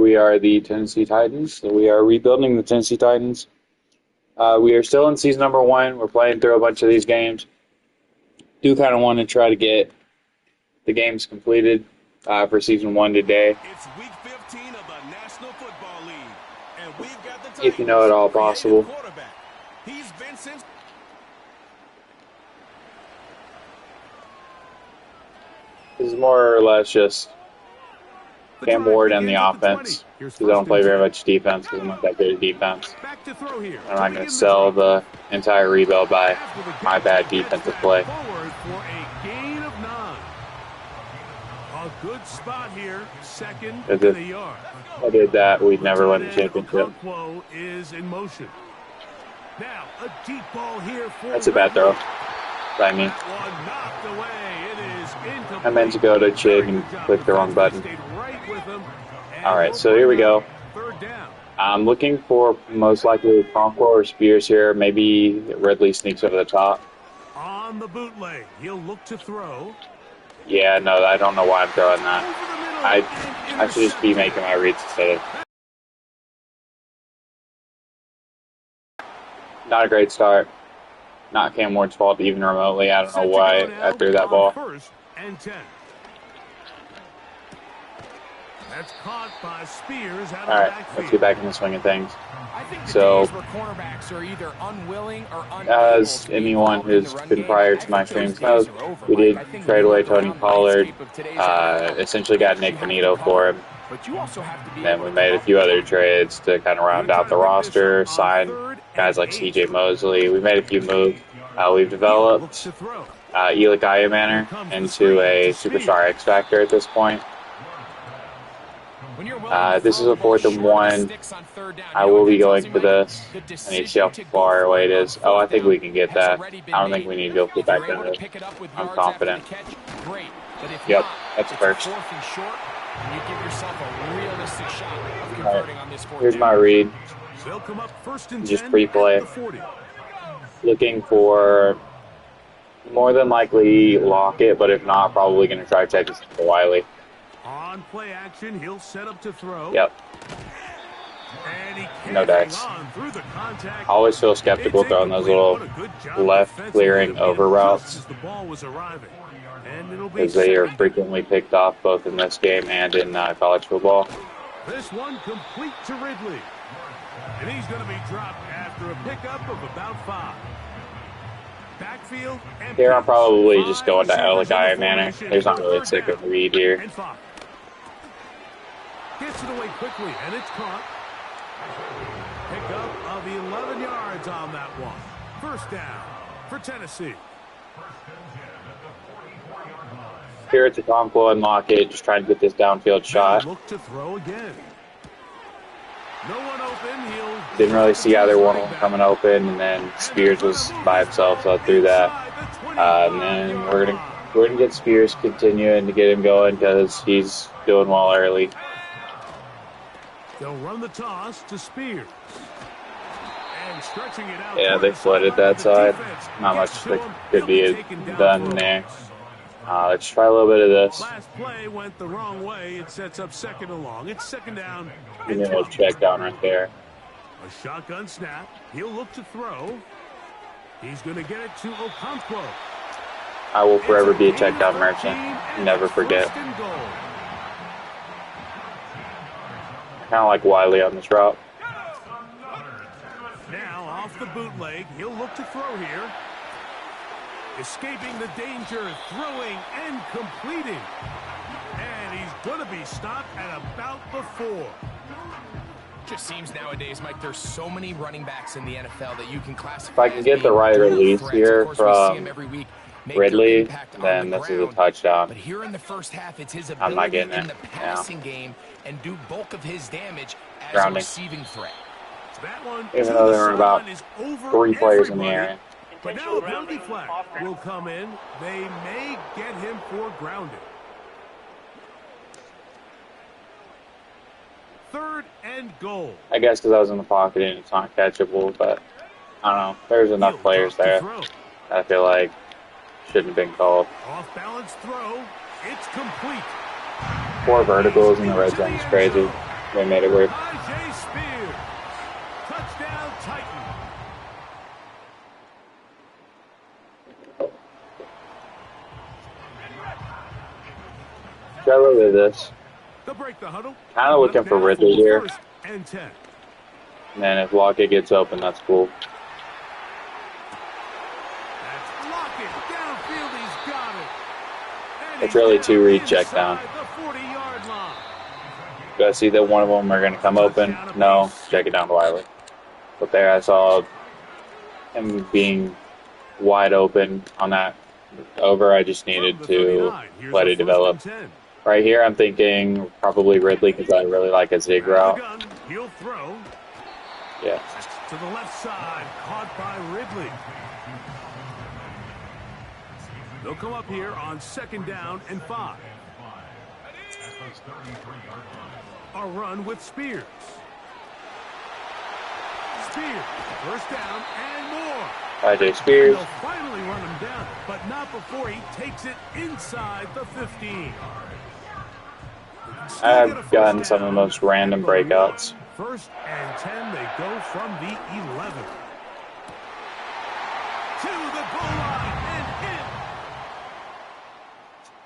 we are the Tennessee Titans. So we are rebuilding the Tennessee Titans. We are still in season number 1. We're playing through a bunch of these games. Do kind of want to try to get the games completed for season 1 today. It's week 15 of the National Football League, and we've got the Titans, if you know at all possible. He's been since. This is more or less just Cam Ward and the offense, because I don't play very much defense, because I'm not that good at defense. I'm not going to sell the entire rebuild by my bad defensive play. Good spot here, second If I did that, we'd never win the championship. Is in motion. Now, a deep ball here for That's a bad throw by me. I meant to go to Chig and click the wrong button. Alright, so here we go. I'm looking for most likely Conquo or Spears here. Maybe Ridley sneaks over the top. On the bootleg, he'll look to throw. Yeah, no, I don't know why I'm throwing that. I should just be making my reads instead of. Not a great start. Not Cam Ward's fault even remotely. I don't know why I threw that ball. First and 10. That's caught by Spears out of All right, let's get back in the swing of things. So, as anyone who's been prior to my streams knows, we did trade away Tony Pollard, essentially got Nick Benito for him. And then we made a few other trades to kind of round out the roster, sign guys like CJ Mosley. We made a few moves. We've developed Eli Manor into a superstar X Factor at this point. This is a 4th and 1. I will be going for this. I need to see how far away it is. Oh, I think we can get that. I don't think we need to go put back into it. I'm confident. Yep, that's first. Alright, here's my read. Just pre-play. Looking for more than likely Lockett, but if not, probably going to try to check this for Wiley. On play action, he'll set up to throw. Yep. No dice. I always feel skeptical throwing those little left clearing over routes, because they are frequently picked off both in this game and in college football. This one complete to Ridley. And he's going to be dropped after a pickup of about 5. Backfield. Here I'm probably just going to Eli Manor. There's not really a sick of read here. Gets it away quickly, and it's caught. Pickup of 11 yards on that one. First down for Tennessee. Here it's a Conquo and Lockett, just trying to get this downfield shot. Look to throw again. No one open. Didn't really see either one of them coming open, and then Spears was by himself, so I threw that. And then we're gonna get Spears continuing to get him going because he's doing well early. They'll run the toss to Spears. And stretching it out. Yeah, they flooded that side. Not much that could be done there. Let's try a little bit of this. Last play went the wrong way. It sets up second and long. It's second down. And then we'll check down right there. A shotgun snap. He'll look to throw. He's going to get it to Okonkwo. I will forever be a check down merchant. Never forget. Kind of like Wiley on this route. Now off the bootleg, he'll look to throw here. Escaping the danger, throwing and completing. And he's going to be stopped at about the 4. Just seems nowadays, Mike, there's so many running backs in the NFL that you can classify. If I can get the right release here from Ridley, then this is a touchdown. But here in the first half, it's his I'm not ability getting it. in the passing game and do bulk of his damage as Grounding. a receiving threat. Even though there were about 3 players in the area. But now a penalty flag will come in. They may get him for grounding. 3rd and goal. I guess because I was in the pocket and it's not catchable, but I don't know. There's enough players there. I feel like shouldn't have been called. Off balance throw. It's complete. 4 verticals in the red zone is crazy. They made it work. I.J. Spears. Touchdown, Titan. Got a look at this. They'll break the huddle. Kind of looking for Ridley here. First and 10. And then if Lockett gets open, that's cool. That's Lockett. Downfield, he's got it. And It's really two read check down. the 40-yard line. Do I see that one of them are going to come open? No. Check it down to Wiley. But there I saw him being wide open on that over. I just needed to let it develop. Right here, I'm thinking probably Ridley because I really like a zig route. He'll throw. Yeah. To the left side, caught by Ridley. They'll come up here on 2nd down and 5. A run with Spears. Spears, 1st down and more. I.J. Spears. They'll finally run him down, but not before he takes it inside the 15. I've gotten some of the most random breakouts. 1st and 10, they go from the 11. To the goal line and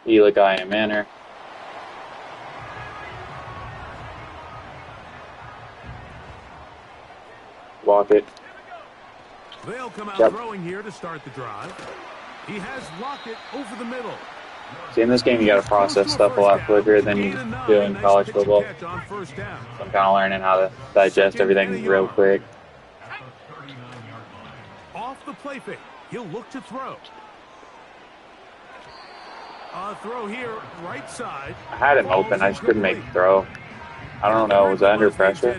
in. Elikai and Manor. Lockett. They'll come out throwing here to start the drive. He has Lockett over the middle. See, in this game, you got to process stuff a lot quicker than you do in college football. So I'm kind of learning how to digest everything real quick. Off the play fake, he'll look to throw. A throw here, right side. I had him open. I just couldn't make the throw. I don't know. Was I under pressure?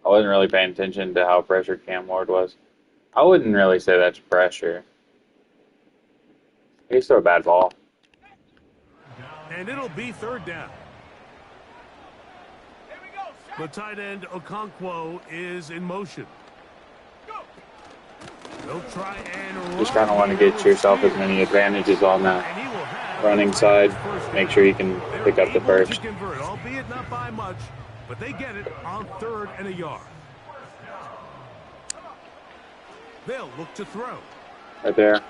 I wasn't really paying attention to how pressured Cam Ward was. I wouldn't really say that's pressure. He threw a bad ball. And it'll be 3rd down. The tight end Okonkwo is in motion. They'll try and Just kind of want to get yourself as many advantages on that running side. Make sure you can pick up the first. Convert, albeit not by much, but they get it on 3rd and a yard. They'll look to throw. Right there.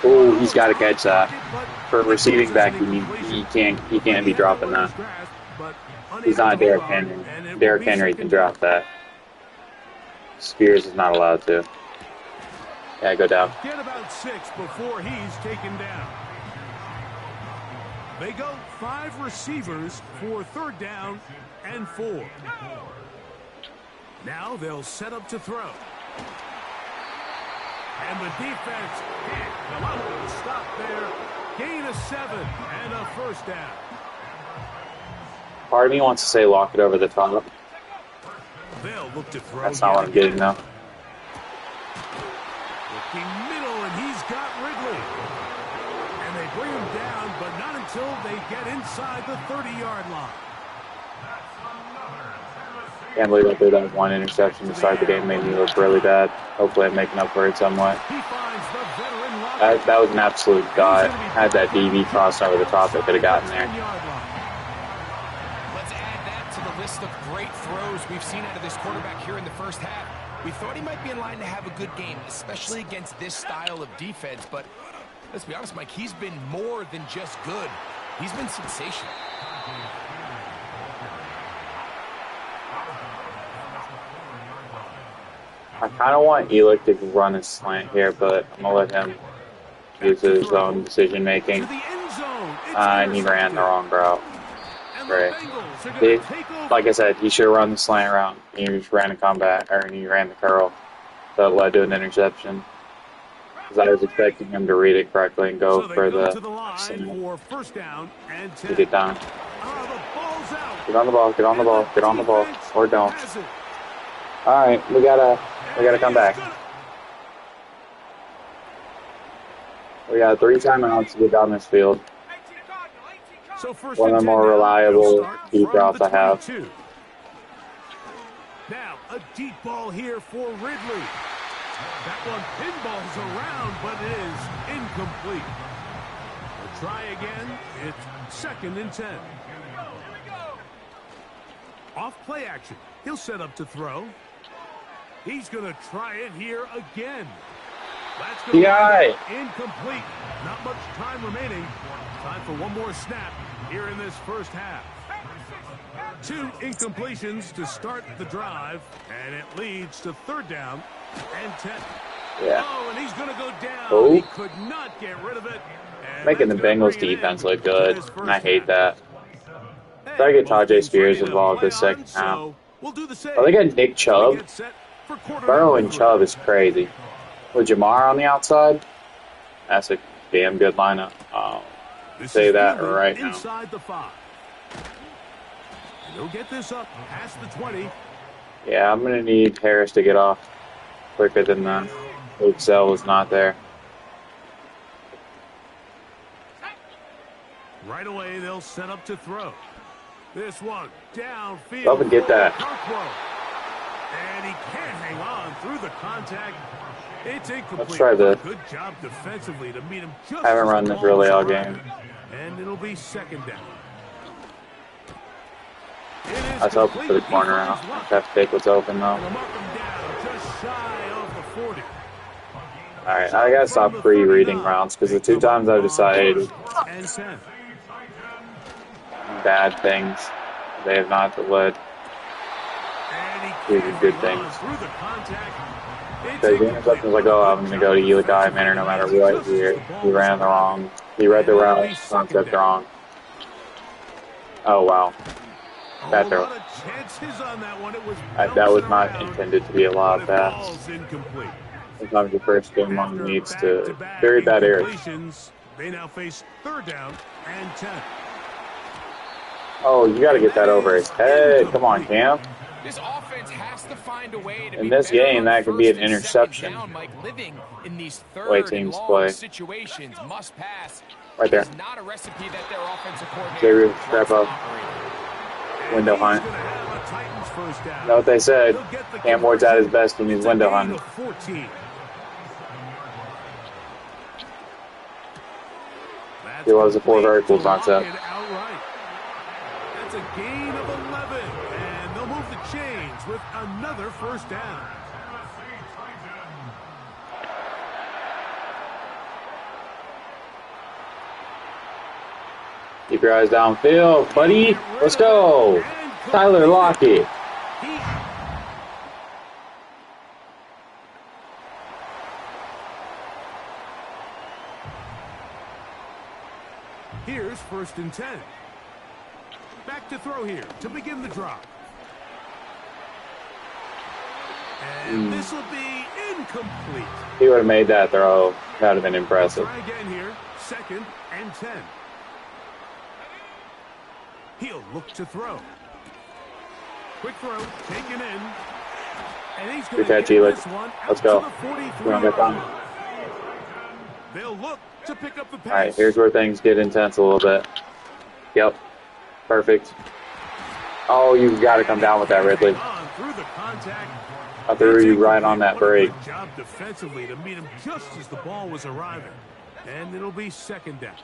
Oh, he's got to catch that. For a receiving back, he can't be dropping that. He's not Derrick Henry. Derrick Henry can drop that. Spears is not allowed to. Yeah, go down. Get about 6 before he's taken down. They go 5 receivers for 3rd down and 4. Now they'll set up to throw. And the defense can't come up with a stop there. Gain of 7 and a 1st down. Part of me wants to say lock it over the top. They'll look to throw. That's not what I'm getting though. Looking middle, and he's got Ridley. And they bring him down, but not until they get inside the 30-yard line. Can't believe I threw that one interception to start the game. Made me look really bad. Hopefully I'm making up for it somewhat. That was an absolute dot. Had that DB crossed over the top, that could have gotten there. Let's add that to the list of great throws we've seen out of this quarterback here in the 1st half. We thought he might be in line to have a good game, especially against this style of defense. But let's be honest, Mike, he's been more than just good. He's been sensational. I kind of want Elick to run a slant here, but I'm going to let him use his own decision making. And he ran the wrong route. Great. See, like I said, he should have run the slant route. He just ran a combat, or he ran the curl. That led to an interception. Because I was expecting him to read it correctly and go for the slant. He did not. Get on the ball, get on the ball, get on the ball, or don't. All right, we gotta come back. We got 3 timeouts to get down this field. One of the more reliable deep routes I have. Now a deep ball here for Ridley. That one pinballs around, but it is incomplete. The try again. It's 2nd and 10. Off play action. He'll set up to throw. He's going to try it here again. That's going to be incomplete. Not much time remaining. Time for one more snap here in this first half. 2 incompletions to start the drive, and it leads to 3rd down and 10. Yeah. Oh, and he's going to go down. Oh. He could not get rid of it. Making the Bengals defense look good, and I hate that. Try to get Tajay Spears involved this second half. Oh, they got Nick Chubb. Burrow and Chubb is crazy. With Jamar on the outside, that's a damn good lineup. I'll say that right now. He'll get this up past the 20. Yeah, I'm going to need Harris to get off quicker than that. Luke Zell was not there. Right away, they'll set up to throw. This one downfield. Love to get that. And he can't hang on through the contact. It's incomplete. Let's try this. Good job defensively to meet him just I haven't run this really all game. And it'll be 2nd down. I was hoping for the corner out. Have to take what's open though. Alright, I gotta stop pre-reading rounds because the 2 times I've decided bad things, they have not led to good things. Because the interception was like, oh, I'm going to go to Eli Manor no matter what here. He ran the wrong. He read the route concept wrong. Oh, wow. That throw. That was not intended to be a lob pass. Sometimes the first game one needs to very bad errors. They now face 3rd down and 10. Oh, you got to get that over his head. Come on, Cam. This offense has to find a way to in this game, that could be an interception. Down, Mike, living in these way teams play. Situations, must pass. Right there. Not a recipe that their offensive coordinator strap up. Window hunt. You know what they said? Cam Ward's at his best when he's window hunting. He loves the 4 verticals concept. That's a gain of 11, and they'll move the chains with another 1st down. Keep your eyes downfield, buddy. Let's go. Tyler Lockett. Here's 1st and 10. Back to throw here to begin the drop. And this will be incomplete. He would have made that throw. That would have been impressive. Try again here. 2nd and 10. He'll look to throw. Quick throw, taken in. And he's going to get this one. Let's go. They'll look to pick up the pass. All right, here's where things get intense a little bit. Yep. Perfect. Oh, you've got to come down with that, Ridley. I threw you right on that break. Good job defensively to meet him just as the ball was arriving. And it'll be 2nd down.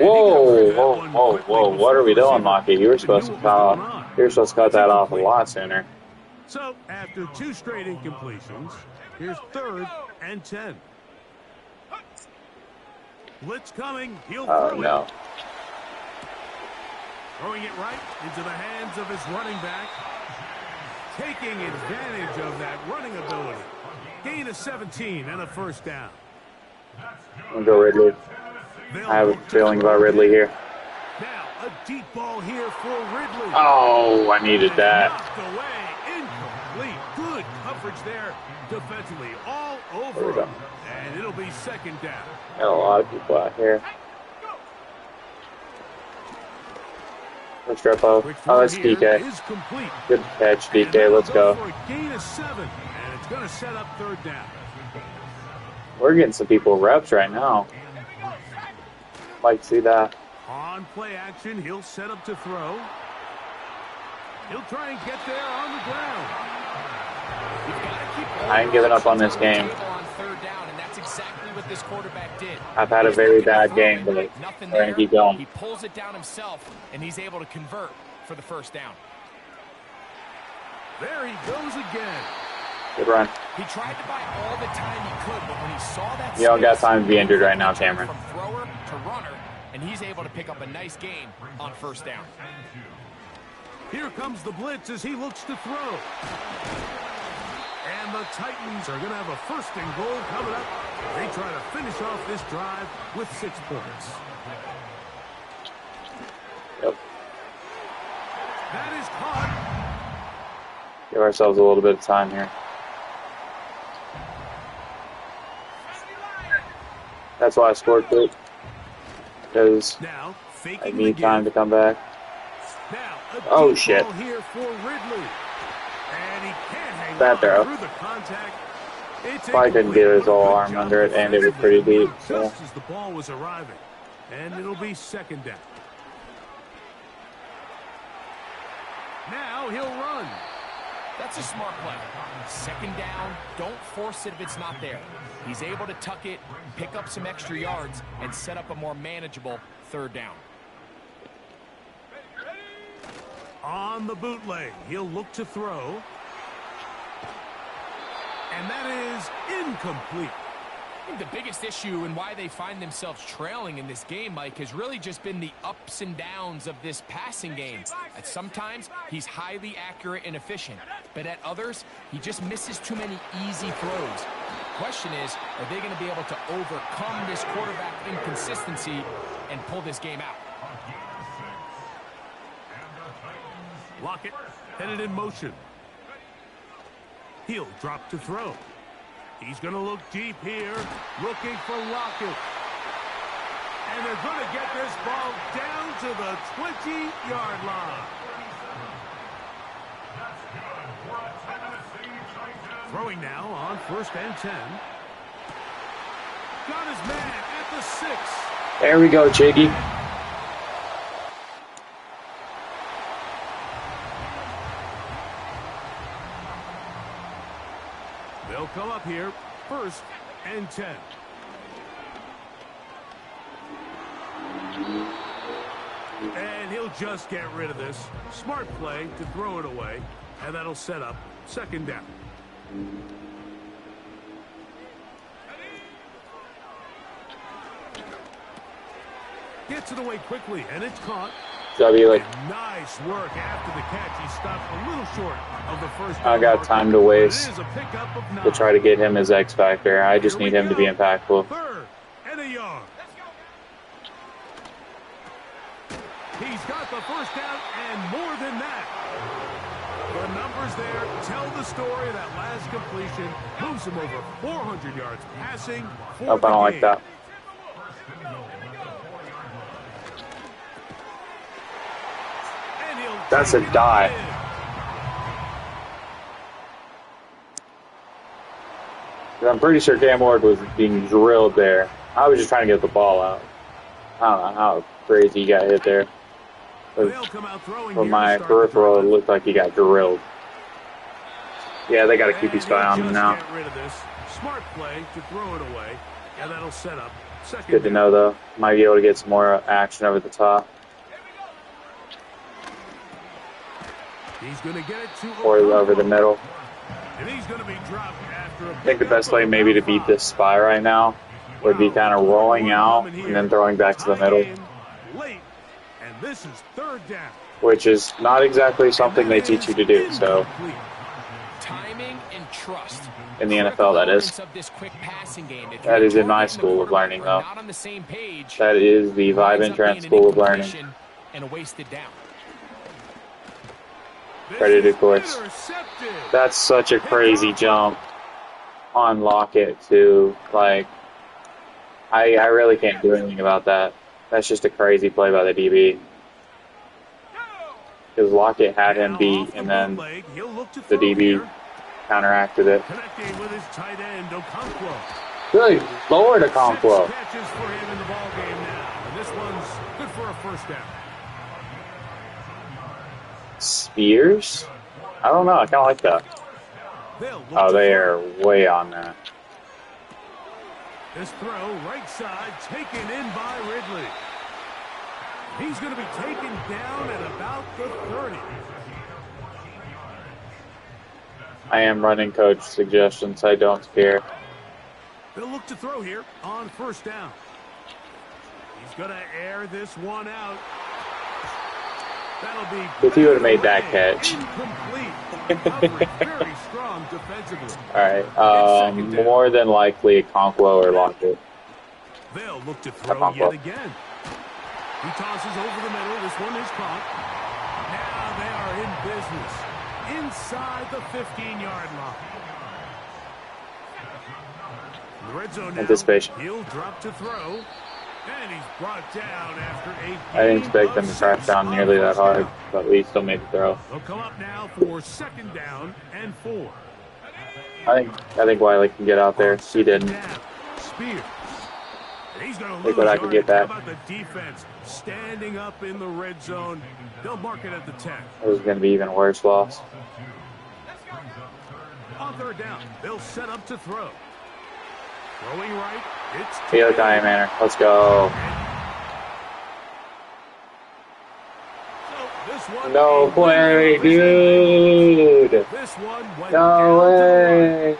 Whoa, whoa, whoa, whoa. What are we doing, Maki? You were supposed to cut that off a lot sooner. So, after 2 straight incompletions, here's 3rd and 10. Blitz coming. He'll throw it. Throwing it right into the hands of his running back. Taking advantage of that running ability. Gain of 17 and a 1st down. I'll go Ridley. I have a feeling about Ridley here. Now, a deep ball here for Ridley. Oh, I needed that. Knocked away. Incomplete. Good coverage there defensively. All over him. And it'll be 2nd down. Got a lot of people out here. Let's drop off. Oh, that's DK. Good catch, DK. Let's go. Gain of 7, and it's going to set up 3rd down. We're getting some people reps right now. Like to see that. On play action, he'll set up to throw. He'll try and get there on the ground. I ain't giving up on this game. exactly what this quarterback did. I've had a very bad game, but we're going to keep going. He pulls it down himself, and he's able to convert for the first down. There he goes again. Good run. He tried to buy all the time he could, but when he saw that, you don't got time to be injured right now, Cameron. From thrower to runner, and he's able to pick up a nice gain on first down. Here comes the blitz as he looks to throw. And the Titans are going to have a first and goal coming up. They try to finish off this drive with 6 points. Yep. That is caught. Give ourselves a little bit of time here. That's why I scored quick. Because I need time to come back. Now, oh shit. Here for Ridley. And he can't hang Bad throw. through the contact. Probably couldn't get his whole arm under it, and it was pretty deep. So. Just as the ball was arriving. And it'll be second down. Now he'll run. That's a smart play. Second down, don't force it if it's not there. He's able to tuck it, pick up some extra yards, and set up a more manageable third down. On the bootleg, he'll look to throw. And that is incomplete. I think the biggest issue and why they find themselves trailing in this game, Mike, has really just been the ups and downs of this passing game. At sometimes, he's highly accurate and efficient, but at others, he just misses too many easy throws. The question is, are they going to be able to overcome this quarterback inconsistency and pull this game out? Lockett headed in motion. He'll drop to throw. He's going to look deep here, looking for Lockett. And they're going to get this ball down to the 20-yard line. Throwing now on 1st and 10. Got his man at the 6. There we go, Jiggy. They'll come up here, 1st and 10. And he'll just get rid of this. Smart play to throw it away, and that'll set up second down. Gets it away quickly, and it's caught. W. Nice work after the catch. He stopped a little short of the first. I got time to waste to try to get him his X factor. I just need him to be impactful. 3rd and a yard. He's got the first down and more than that. The numbers there tell the story. That last completion moves him over 400 yards passing. Oh, I don't like that. That's a die. I'm pretty sure Cam Ward was being drilled there. I was just trying to get the ball out. I don't know how crazy he got hit there. From my peripheral, it looked like he got drilled. Yeah, they got a QB spy on him now. Smart play to throw it away, and that'll set up second. Good to know, though. Might be able to get some more action over the top. He's going to get it to or over the middle. And he's going to be dropped after I think the best way maybe to beat this spy right now would be kind of rolling out and then throwing back to the middle. Late, and this is 3rd down. Which is not exactly something they teach you to do. So timing and trust. In the NFL, that is. That is in my school of learning, though. That is the Vibe and Trans School of Learning. And a wasted down. Credited course. That's such a crazy jump on Lockett, too. Like, I really can't do anything about that. That's just a crazy play by the DB. Because Lockett had him beat, and then the DB counteracted it. Good Lord, Okonkwo. Spears? I don't know. I kind of like that. Oh, they are way on that. This throw, right side, taken in by Ridley. He's going to be taken down at about the 30. I am running coach suggestions. I don't care. They'll look to throw here on first down. He's going to air this one out. That'll be if he would have made that catch. Incomplete. Very strong defensively. All right. More than likely Conquo or Lockett. They'll look to throw yet again. He tosses over the middle. This one is caught. Now they are in business inside the 15-yard line. The red zone now. Anticipation. He'll drop to throw. And he's brought down after a I didn't expect them to crash down nearly that hard, but we still made the throw. They'll come up now for second down and 4. I think Wiley can get out there. He didn't. Spears. He's going to Look what I can get back. How about the defense standing up in the red zone? They'll mark it at the 10. It was going to be even worse loss. On third down, they'll set up to throw. Throwing right, it's Taylor Manor. Let's go. So no way, dude. No way.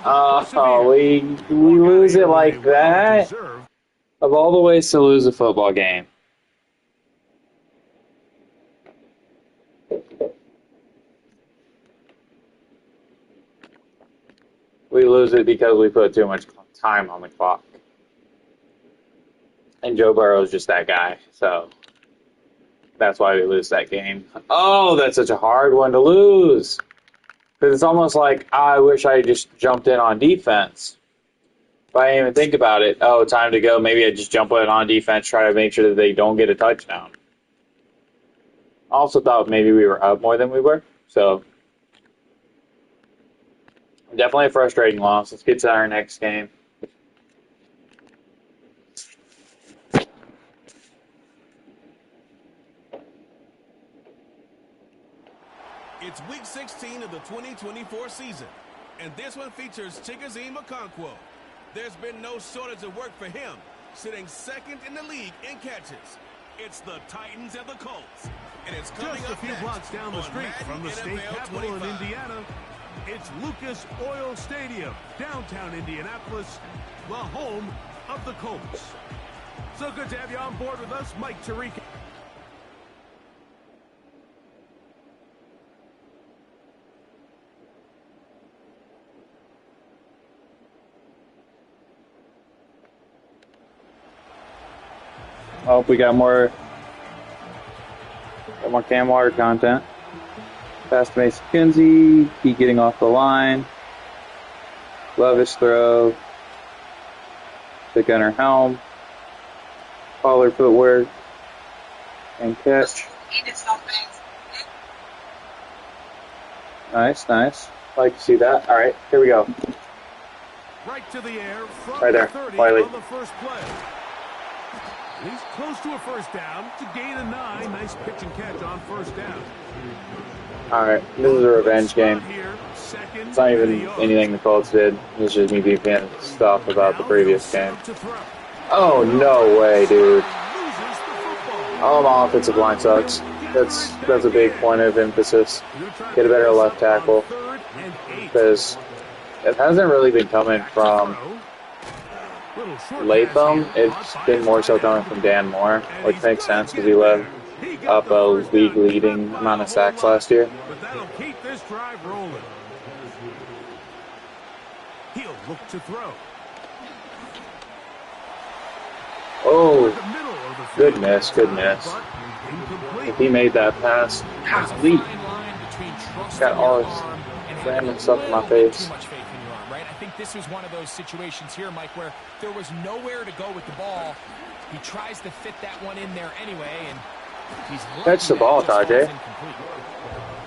Oh, we lose it like that? Of all the ways to lose a football game. We lose it because we put too much time on the clock. And Joe Burrow's just that guy, so that's why we lose that game. Oh, that's such a hard one to lose. Because it's almost like, I wish I just jumped in on defense. But I didn't even think about it. Oh, time to go. Maybe I just jump in on defense, try to make sure that they don't get a touchdown. I also thought maybe we were up more than we were, so definitely a frustrating loss. Let's get to our next game. It's week 16 of the 2024 season, and this one features Chigozie Okonkwo. There's been no shortage of work for him, sitting second in the league in catches. It's the Titans and the Colts, and it's coming just a few blocks down the street Madden from the state NFL capital 25. in Indiana. It's Lucas Oil Stadium, downtown Indianapolis, the home of the Colts. So good to have you on board with us, Mike Tirica. I hope we got more Cam Water content. Pass to Mason Kinsey. He getting off the line. Love his throw. The gunner helm. Pollard footwork. And catch. Nice, nice. Like to see that. All right, here we go. Right to the air from Right there, the 30 Wiley. on the first play. He's close to a first down to gain a 9. Nice pitch and catch on first down. All right, this is a revenge game. It's not even anything the Colts did. It's just me being pissed off about the previous game. Oh, no way, dude. Oh, my offensive line sucks. That's a big point of emphasis. Get a better left tackle. Because it hasn't really been coming from Latham. It's been more so coming from Dan Moore, which makes sense because he led up a league-leading amount of sacks last year. But that'll keep this drive rolling. He'll look to throw. Oh, good miss, good miss. If he made that pass, golly, got all his random stuff in my face. I think this was one of those situations here, Mike, where there was nowhere to go with the ball. He tries to fit that one in there anyway, and he's catch the ball, Tajay.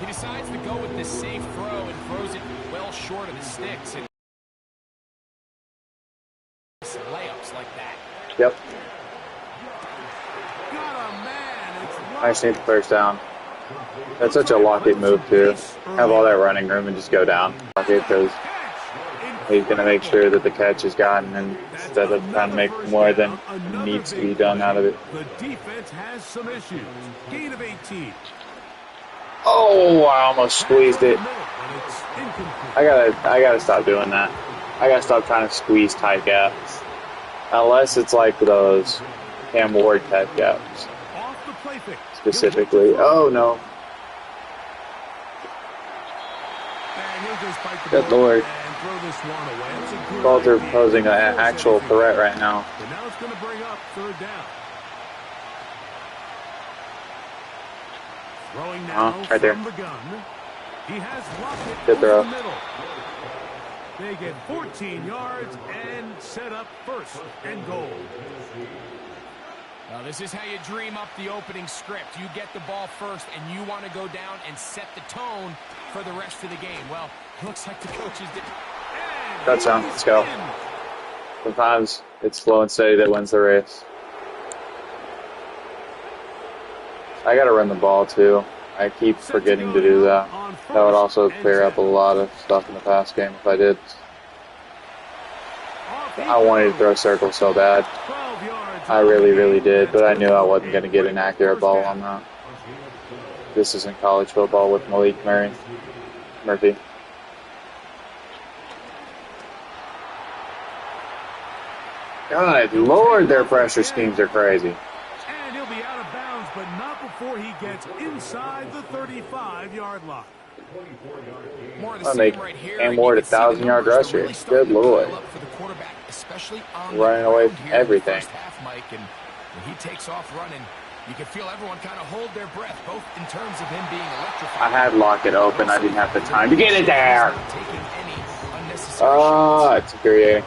He decides to go with this safe throw and throws it well short of the sticks. And layups like that. Yep. I just need the first down. That's such a Lockett move, too. Have all that running room and just go down. Lockett, because he's going to make sure that the catch is gotten and instead of trying to make more than needs to be done out of it. The defense has some issues. Gain of 18. Oh, I almost squeezed it. I gotta stop doing that. I gotta stop trying to squeeze tight gaps. Unless it's like those Cam Ward type gaps. Specifically. Oh no. Good Lord. Balls are posing an actual threat right now. And now it's going to bring up third down. Throwing now right there. from the gun. He has Lockett Good throw. over the middle. They get 14 yards and set up first and goal. Now this is how you dream up the opening script. You get the ball first and you want to go down and set the tone for the rest of the game. Well, it looks like the coaches did. Touchdown. Let's go. Sometimes it's slow and steady that wins the race. I gotta run the ball too. I keep forgetting to do that. That would also clear up a lot of stuff in the pass game if I did. I wanted to throw circles so bad. I really, really did, but I knew I wasn't going to get an accurate ball on that. This isn't college football with Malik Murphy. God, Lord, their pressure schemes are crazy. And he'll be out of bounds, but not before he gets inside the 35-yard line. I'll make Cam Ward 1,000-yard rusher. Good Lord. Running away from everything. And when he takes off running, you can feel everyone kind of hold their breath, both in terms of him being electrified. I had Lockett open. I didn't have the time to get it there. Ah, it's infuriating.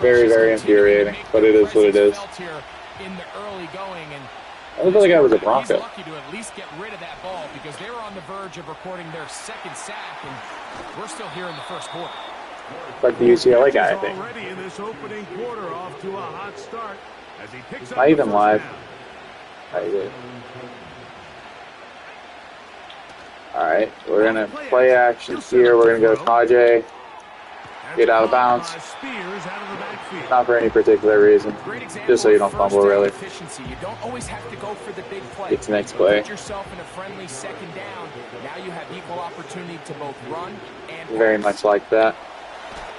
Very, very infuriating. But it is what it is. I don't feel like I was a Bronco. He's lucky to at least get rid of that ball because they were on the verge of recording their second sack, and we're still here in the first quarter. Like the UCLA guy, I think. Already in this opening quarter, off to a hot start as he picks up I even the live. first down. I did. Alright, we're gonna play action here. We're gonna go Tajay. Get out of bounds. Not for any particular reason. Just so you don't fumble, really. You don't always have to go for the big play. It's next play. Put yourself in a friendly second down. Now you have equal opportunity to both run and very much like that.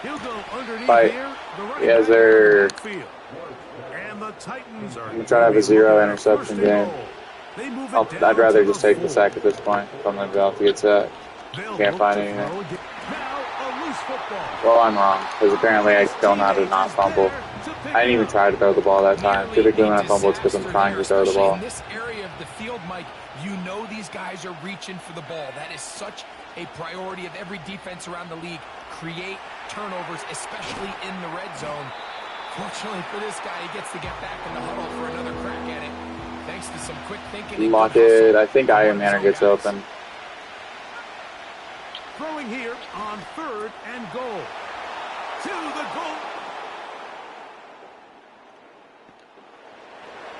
He'll go underneath Fight. here. Yes, sir. And the Titans are I'm trying to have a 0 interception game. I'd rather just take the sack at this point if I'm going to be able to get sacked. Can't find anything. Well, I'm wrong, because apparently I don't know how to not fumble. I didn't even try to throw the ball that time. Typically when I fumble, it's because I'm trying to throw the ball. In this area of the field, Mike, you know these guys are reaching for the ball. That is such a priority of every defense around the league. Create turnovers, especially in the red zone. Fortunately for this guy, he gets to get back in the huddle for another crack at it. Thanks to some quick thinking. Lockett, I think Iron Manor gets open. Throwing here on third and goal. To the goal.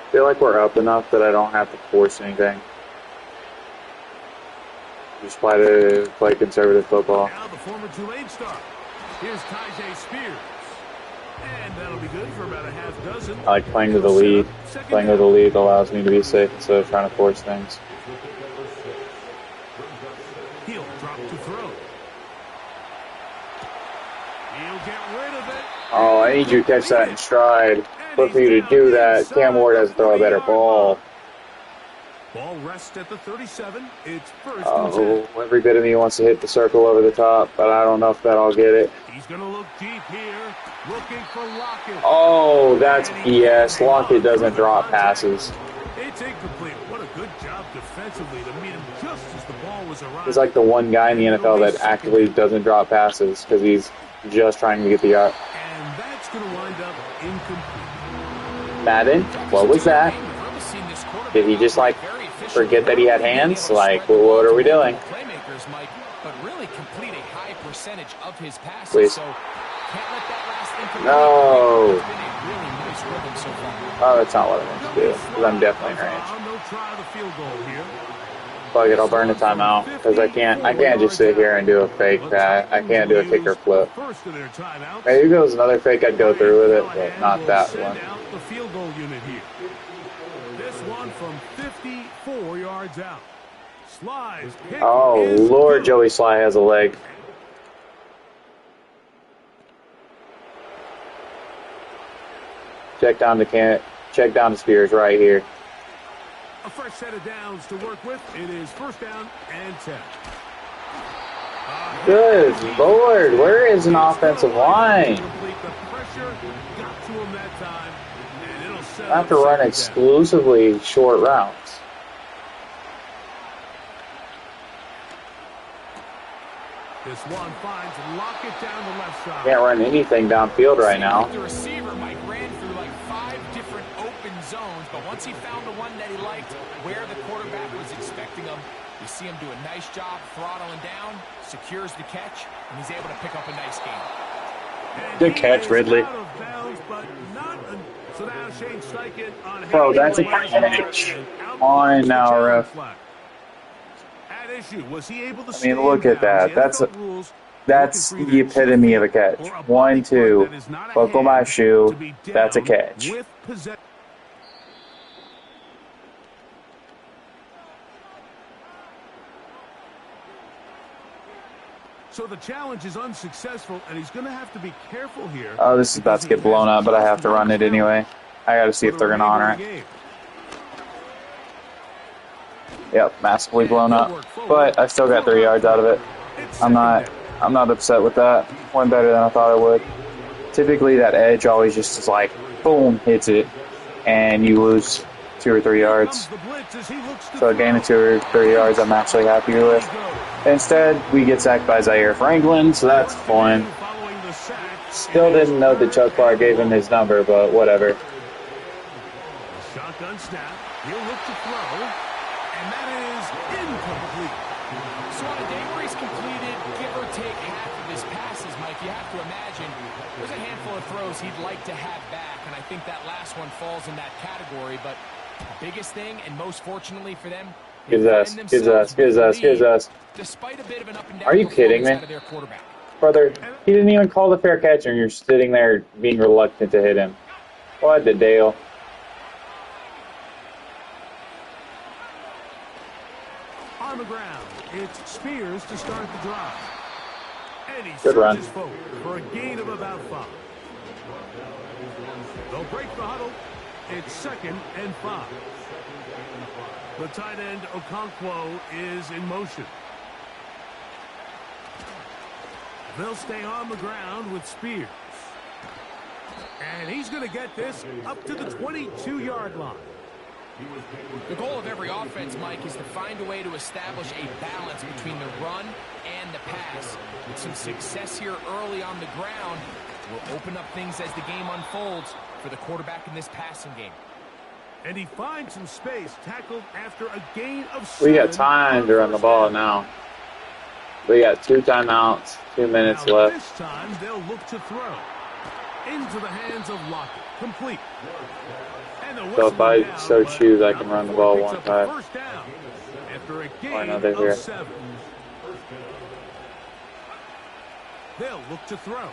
I feel like we're up enough that I don't have to force anything. Just play conservative football. Now the former Tulane star. Here's Tajay Spears. And that'll be good for about a half dozen. I like playing with the lead. Playing with the lead allows me to be safe instead of trying to force things. He'll drop to throw. He'll get rid of it. Oh, I need you to catch that in stride. But for you to do that, Cam Ward has to throw a better ball. Ball rests at the 37. It's first and 10. Oh, every bit of me wants to hit the circle over the top, but I don't know if that'll get it. He's going to look deep here, looking for Lockett. Oh, that's BS. Lockett doesn't drop passes. It's incomplete. What a good job defensively to meet him just as the ball was arriving. He's like the one guy in the NFL that actively doesn't drop passes because he's just trying to get the yard. And that's going to wind up incomplete. Madden, what was that? Did he just like forget that he had hands? Like, well, what are we doing? Playmakers, Mike, but really complete a high percentage of his passes. Please. So can't let that last incomplete. No. It's been a really nice rhythm so far. Oh, that's not what I meant to do, because I'm definitely in range. They'll try the field goal here. Fuck it, I'll burn the timeout because I can't just sit here and do a fake pass. I can't do a kicker flip. Maybe if it was another fake, I'd go through with it, but not that one. The field goal unit here. This one from 54 yards out. Sly's kick is Lord, good. Joey Sly has a leg. Check down to Spears right here. A fresh set of downs to work with. It is first down and 10. Good Lord, where is an offensive line? The pressure got to him that time, and it'll set I have to run exclusively short routes. This one finds Lockett down the left side. Can't run anything downfield right now. The receiver, Mike, ran through like 5 different open zones, but once he found the one that he liked, where the quarterback was expecting him, you see him do a nice job throttling down, secures the catch, and he's able to pick up a nice gain. Good catch, Ridley. Bro, that's a catch. On now, ref. I mean, look at that. That's the epitome of a catch. 1, 2, buckle my shoe. That's a catch. So the challenge is unsuccessful, and he's going to have to be careful here. Oh, this is about to get blown up, but I have to run it anyway. I got to see if they're going to honor it. Yep, massively blown up, but I still got 3 yards out of it. I'm not upset with that. Went better than I thought it would. Typically, that edge always just is like, boom, hits it, and you lose 2 or 3 yards. So a gain of 2 or 3 yards, I'm actually happier with. Instead, we get sacked by Zaire Franklin, so that's fun. Still didn't know that Chuck Clark gave him his number, but whatever. Shotgun snap. He'll look to throw, and that is incomplete. So on a day where he's completed, give or take half of his passes, Mike, you have to imagine there's a handful of throws he'd like to have back, and I think that last one falls in that category. But the biggest thing, and most fortunately for them, Gives us. Despite a bit of an up and down. Are you kidding me? Brother, he didn't even call the fair catch, and you're sitting there being reluctant to hit him. What the deal? On the ground, it's Spears to start the drive. And he Good run. searches forward for a gain of about 5. They'll break the huddle. It's 2nd and 5. The tight end, Okonkwo, is in motion. They'll stay on the ground with Spears. And he's going to get this up to the 22-yard line. The goal of every offense, Mike, is to find a way to establish a balance between the run and the pass. With some success here early on the ground, will open up things as the game unfolds for the quarterback in this passing game. And he finds some space, tackled after a gain of 7. We got time to run the ball now. We got 2 timeouts, 2 minutes left. This time they'll look to throw into the hands of Lockett, complete. So if I so choose, I can run the ball one time. After a gain or another here. of 7. They'll look to throw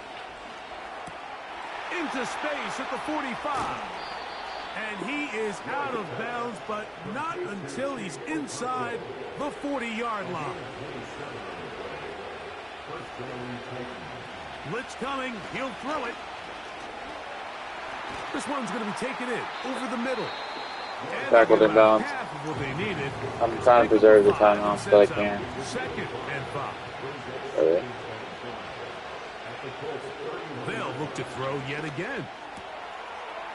into space at the 45. And he is out of bounds, but not until he's inside the 40-yard line. Blitz coming. He'll throw it. This one's going to be taken in over the middle. Tackled in bounds. I'm trying to preserve the timeouts that I can. 2nd and 5. Really? They'll look to throw yet again.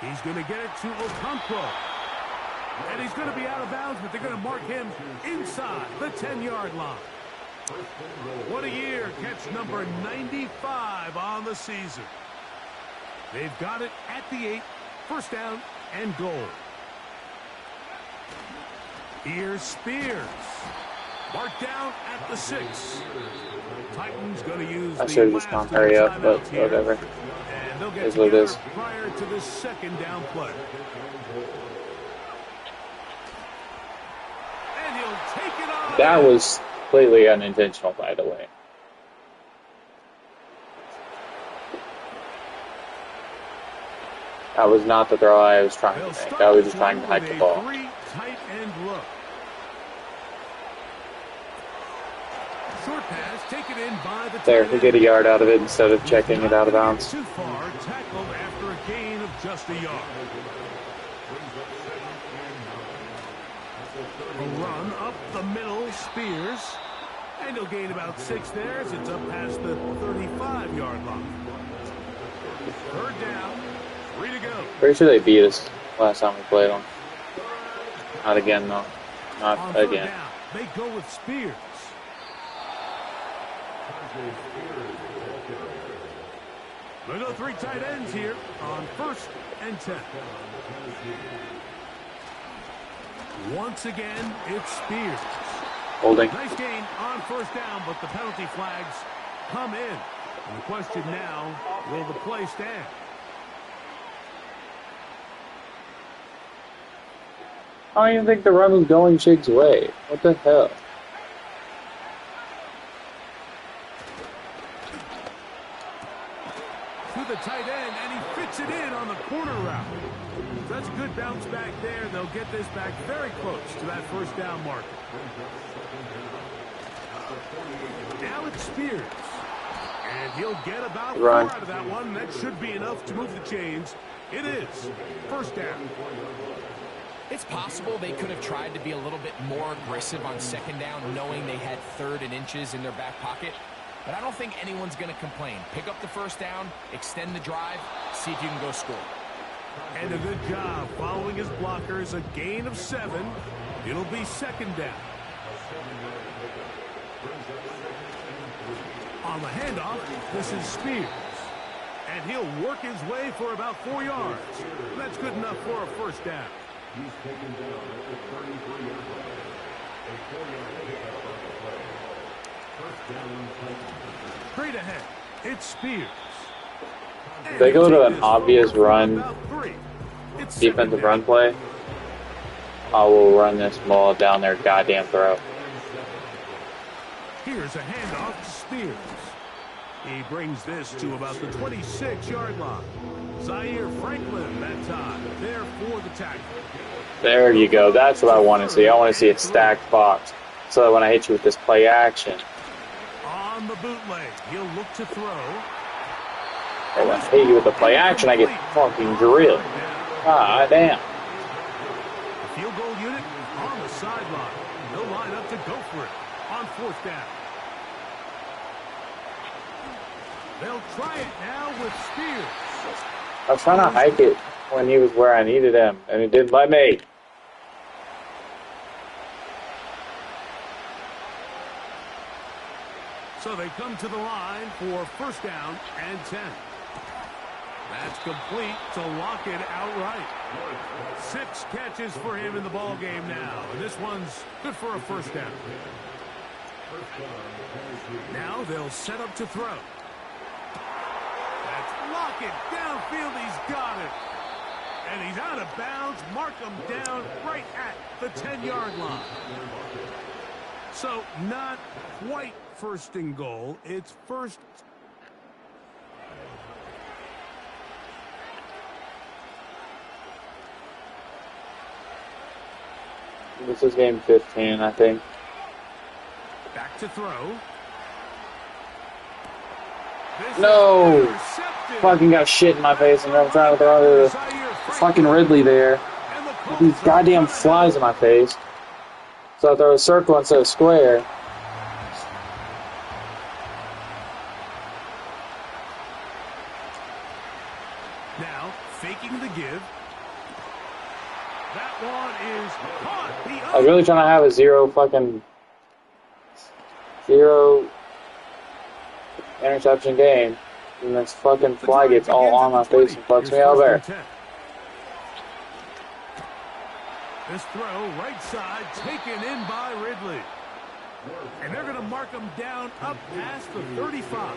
He's going to get it to Okonkwo. And he's going to be out of bounds, but they're going to mark him inside the 10-yard line. What a year. Catch number 95 on the season. They've got it at the 8. First down and goal. Here's Spears. Marked down at the 6. Titans going to use I should have just gone hurry up, but whatever. And they'll get Is what it is. prior to the 2nd down play. And he'll take it on. That was completely unintentional, by the way. That was not the throw I was trying to make. I was just trying to hike the ball. Tight end look. Short pass taken in by the there, we get a yard out of it instead of checking it out of bounds. Too far, tackled after a gain of just a yard. A run up the middle, Spears. And he'll gain about 6 there as it's up past the 35-yard line. Third down, 3 to go. Pretty sure they beat us last time we played them. Not again, though. Not again. Down, they go with Spears. They go 3 tight ends here on 1st and 10. Once again, it's Spears. Holding. Nice gain on 1st down, but the penalty flags come in. And the question now, will the play stand? I don't even think the run was going Chig's way. What the hell? To the tight end, and he fits it in on the corner route. That's a good bounce back there. They'll get this back very close to that 1st down marker. Now it's Spears. And he'll get about 4 out of that one. That should be enough to move the chains. It is 1st down. It's possible they could have tried to be a little bit more aggressive on 2nd down, knowing they had 3rd and inches in their back pocket. But I don't think anyone's going to complain. Pick up the 1st down, extend the drive, see if you can go score. And a good job following his blockers. A gain of 7. It'll be 2nd down. On the handoff, this is Spears. And he'll work his way for about 4 yards. That's good enough for a 1st down. He's taken down at the 33-yard line. A 4-yard pickup on the play. 1st down. Straight ahead, it's Spears. They go to an obvious run, defensive run play. I will run this ball down their goddamn throat. Here's a handoff to Spears. He brings this to about the 26-yard line. Zaire Franklin that time there for the tackle. There you go. That's what I want to see. I want to see a stacked box so that when I hit you with this play action. On the bootleg, he'll look to throw. And when I hit you with the play action, I get fucking drilled. Ah, damn. The field goal unit on the sideline. They'll line up to go for it on 4th down. They'll try it now with Spears. I was trying to hike it when he was where I needed him, and it didn't let me. So they come to the line for 1st down and 10. That's complete to lock it outright. 6 catches for him in the ball game now. And this one's good for a 1st down. Now they'll set up to throw. That's lock it downfield. He's got it. And he's out of bounds. Mark him down right at the 10-yard line. So not quite 1st and goal. It's 1st. This is game 15, I think. Back to throw. No! Fucking got shit in my face, and I'm trying to throw the fucking Ridley there. With these goddamn flies in my face. So I throw a circle instead of square. Now, faking the give. That one is caught. I was really trying to have a zero interception game. And this fucking fly gets all on my face and fucks me over. This throw, right side, taken in by Ridley. And they're going to mark him down up past the 35.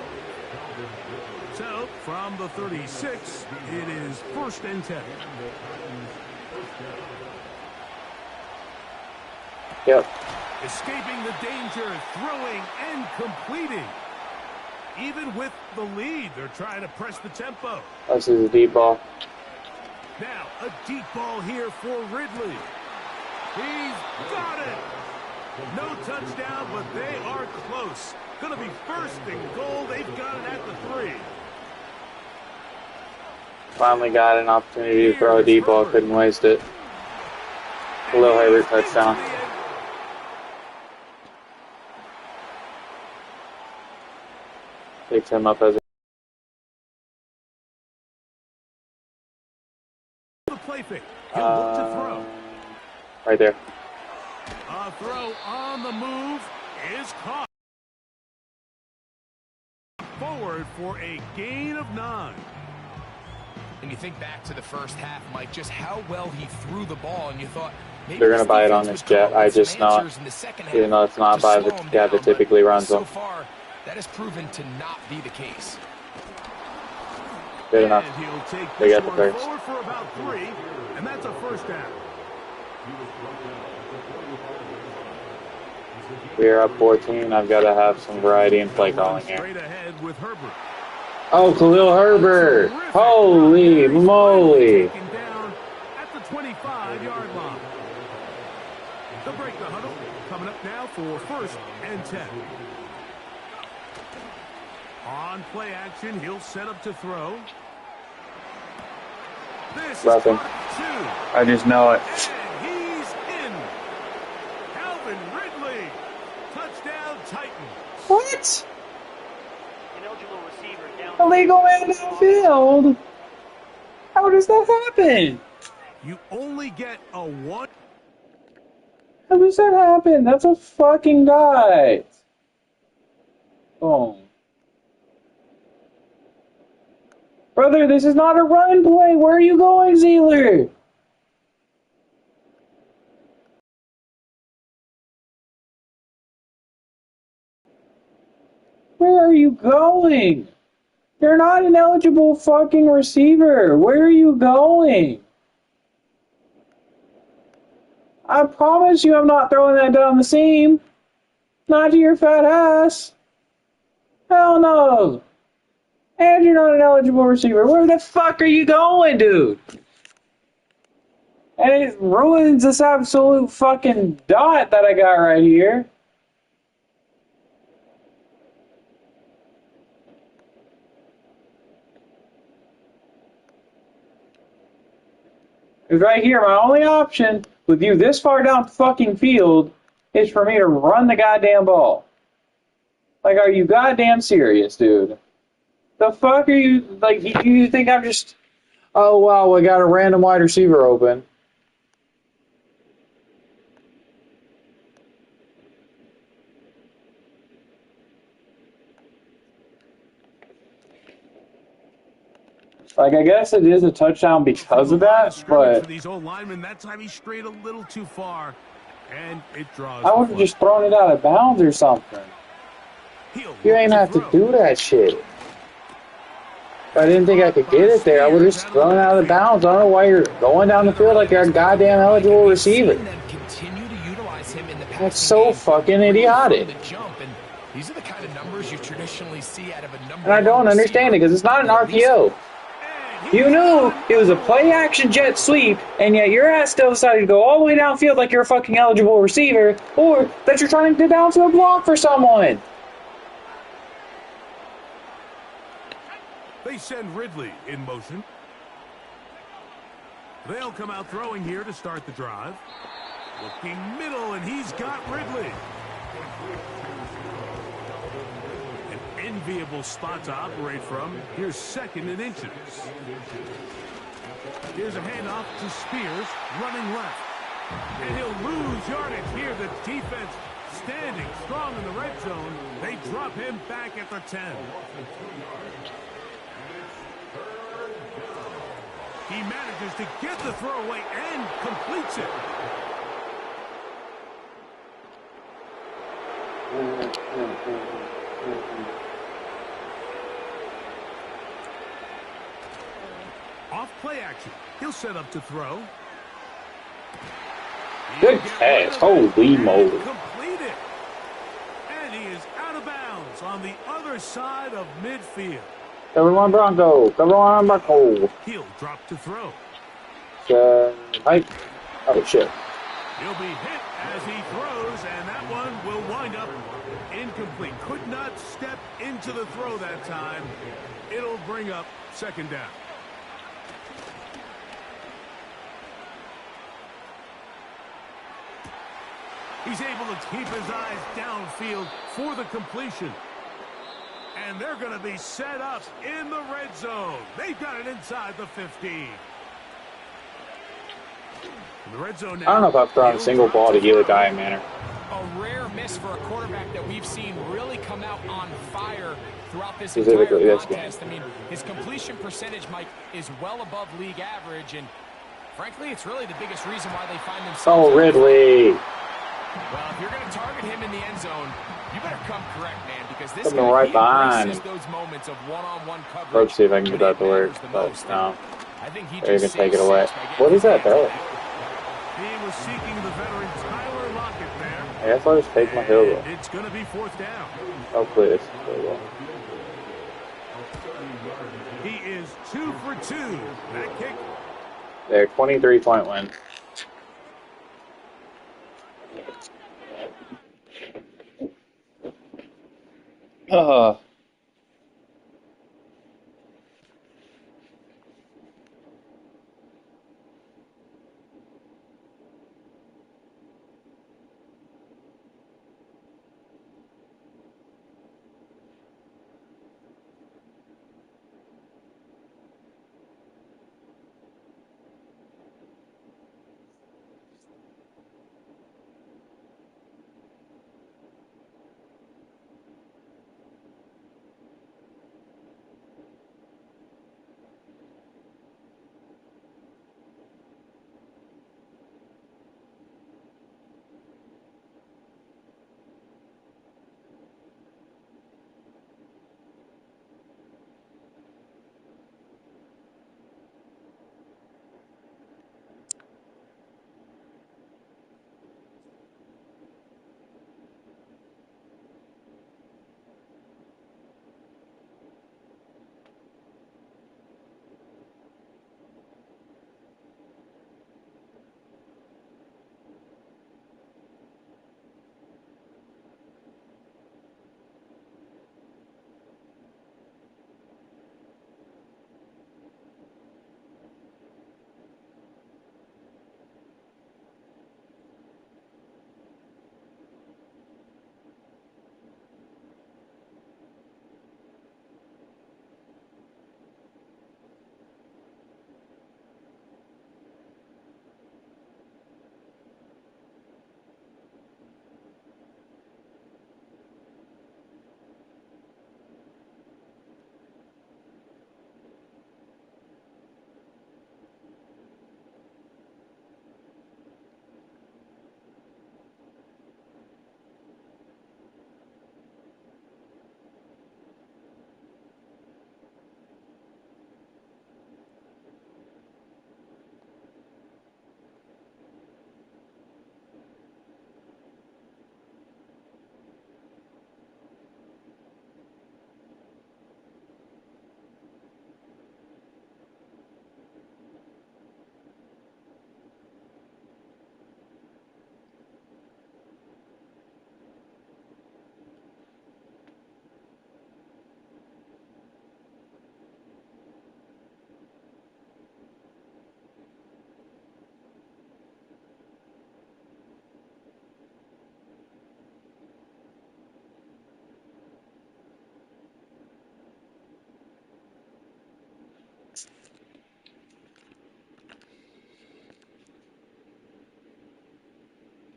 So, from the 36, it is 1st and 10. Yep. Escaping the danger, throwing and completing. Even with the lead, they're trying to press the tempo. This is a deep ball. Now, a deep ball here for Ridley. He's got it. No touchdown, but they are close. Going to be first and goal. They've got it at the 3. Finally got an opportunity to throw a deep ball. Couldn't waste it. Khalil Herbert touchdown. Picks him up as the play fake. He'll look to throw. Right there. A throw on the move is caught. Forward for a gain of 9. And you think back to the first half, Mike, just how well he threw the ball, and you thought maybe they're gonna buy it on this jet. I just not, even though it's not by the guy that typically runs them. So far, that has proven to not be the case. Good enough. They got the first. Forward for about 3, and that's a first down. We are up 14. I've got to have some variety in play calling here. Straight ahead with Herbert. Oh, Khalil Herbert! Holy moly! Taken down at the 25-yard line. They'll break the huddle. Coming up now for first and 10. On play action, he'll set up to throw. This is 2. I just know it. And he's in. Calvin Ridley. Touchdown Titans. What? Illegal man downfield? How does that happen? You only get a 1. How does that happen? That's a fucking dive. Boom. Brother, this is not a run play. Where are you going, Zeeler? Where are you going? You're not an eligible fucking receiver. Where are you going? I promise you I'm not throwing that down the seam. Not to your fat ass. Hell no. And you're not an eligible receiver. Where the fuck are you going, dude? And it ruins this absolute fucking dot that I got right here. Because right here, my only option with you this far down the fucking field is for me to run the goddamn ball. Like, are you goddamn serious, dude? The fuck are you, like, you think I'm just, oh, wow, we got a random wide receiver open. Like, I guess it is a touchdown because of that, but for these old linemen, that time he strayed a little too far, and it draws. I would have just thrown it out of bounds or something. You ain't have to do that shit. If I didn't think I could get it there, I would have just thrown it out of bounds. I don't know why you're going down the field like you're a goddamn eligible receiver. That's so fucking idiotic. These are the kind of numbers you traditionally see out of a number. And I don't understand it because it's not an RPO. You knew it was a play-action jet sweep, and yet your ass still decided to go all the way downfield like you're a fucking eligible receiver, or that you're trying to get down to a block for someone. They send Ridley in motion. They'll come out throwing here to start the drive. Looking middle, and he's got Ridley. An enviable spot to operate from. Here's second and inches. Here's a handoff to Spears, running left. And he'll lose yardage here. The defense standing strong in the red zone. They drop him back at the 10. He manages to get the throw away and completes it. Off play action. He'll set up to throw. Good pass. Holy moly. Completed. on the other side of midfield. Cover one Bronco. Cover one Bronco. He'll drop to throw. Height. Oh, shit. He'll be hit as he throws, and that one will wind up incomplete. Could not step into the throw that time. It'll bring up second down. He's able to keep his eyes downfield for the completion. And they're going to be set up in the red zone. They've got it inside the 15. In the red zone now, I don't know if I've thrown a single ball to Eli Manor. A rare miss for a quarterback that we've seen really come out on fire throughout this entire contest. I mean, his completion percentage, Mike, is well above league average. And frankly, it's really the biggest reason why they find themselves. Oh, Ridley. Well, if you're going to target him in the end zone, you better come correct, man, because this guy right behind those moments of one-on-one coverage. Let's see if I can get that to work, but no. I think he just take it away. What is that, though? He was seeking the veteran Tyler Lockett there. I guess I'll just take my field goal. It's going to be fourth down. Hopefully it's field goal. He is 2 for 2. That kick. There, 23-point win. Oh,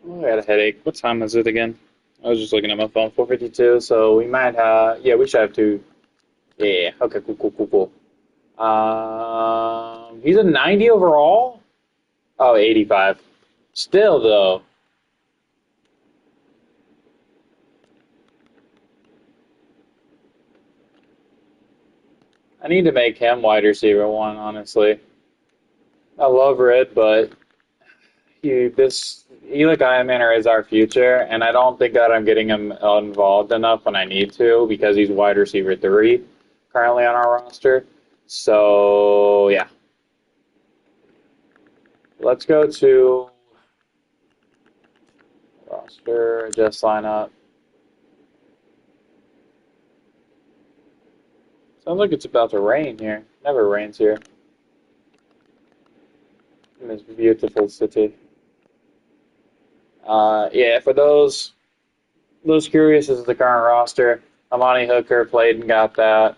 I got a headache. What time is it again? I was just looking at my phone. 4:52. So we might have. Yeah, we should have two. Yeah. Okay. Cool. He's a 90 overall. Oh, 85. Still though. I need to make him wide receiver one. Honestly, I love Red, but this Eli Manor is our future, and I don't think that I'm getting him involved enough when I need to because he's wide receiver 3 currently on our roster. So, yeah. Let's go to roster, adjust lineup. Sounds like it's about to rain here. Never rains here. In this beautiful city. Yeah, for those curious, this is the current roster. Amani Hooker played and got that.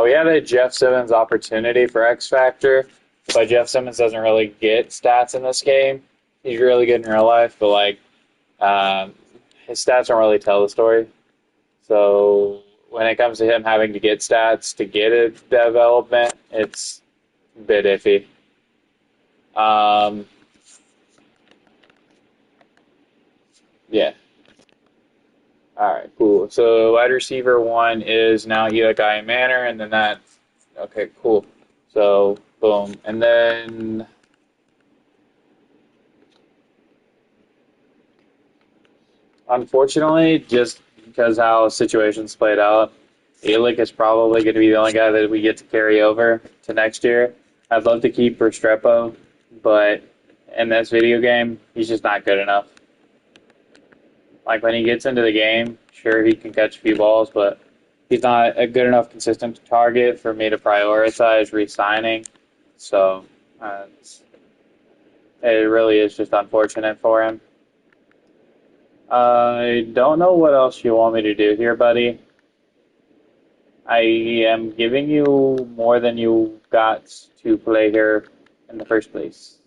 We had a Jeff Simmons opportunity for X Factor, but Jeff Simmons doesn't really get stats in this game. He's really good in real life, but his stats don't really tell the story. So when it comes to him having to get stats to get a development, it's a bit iffy. Yeah. All right, cool. So wide receiver 1 is now Eli Manor, and then that. Okay, cool. So boom, and then unfortunately, just because how situations played out, Elick is probably going to be the only guy that we get to carry over to next year. I'd love to keep Restrepo, but in this video game, he's just not good enough. Like, when he gets into the game, sure, he can catch a few balls, but he's not a good enough consistent target for me to prioritize re-signing. So, it really is just unfortunate for him. I don't know what else you want me to do here, buddy. I am giving you more than you got to play here in the first place.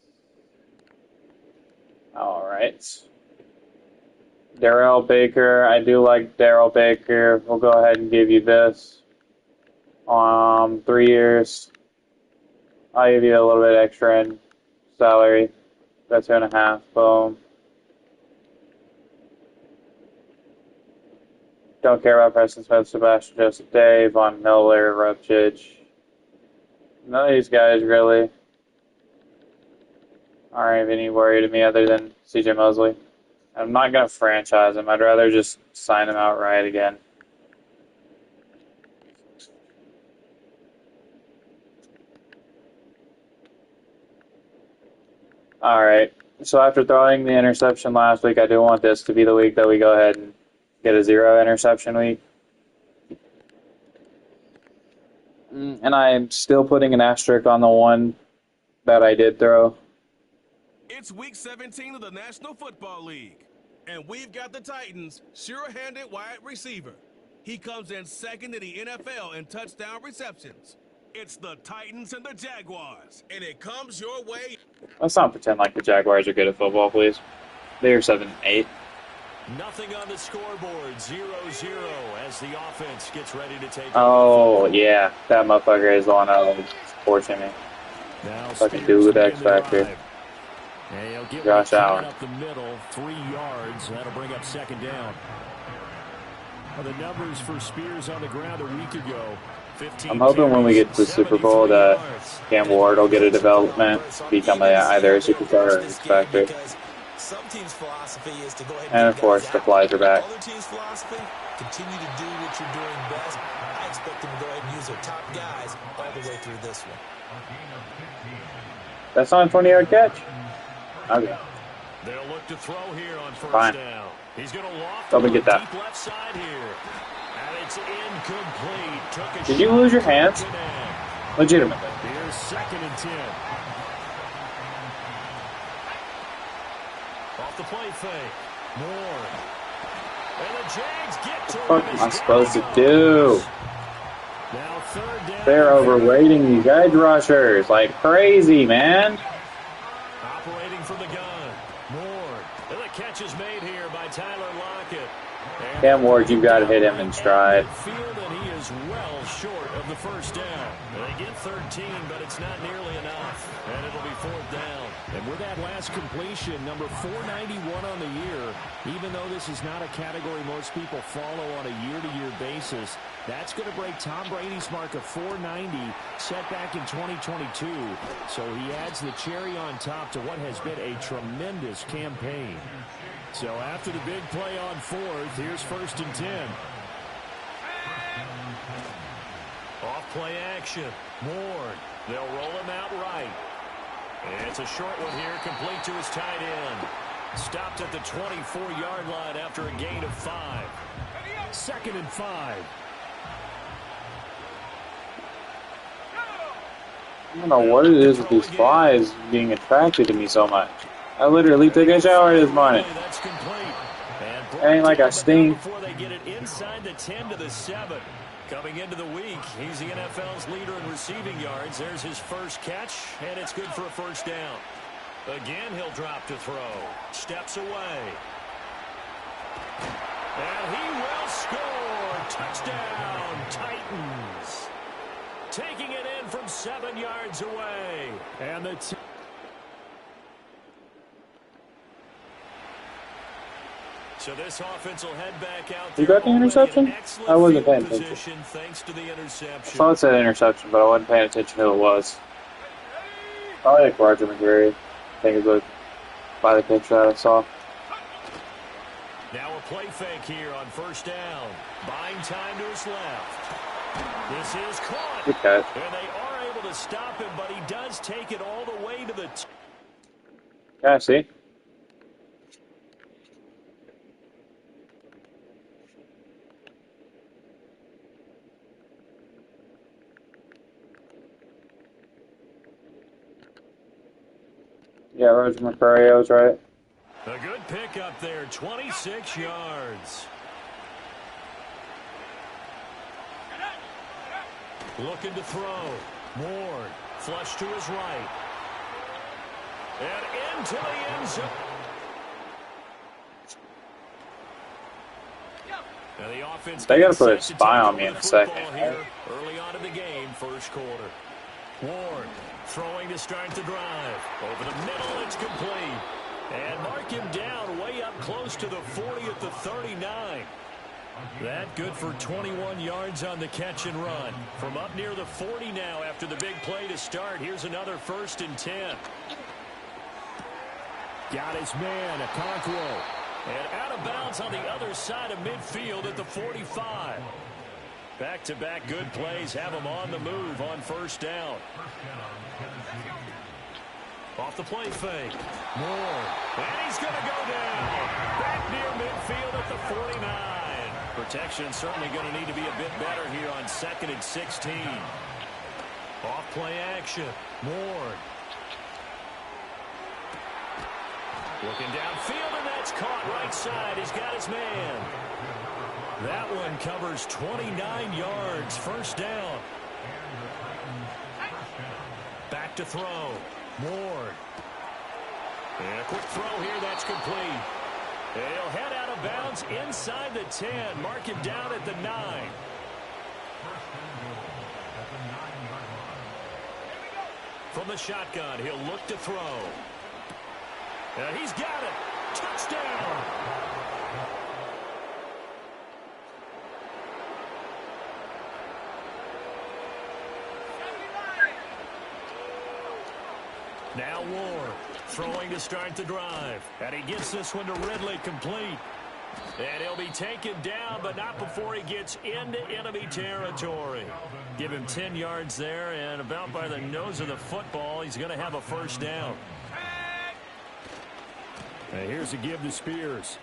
All right. Darrell Baker, I do like Darrell Baker. We'll go ahead and give you this. 3 years. I'll give you a little bit extra in salary. That's 2.5. Boom. Don't care about Preston Smith, Sebastian Joseph Day, Von Miller, Rupchich. None of these guys really aren't any worry to me other than CJ Mosley. I'm not going to franchise him. I'd rather just sign him outright again. All right. So after throwing the interception last week, I do want this to be the week that we go ahead and get a 0 interception week. And I'm still putting an asterisk on the one that I did throw. It's week 17 of the National Football League, and we've got the Titans' sure-handed wide receiver. He comes in second in the NFL in touchdown receptions. It's the Titans and the Jaguars, and it comes your way. Let's not pretend like the Jaguars are good at football, please. They are 7-8. Nothing on the scoreboard, 0-0 as the offense gets ready to take. Oh, yeah. That motherfucker is the one that was torching me. Fucking dude, X Factor. Josh Allen. Up the middle, 3 yards. That'll bring up second down. Well, the numbers for Spears on the ground a week ago. I'm hoping when we get to the Super Bowl that Cam Ward will get a development, become either a superstar or an X Factor. Some teams' philosophy is to go ahead and of course, the flies are back. Other teams' philosophy, continue to do what you're doing best. I expect them to go ahead and use their top guys all the way through this one. That's not a 20-yard catch? Okay. They'll look to throw here on first Fine. down. He's going to loft Let me get that. deep left side here. And it's incomplete. Took a Did you lose your hands? Legitimately. Here's 2nd and 10. Off the play fake. Moore. And the Jags get to What am I supposed to do? Now 3rd down. They're overrating these edge rushers like crazy, man. Operating from the gun. Moore. And the catch is made here by Tyler Lockett. Cam Ward, you've got to hit him in stride. Feel that he is well short of the first down. They get 13, but it's not nearly enough. And it'll be 4th down. And with that last completion, number 491 on the year, even though this is not a category most people follow on a year-to-year basis, that's going to break Tom Brady's mark of 490 set back in 2022. So he adds the cherry on top to what has been a tremendous campaign. So after the big play on 4th, here's 1st and 10. Off play action. Ward. They'll roll him out right. And it's a short one here, complete to his tight end. Stopped at the 24-yard line after a gain of 5. 2nd and 5. I don't know what it is with these flies being attracted to me so much. I literally took a shower this morning. It ain't like I stink. Before they get it inside the 10 to the 7. Coming into the week, he's the NFL's leader in receiving yards. There's his first catch, and it's good for a 1st down. Again, he'll drop to throw. Steps away. And he will score. Touchdown, Titans. Taking it in from 7 yards away. And the so this offense will head back out. You got the interception? I wasn't paying attention. Thanks to the interception. I thought it said interception, but I wasn't paying attention to who it was. Probably like Roger McGrady. I think it was by the picture that I saw. Now a play fake here on 1st down. Buying time to his left. This is caught. Good catch. And they are able to stop him, but he does take it all the way to the... Yeah, see? Yeah, Roger McCurry, I was right. A good pick up there, 26 yards. Looking to throw. Ward, flush to his right. And into the end zone. Now the offense They got to put a spy on me in a second. Here, early on in the game, 1st quarter. Ward throwing to start the drive. Over the middle, it's complete. And mark him down way up close to the 40 at the 39. That good for 21 yards on the catch and run. From up near the 40 now after the big play to start. Here's another 1st and 10. Got his man, Okonkwo. And out of bounds on the other side of midfield at the 45. Back-to-back good plays have him on the move on 1st down. Off the play fake. Moore. And he's going to go down. Back near midfield at the 49. Protection certainly going to need to be a bit better here on 2nd and 16. Off play action. Moore. Looking downfield, and that's caught right side. He's got his man. That one covers 29 yards. 1st down. Back to throw. Ward. And a quick throw here. That's complete. He'll head out of bounds inside the 10. Mark him down at the 9. From the shotgun, he'll look to throw. And he's got it. Touchdown. Now Ward throwing to start the drive. And he gets this one to Ridley complete. And he'll be taken down, but not before he gets into enemy territory. Give him 10 yards there, and about by the nose of the football, he's going to have a 1st down. And here's a give to Spears.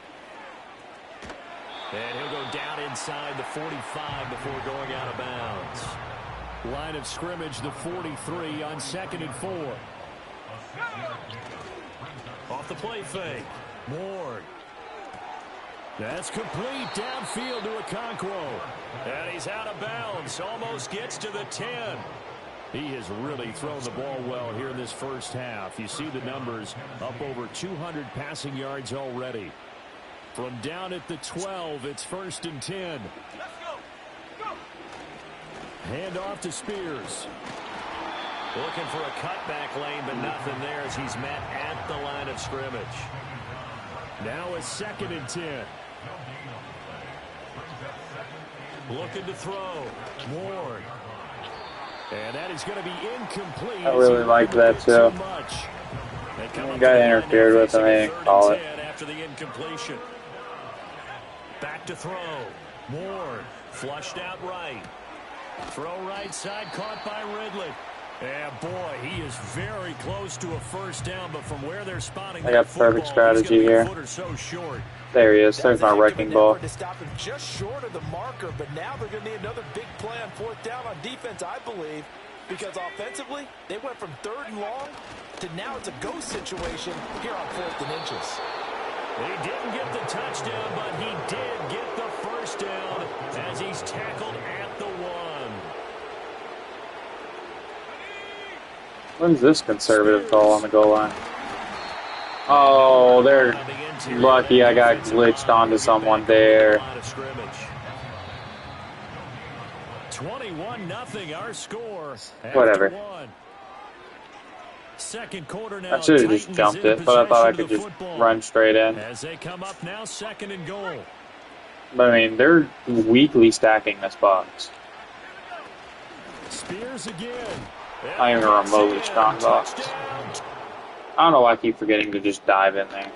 And he'll go down inside the 45 before going out of bounds. Line of scrimmage, the 43 on 2nd and 4. Off the play fake. Ward. That's complete downfield to Okonkwo. And he's out of bounds. Almost gets to the 10. He has really thrown the ball well here in this 1st half. You see the numbers, up over 200 passing yards already. From down at the 12, it's 1st and 10. Hand off to Spears. Looking for a cutback lane, but nothing there as he's met at the line of scrimmage. Now a 2nd and 10. Looking to throw. Ward. And that is going to be incomplete. I really like that too. He got interfered with and they didn't call it. After the incompletion. Back to throw. Ward. Flushed out right. Throw right side, caught by Ridley. Yeah, boy, he is very close to a first down, but from where they're spotting I got the perfect strategy here. So short. There he is. There's my wrecking ball. To stop him just short of the marker, but now they're going to need another big play on 4th down on defense, I believe, because offensively, they went from 3rd and long to now it's a go situation here on 4th and inches. He didn't get the touchdown, but he did get the first down as he's tackled at the 1. What is this conservative call on the goal line? Oh, they're lucky I got glitched onto someone there. 21-0 our score. Whatever. Second quarter now. I should have just jumped it, but I thought I could just run straight in. As they come up now, 2nd and goal. But I mean, they're weakly stacking this box. Spears again. Not even a remotely strong box. I don't know why I keep forgetting to just dive in there.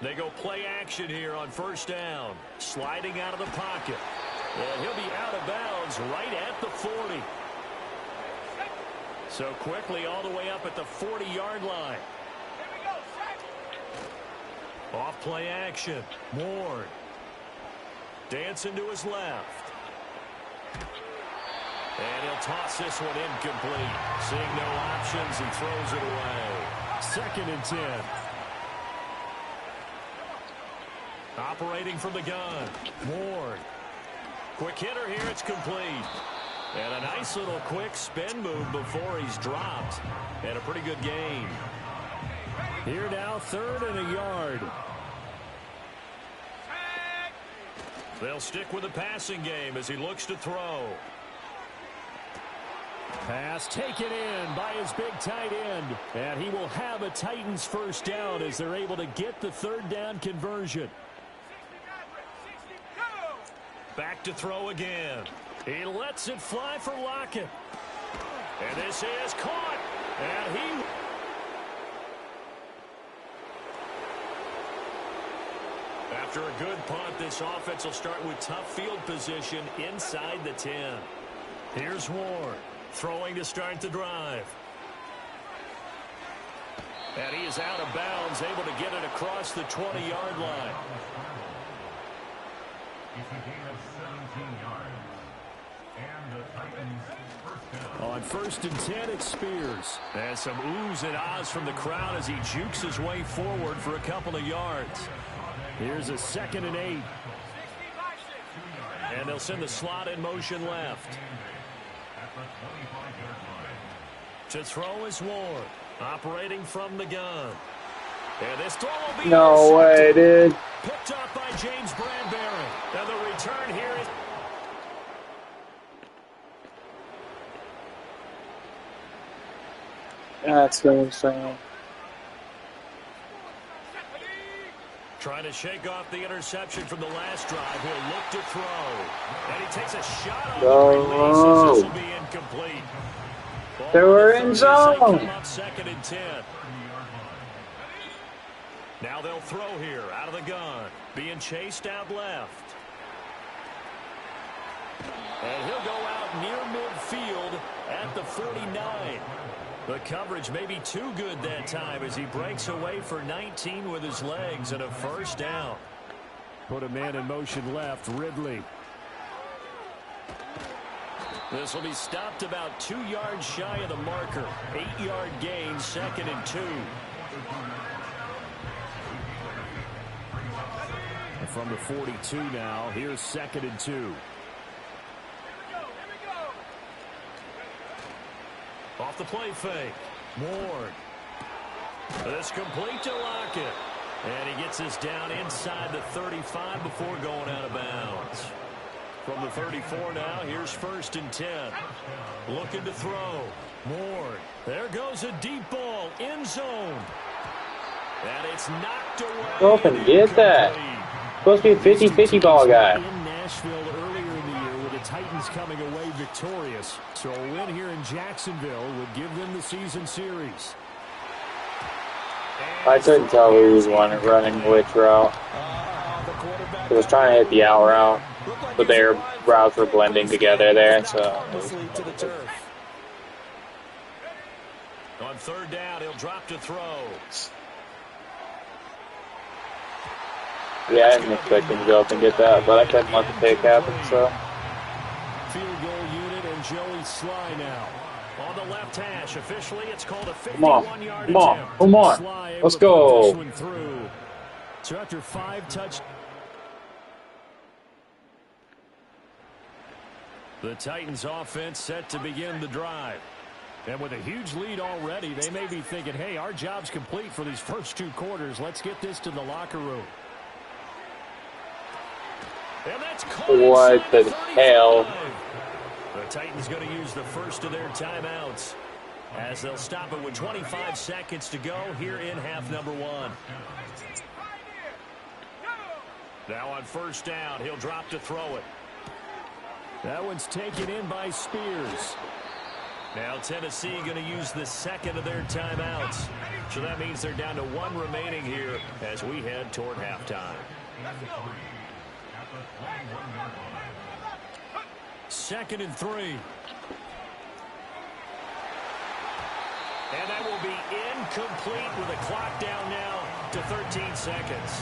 They go play action here on 1st down. Sliding out of the pocket. And he'll be out of bounds right at the 40. So quickly all the way up at the 40-yard line. Off play action. Ward. Dancing to his left. And he'll toss this one incomplete. Seeing no options, he throws it away. 2nd and 10. Operating from the gun. Ward. Quick hitter here. It's complete. And a nice little quick spin move before he's dropped. And a pretty good gain. Here now, 3rd and a yard. They'll stick with the passing game as he looks to throw. Pass taken in by his big tight end. And he will have a Titans first down as they're able to get the 3rd down conversion. Back to throw again. He lets it fly for Lockett. And this is caught. And he... After a good punt, this offense will start with tough field position inside the 10. Here's Ward, throwing to start the drive. And he is out of bounds, able to get it across the 20-yard line. On 1st and 10, it's Spears. And some oohs and ahs from the crowd as he jukes his way forward for a couple of yards. Here's a 2nd and 8. And they'll send the slot in motion left. To throw is Ward. Operating from the gun. And this throw will be no way, dude. Picked up by James Bradbury. And the return here is... That's so insane. Trying to shake off the interception from the last drive. He'll look to throw. And he takes a shot on the release. This will be incomplete. They were in zone. Come up 2nd and 10. Now they'll throw here out of the gun. Being chased out left. And he'll go out near midfield at the 49. The coverage may be too good that time as he breaks away for 19 with his legs and a first down. Put a man in motion left, Ridley. This will be stopped about 2 yards shy of the marker. 8-yard gain, 2nd and 2. And from the 42 now, here's 2nd and 2. Off the play fake. Ward. This complete to Lockett. And he gets this down inside the 35 before going out of bounds. From the 34 now, here's 1st and 10. Looking to throw. Moore. There goes a deep ball. End zone. And it's knocked away. Go up and get that. Supposed to be a 50-50 ball guy. In Nashville earlier in the year with the Titans coming away victorious. So a win here in Jacksonville would give them the season series. I couldn't tell who was running which route. He was trying to hit the out route, but their routes were blending together there. So on 3rd down, he'll drop to throw. Yeah, I didn't expect him to go up and get that, but I couldn't let the pick happen. So field goal unit and Joey Sly now. On the left hash, officially, it's called a 51-yard attempt. Come on. Let's go. So after 5 touchdowns, the Titans offense set to begin the drive. And with a huge lead already, they may be thinking, hey, our job's complete for these first 2 quarters. Let's get this to the locker room. And that's what the hell? The Titans going to use the first of their timeouts as they'll stop it with 25 seconds to go here in half number 1. Now on 1st down, he'll drop to throw it. That one's taken in by Spears. Now Tennessee going to use the 2nd of their timeouts. So that means they're down to 1 remaining here as we head toward halftime. 2nd and 3. And that will be incomplete with a clock down now to 13 seconds.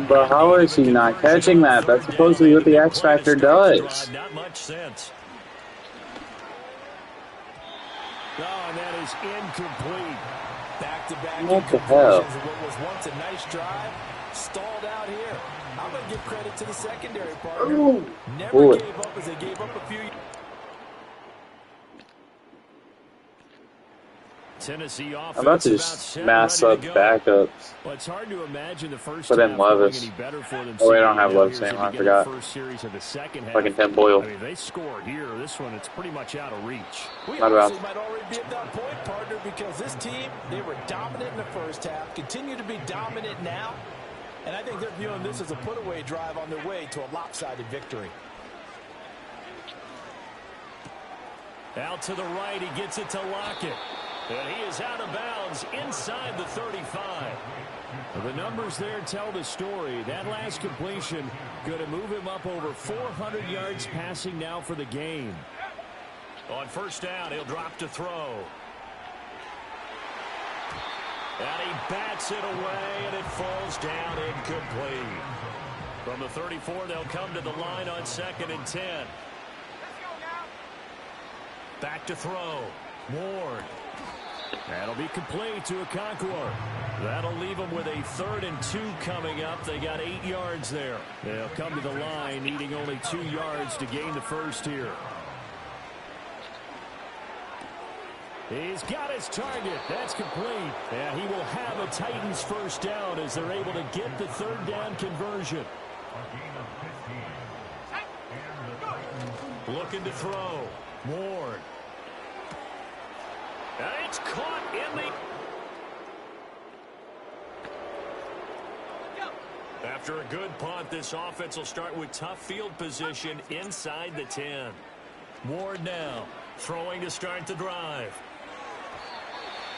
But how is he not catching that? That's supposed to be what the X Factor does. Not much sense. Oh, and that is incomplete. Back-to-back What the hell? What was once a nice drive, stalled out here. I'm going to give credit to the secondary partner. Ooh. Never gave up as they gave up a few. Tennessee offense I'm about to just mass up backups. Well, it's hard to imagine the first Put in Levis. any better for them. Oh, wait, I don't have Levis anymore. I forgot. First series of the second half. Fucking Tim Boyle. I mean, they scored here. This one, it's pretty much out of reach. We Not honestly might already be at that point, partner, because this team, they were dominant in the first half, continue to be dominant now, and I think they're viewing this as a put-away drive on their way to a lopsided victory. Out to the right, he gets it to Lockett. And he is out of bounds inside the 35. The numbers there tell the story. That last completion going to move him up over 400 yards passing now for the game. On 1st down, he'll drop to throw. And he bats it away, and it falls down incomplete. From the 34, they'll come to the line on 2nd and 10. Back to throw. Ward. That'll be complete to Okonkwo. That'll leave them with a 3rd and 2 coming up. They got 8 yards there. They'll come to the line needing only 2 yards to gain the first here. He's got his target. That's complete. And he will have a Titans first down as they're able to get the 3rd down conversion. Looking to throw. Ward. And it's caught in the... After a good punt, this offense will start with tough field position inside the 10. Ward now, throwing to start the drive.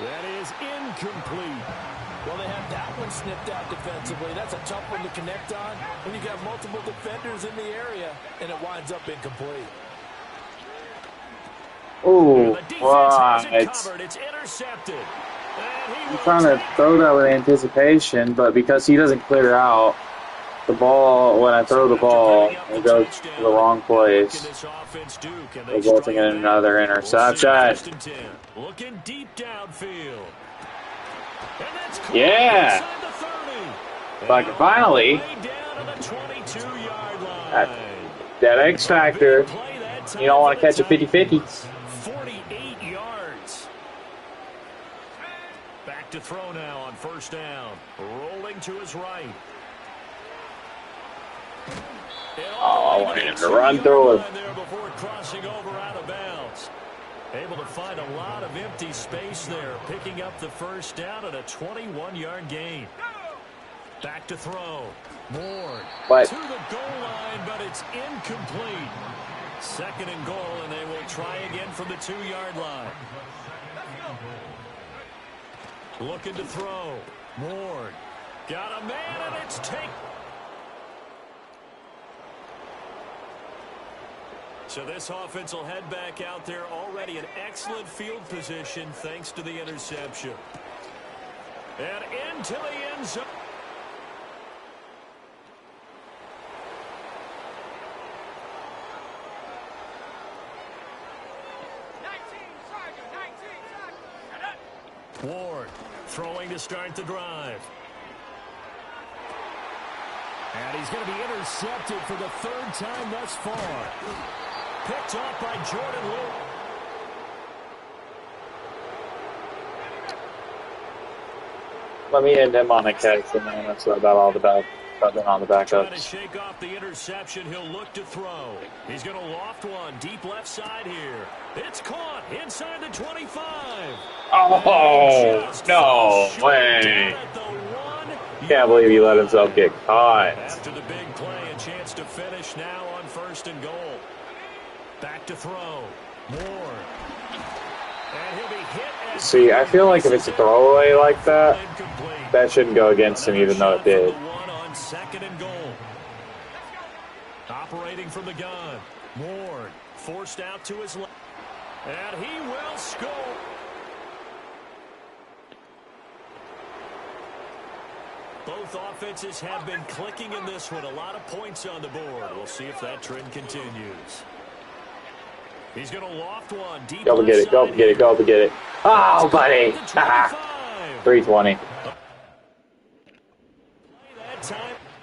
That is incomplete. Well, they have that one snipped out defensively. That's a tough one to connect on when you got multiple defenders in the area, and it winds up incomplete. Ooh, what? It's intercepted. I'm trying to throw that with anticipation, but because he doesn't clear out the ball, when I throw the ball, it goes to the wrong place, resulting in another interception. Looking deep downfield. Yeah. But finally, that X Factor, you don't want to catch a 50-50. Back to throw now on first down. Rolling to his right. Oh, I wanted him to run through it. There before crossing over out of bounds. Able to find a lot of empty space there, picking up the first down at a 21-yard gain. Back to throw. Moore to the goal line, but it's incomplete. Second and goal, and they will try again from the 2-yard line. Looking to throw. Moore got a man, and it's taken. So this offense will head back out there, already in excellent field position thanks to the interception. And into the end zone. Ward throwing to start the drive. And he's going to be intercepted for the 3rd time thus far. Picked off by Jordan Lewis. Let me end him on a catch, and then that's about all about on the backups. Trying to shake off the interception. He'll look to throw. He's going to loft one deep left side here. It's caught inside the 25. Oh, no way. Can't believe he let himself get caught. After the big play, a chance to finish now on 1st and goal. Back to throw. Moore. And he'll be hit. See, I feel like if it's a throwaway like that, that shouldn't go against him, even though it did. On 2nd and goal. Operating from the gun. Moore forced out to his left. And he will score. Both offenses have been clicking in this one. A lot of points on the board. We'll see if that trend continues. He's going to loft one deep. Go get it. Go get it. Go get it. Oh, buddy. 320.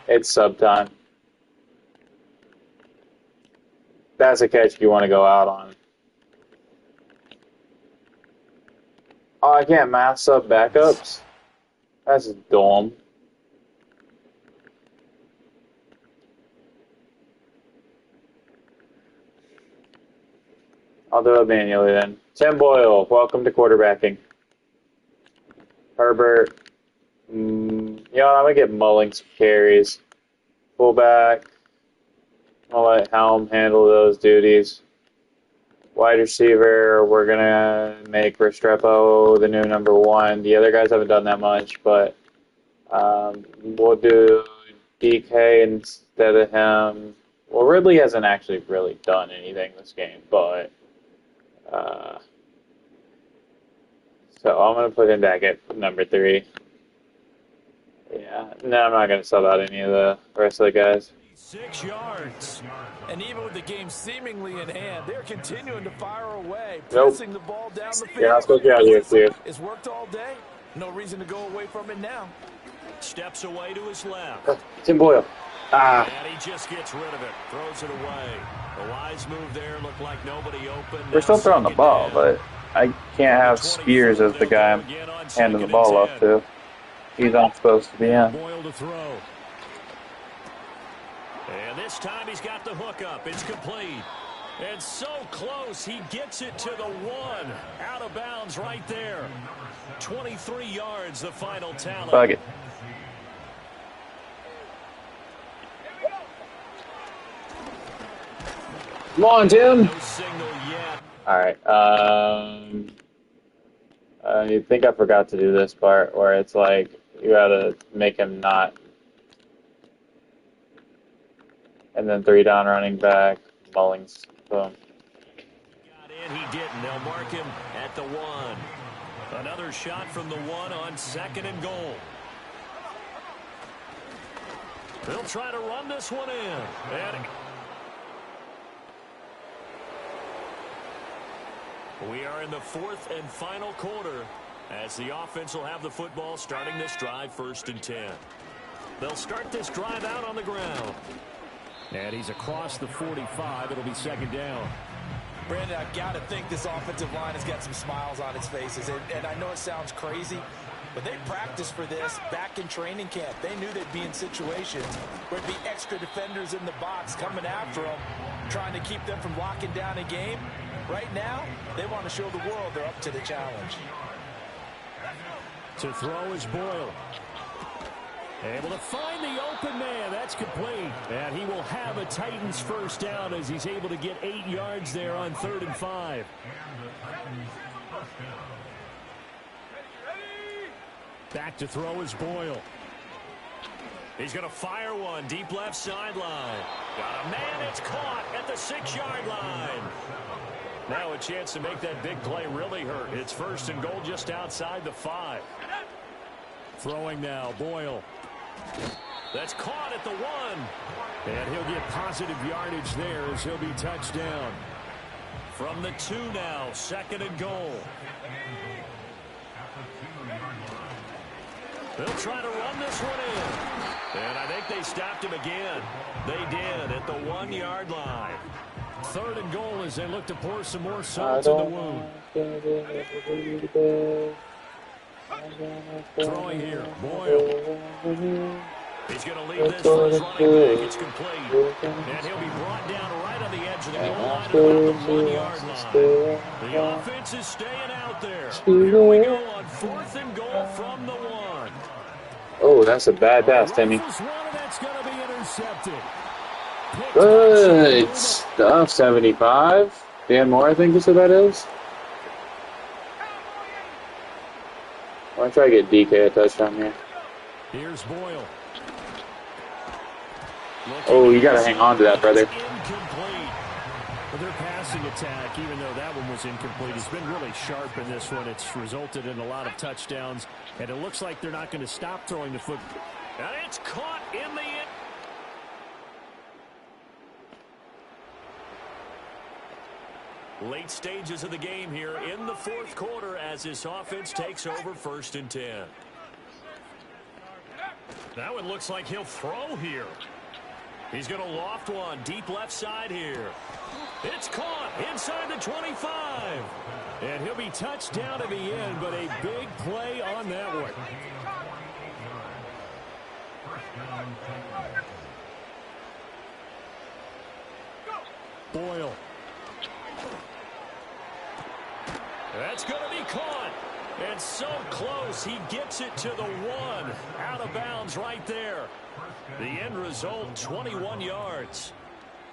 It's sub time. That's a catch you want to go out on. Oh, I can't mass up backups? That's dumb. I'll do it manually then. Tim Boyle, welcome to quarterbacking. Herbert. I'm going to get Mullings carries. Fullback. I'll let Helm handle those duties. Wide receiver, we're going to make Restrepo the new number 1. The other guys haven't done that much, but we'll do DK instead of him. Well, Ridley hasn't actually really done anything this game, but so I'm going to put him back at number 3. Yeah, no, I'm not going to sub out any of the rest of the guys. 6 yards. And even with the game seemingly in hand, they're continuing to fire away, pressing the ball down the field. Yeah, let's go out here, too. It's worked all day. No reason to go away from it now. Steps away to his left. Tim Boyle. And he just gets rid of it. Throws it away. A wise move there. Looked like nobody open. We're still throwing the ball, but I can't have Spears as the guy I'm handing the ball off to. He's not supposed to be in. Boyle to throw. And this time he's got the hook up. It's complete. And so close, he gets it to the 1. Out of bounds right there. 23 yards, the final tally. Bug it. Come on, Tim. No signal yet. All right. I think I forgot to do this part where it's like you gotta make him not, and then 3 down running back. Mullings. Boom. Got in, he didn't. They'll mark him at the 1. Another shot from the 1 on 2nd and goal. They'll try to run this one in. And we are in the 4th and final quarter as the offense will have the football starting this drive 1st and 10. They'll start this drive out on the ground. And he's across the 45. It'll be 2nd down. Brandon, I've got to think this offensive line has got some smiles on its faces. And I know it sounds crazy, But they practiced for this back in training camp. They knew they'd be in situations where there'd be extra defenders in the box coming after them, trying to keep them from locking down a game. Right now, they want to show the world they're up to the challenge. To throw is Boyle. Able to find the open man. That's complete. And he will have a Titans first down as he's able to get 8 yards there on 3rd and 5. Back to throw is Boyle. He's going to fire one deep left sideline. Got a man. It's caught at the 6-yard line. Now a chance to make that big play really hurt. It's 1st and goal just outside the 5. Throwing now, Boyle. That's caught at the 1. And he'll get positive yardage there as he'll be touched down. From the 2 now, 2nd and goal. They'll try to run this one in. And I think they stopped him again. They did at the 1-yard line. 3rd and goal as they look to pour some more salt in the wound. Throwing here, Boyle. He's going to leave this for his running back. It's complete. And he'll be brought down right on the edge of the goal line at about the 1-yard line. The offense is staying out there. Here we go on 4th and goal from the 1. Oh, that's a bad pass, Timmy. That's going to be intercepted. Good stuff, 75. Dan Moore, I think is who that is. I want to try to get DK a touchdown here. Here's Boyle. Oh, you got to hang on to that, brother. Incomplete. But their passing attack, even though that one was incomplete, has been really sharp in this one. It's resulted in a lot of touchdowns, and it looks like they're not going to stop throwing the foot. And it's caught in the end. Late stages of the game here in the 4th quarter as this offense takes over 1st and 10. That one looks like he'll throw here. He's going to loft one deep left side here. It's caught inside the 25. And he'll be touched down at the end, but a big play on that one. Boyle. That's going to be caught. And so close, he gets it to the 1. Out of bounds right there. The end result, 21 yards.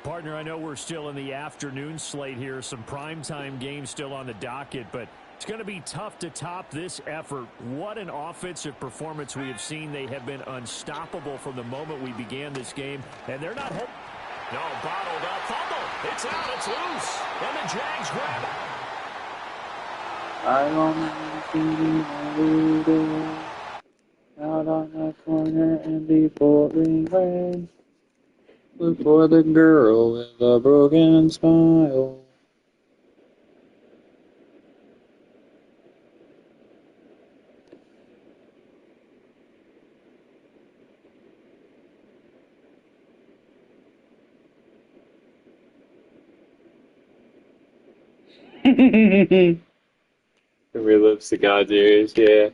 Partner, I know we're still in the afternoon slate here. Some primetime games still on the docket, but it's going to be tough to top this effort. What an offensive performance we have seen. They have been unstoppable from the moment we began this game, and they're not... No, bottled up. Fumble. It's out. It's loose. And the Jags grab it. I want to out on the corner and before it rains, look for the girl with a broken smile. Relives the God series, yeah.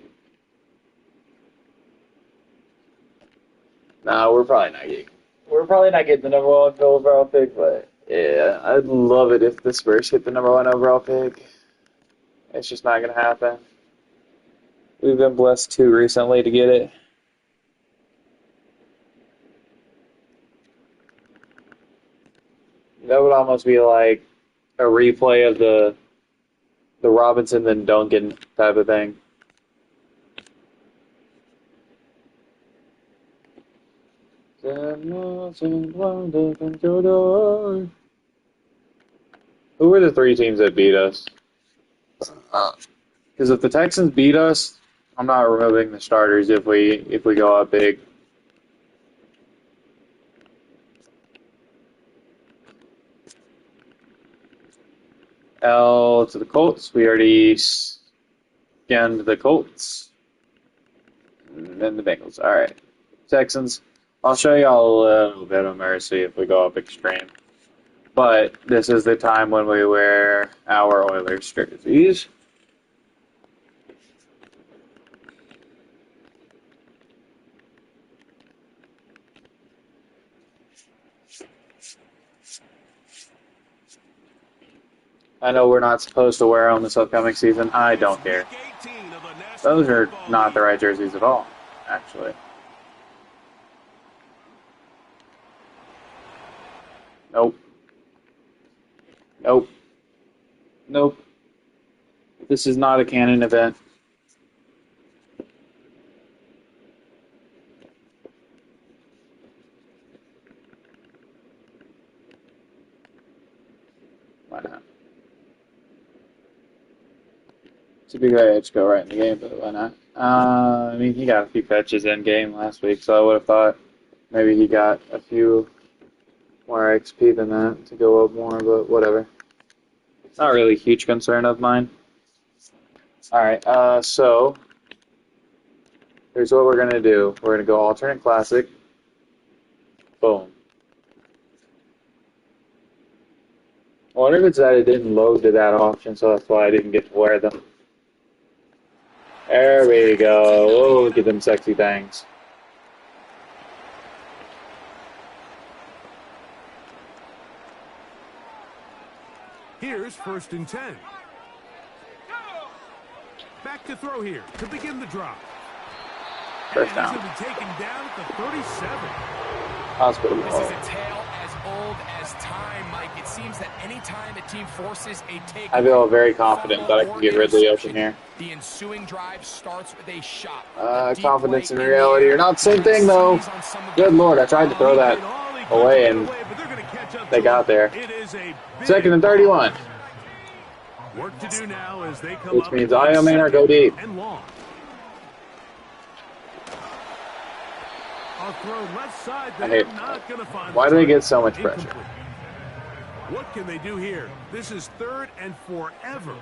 Nah, we're probably not getting the number 1 overall pick, but yeah, I'd love it if the Spurs hit the number 1 overall pick. It's just not gonna happen. We've been blessed too recently to get it. That would almost be like a replay of the Robinson and Duncan type of thing. Who were the 3 teams that beat us? Because if the Texans beat us, I'm not removing the starters if we go up big. L to the Colts. We already scanned the Colts. And then the Bengals. All right. Texans. I'll show y'all a little bit of mercy if we go up extreme. But this is the time when we wear our Oilers jerseys. I know we're not supposed to wear them this upcoming season. I don't care. Those are not the right jerseys at all, actually. Nope. Nope. Nope. This is not a canon event. Why not? It's a big edge go right in the game, but why not? I mean, he got a few catches in game last week, so I would have thought maybe he got a few more XP than that to go up more, but whatever. It's not really a huge concern of mine. Alright, so here's what we're going to do. We're going to go alternate classic. Boom. I wonder if it's that it didn't load to that option, so that's why I didn't get to wear them. There we go. Oh, look at them sexy things. Here's 1st and 10. Back to throw here to begin the drop. First down. He's going to be taken down at the 37. Hospital. This is a tale as old as time, Mike. It seems that any time a team forces a takeaway, I feel very confident that I can get Ridley open here. The ensuing drive starts with a shot. Confidence and reality are not the same thing, though. Good Lord, I tried to throw that away, and they got there. 2nd and 31. Work to do now as they come Which up means IO man or go deep. and long. A throw left side I there, hate not going to find. Why do they get so much pressure? Incomplete. What can they do here? This is 3rd and forever.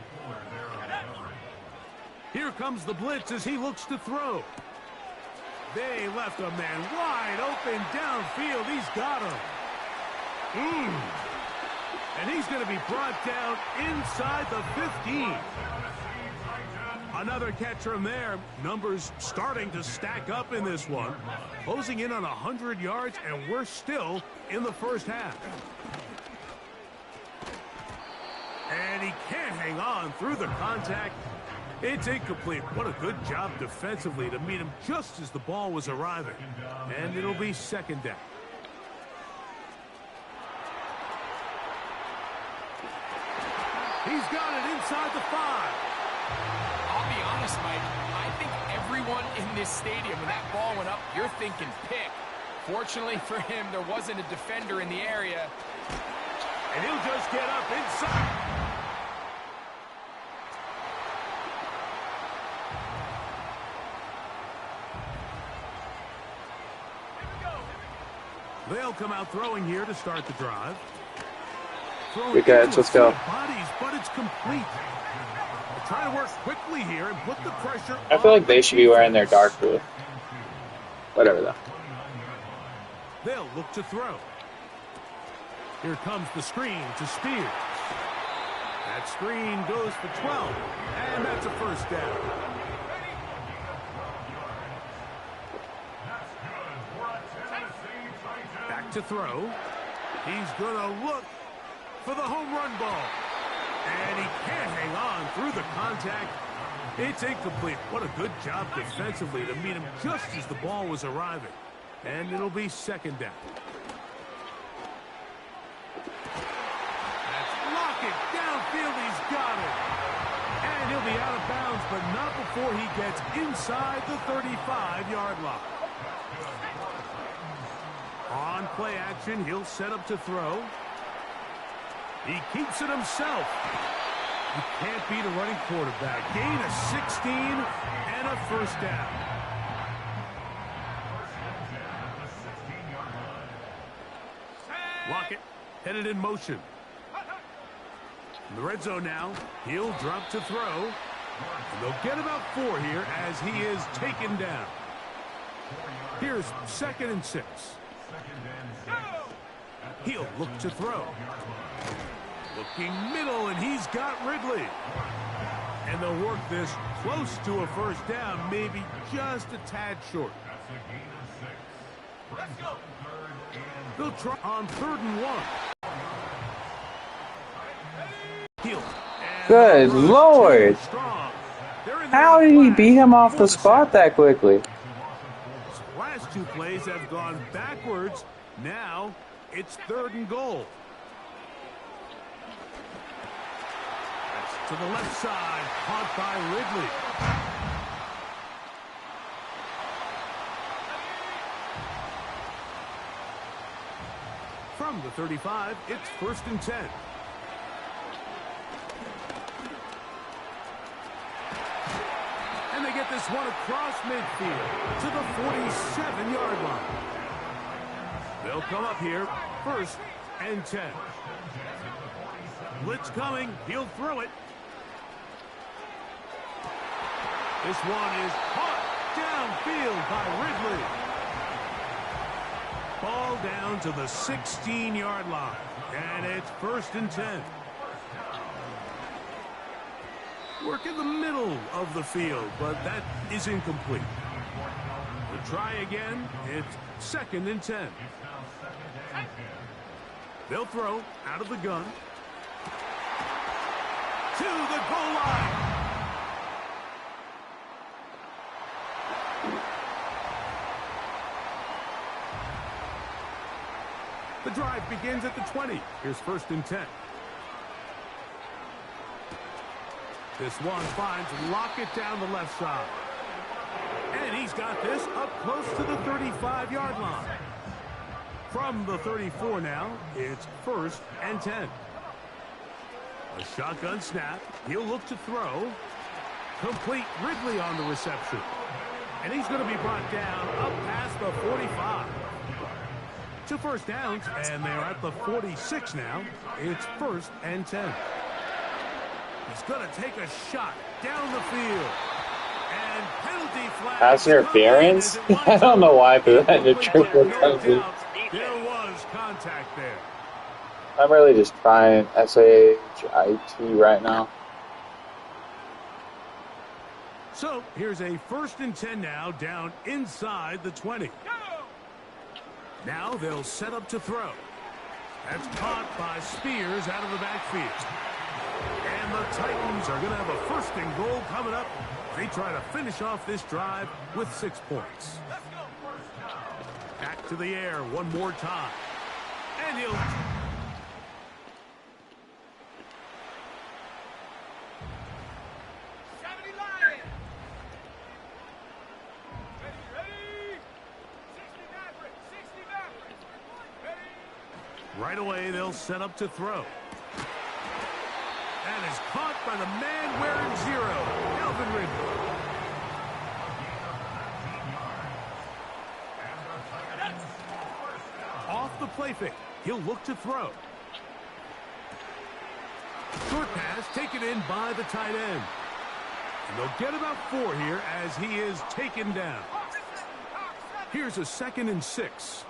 Here comes the blitz as he looks to throw. They left a man wide open downfield. He's got him. And he's going to be brought down inside the 15. Another catch from there. Numbers starting to stack up in this one. Closing in on 100 yards, and we're still in the first half. And he can't hang on through the contact. It's incomplete. What a good job defensively to meet him just as the ball was arriving. And it'll be 2nd down. He's got it inside the 5. I'll be honest, Mike. I think everyone in this stadium, when that ball went up, you're thinking pick. Fortunately for him, there wasn't a defender in the area. And he'll just get up inside. They'll come out throwing here to start the drive. Good catch. Let's go. Bodies, but it's complete. They're trying to work quickly here and put the pressure. I feel like they should be wearing their dark blue. Whatever, though. They'll look to throw. Here comes the screen to Spears. That screen goes for 12, and that's a 1st down. Back to throw. He's going to look for the home run ball. And he can't hang on through the contact. It's incomplete. What a good job defensively to meet him just as the ball was arriving. And it'll be 2nd down. That's Lockett downfield. He's got it. And he'll be out of bounds, but not before he gets inside the 35-yard line. On play action, he'll set up to throw. He keeps it himself. You can't beat a running quarterback. Gain of 16 and a 1st down. Lockett headed in motion. In the red zone now, he'll drop to throw. And they'll get about 4 here as he is taken down. Here's 2nd and 6. He'll look to throw. Looking middle, and he's got Ridley. And they'll work this close to a 1st down, maybe just a tad short. They'll try on 3rd and 1. steal. Good Lord. How did he beat him off the spot that quickly? Last two plays have gone backwards. Now it's 3rd and goal. That's to the left side, caught by Ridley. From the 35, it's 1st and 10. And they get this one across midfield to the 47-yard line. They'll come up here, 1st and 10. Blitz coming. He'll throw it. This one is caught downfield by Ridley. Ball down to the 16-yard line. And it's 1st and 10. Work in the middle of the field, but that is incomplete. We'll try again. It's 2nd and 10. They'll throw out of the gun. To the goal line. The drive begins at the 20. Here's 1st and 10. This one finds Lockett down the left side. And he's got this up close to the 35-yard line. From the 34 now, it's 1st and 10. A shotgun snap. He'll look to throw. Complete. Ridley on the reception. And he's going to be brought down up past the 45. 2 first downs, and they're at the 46 now. It's 1st and 10. He's going to take a shot down the field. And penalty flag. Pass interference? I don't know why I threw that in a triple penalty. There was contact there. I'm really just trying S-A-H-I-T right now. So here's a 1st and 10 now, down inside the 20. Now they'll set up to throw. That's caught by Spears out of the backfield. And the Titans are going to have a 1st and goal coming up. They try to finish off this drive with 6 points. Back to the air one more time. And he'll... Right away, they'll set up to throw. And is caught by the man wearing 0, Calvin Ridley. Off the play fake, he'll look to throw. Short pass taken in by the tight end. And they'll get about 4 here as he is taken down. Here's a 2nd and 6.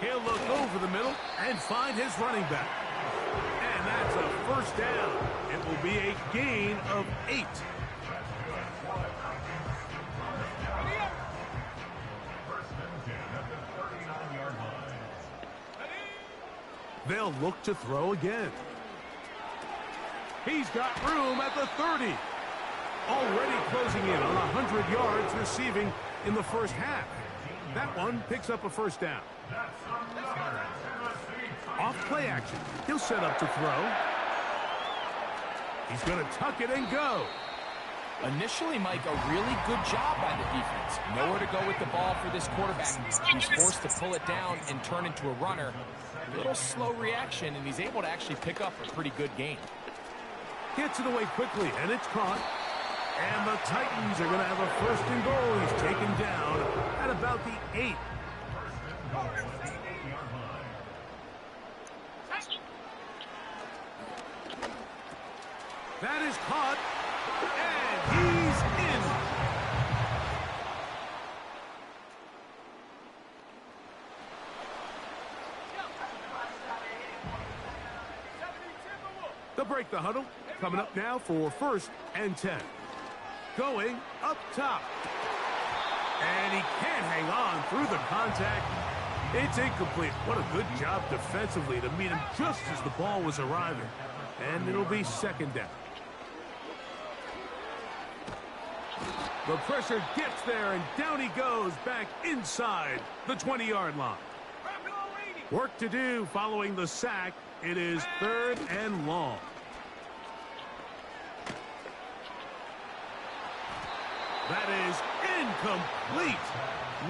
He'll look over the middle and find his running back. And that's a 1st down. It will be a gain of 8. They'll look to throw again. He's got room at the 30. Already closing in on 100 yards receiving in the 1st half. That one picks up a 1st down. Off play action. He'll set up to throw. He's going to tuck it and go. Initially, Mike, a really good job by the defense. Nowhere to go with the ball for this quarterback. He's forced to pull it down and turn into a runner. A little slow reaction, and he's able to actually pick up a pretty good gain. Gets it away quickly, and it's caught. And the Titans are going to have a 1st and goal. He's taken down at about the 8. That is caught, and he's in. They'll break the huddle. Coming up now for 1st and 10. Going up top. And he can't hang on through the contact. It's incomplete. What a good job defensively to meet him just as the ball was arriving. And it'll be second down. The pressure gets there, and down he goes back inside the 20-yard line. Work to do following the sack. It is 3rd and long. That is incomplete.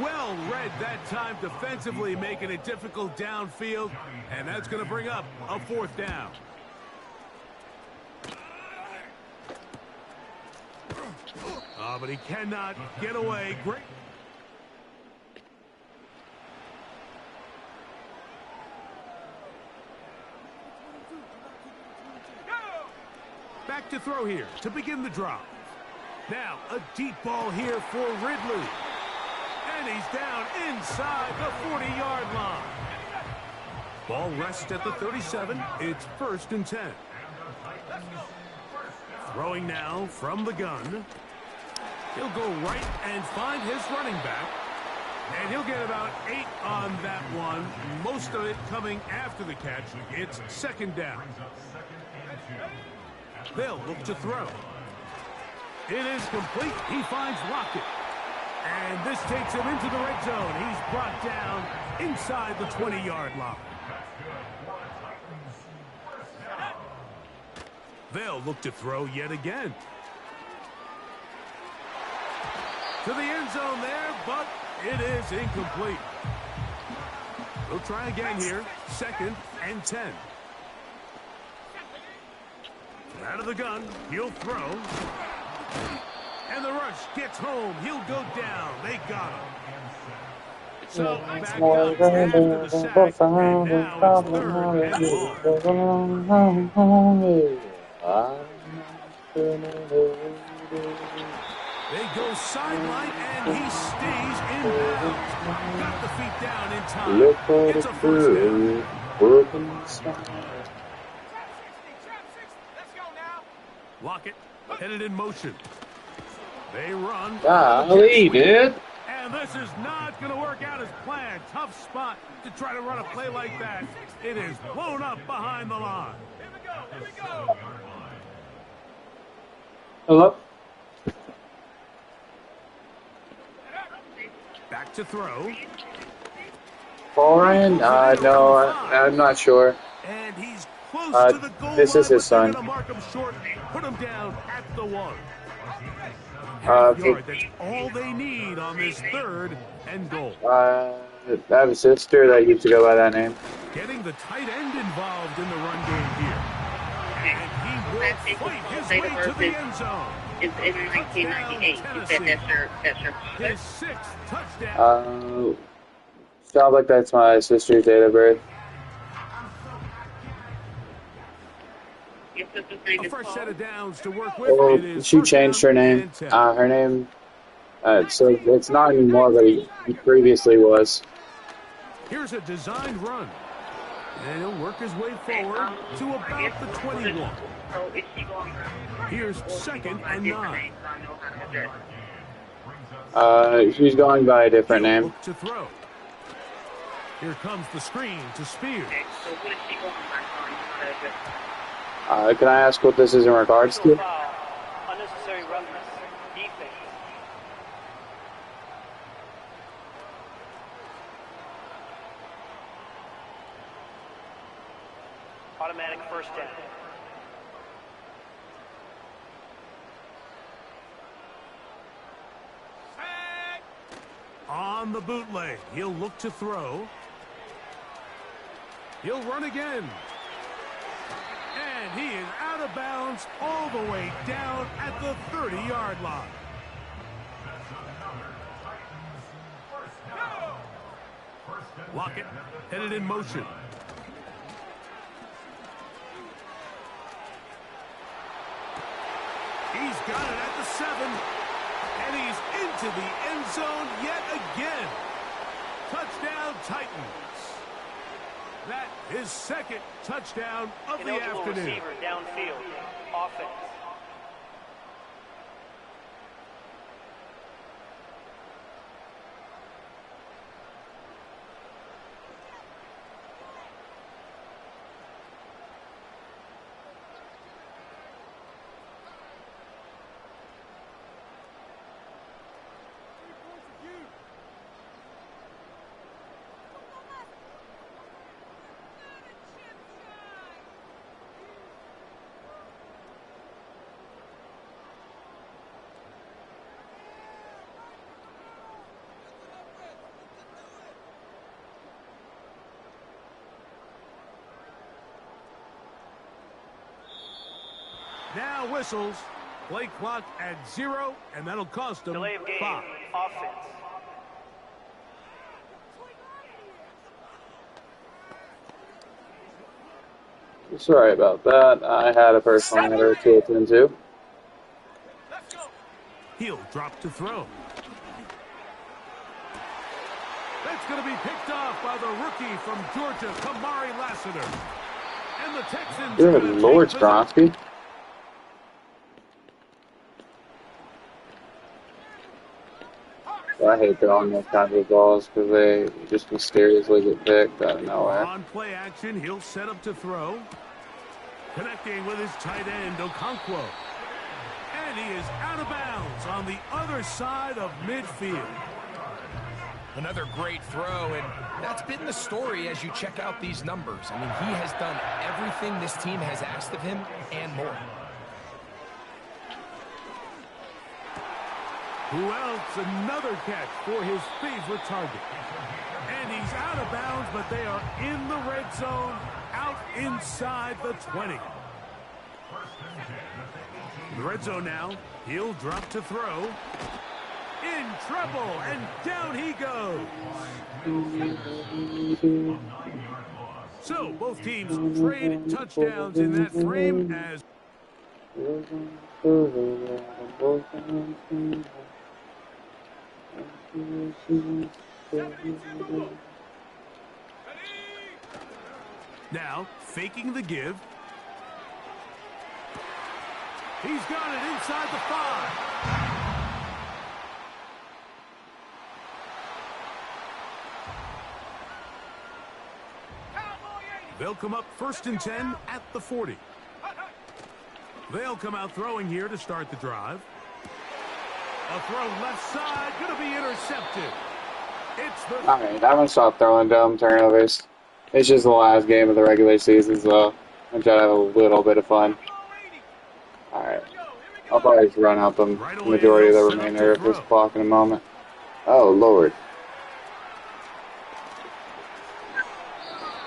Well read that time defensively, making it difficult downfield, and that's going to bring up a 4th down. Oh, but he cannot get away. Great. Back to throw here to begin the drive. Now a deep ball here for Ridley. And he's down inside the 40-yard line. Ball rests at the 37. It's 1st and 10. Throwing now from the gun. He'll go right and find his running back. And he'll get about 8 on that one. Most of it coming after the catch. It's 2nd down. They'll look to throw. It is complete. He finds Lockett. And this takes him into the red zone. He's brought down inside the 20-yard line. They'll look to throw yet again. To the end zone there, but it is incomplete. We'll try again here. 2nd and 10. Out of the gun, he'll throw. And the rush gets home. He'll go down. They got him. So back up after the sack, and now it's 3rd and long. They go sideline, and he stays in bounds. Got the feet down in time. It's a 1st down. Lockett headed in motion. They run. Golly, dude. And this is not going to work out as planned. Tough spot to try to run a play like that. It is blown up behind the line. Here we go. Hello? Back to throw. Foreign? No, I'm not sure. And he's close to the goal this is his son. Mark him short, put him down at the 1. Okay. That's all they need on this 3rd and goal. I have a sister that used to go by that name. Getting the tight end involved in the run game here. And he will fight his way to the end zone. It's in 1998. You said that's your father? His 6th touchdown. Sounds like that's my sister's date of birth. Your sister's name A is fresh Paul? set of downs to work with. Well, It is she 1st changed down her name. and 10. Her name, so it's not anymore, but he previously was. Here's a designed run. And he'll work his way forward to about the 21. So is she going Here's 2nd and 9. She's going by a different name. Look to throw. Here comes the screen to Spears. Okay, so what is she going by? Can I ask what this is in regards to? Unnecessary roughness. Defense. Automatic 1st down. On the bootleg, he'll look to throw. He'll run again. And he is out of bounds all the way down at the 30-yard line. Lockett headed in motion. He's got it at the 7. And he's into the end zone yet again. Touchdown, Titans. That is 2nd touchdown of the afternoon. Receiver downfield. Offense. Now whistles. Play clock at 0, and that'll cost them Delay of game. 5. Offense. Sorry about that. I had a personal matter to attend to. He'll drop to throw. That's going to be picked off by the rookie from Georgia, Kamari Lassiter. And the Texans. Good Lord, Skronsky. I hate throwing those kinds of balls because they just mysteriously get picked out of nowhere. On play action, he'll set up to throw. Connecting with his tight end, Okonkwo. And he is out of bounds on the other side of midfield. Another great throw, and that's been the story as you check out these numbers. I mean, he has done everything this team has asked of him and more. Who else? Another catch for his favorite target. And he's out of bounds, but they are in the red zone, out inside the 20. The red zone now. He'll drop to throw. In trouble, and down he goes. So both teams trade touchdowns in that frame as now faking the give. He's got it inside the 5. They'll come up 1st and 10 at the 40. They'll come out throwing here to start the drive. A throw left side, going to be intercepted. It's the... All right, I'm going to stop throwing dumb turnovers. It's just the last game of the regular season, so I'm trying to have a little bit of fun. All right. I'll probably just run out the majority of the remainder of this clock in a moment. Oh, Lord.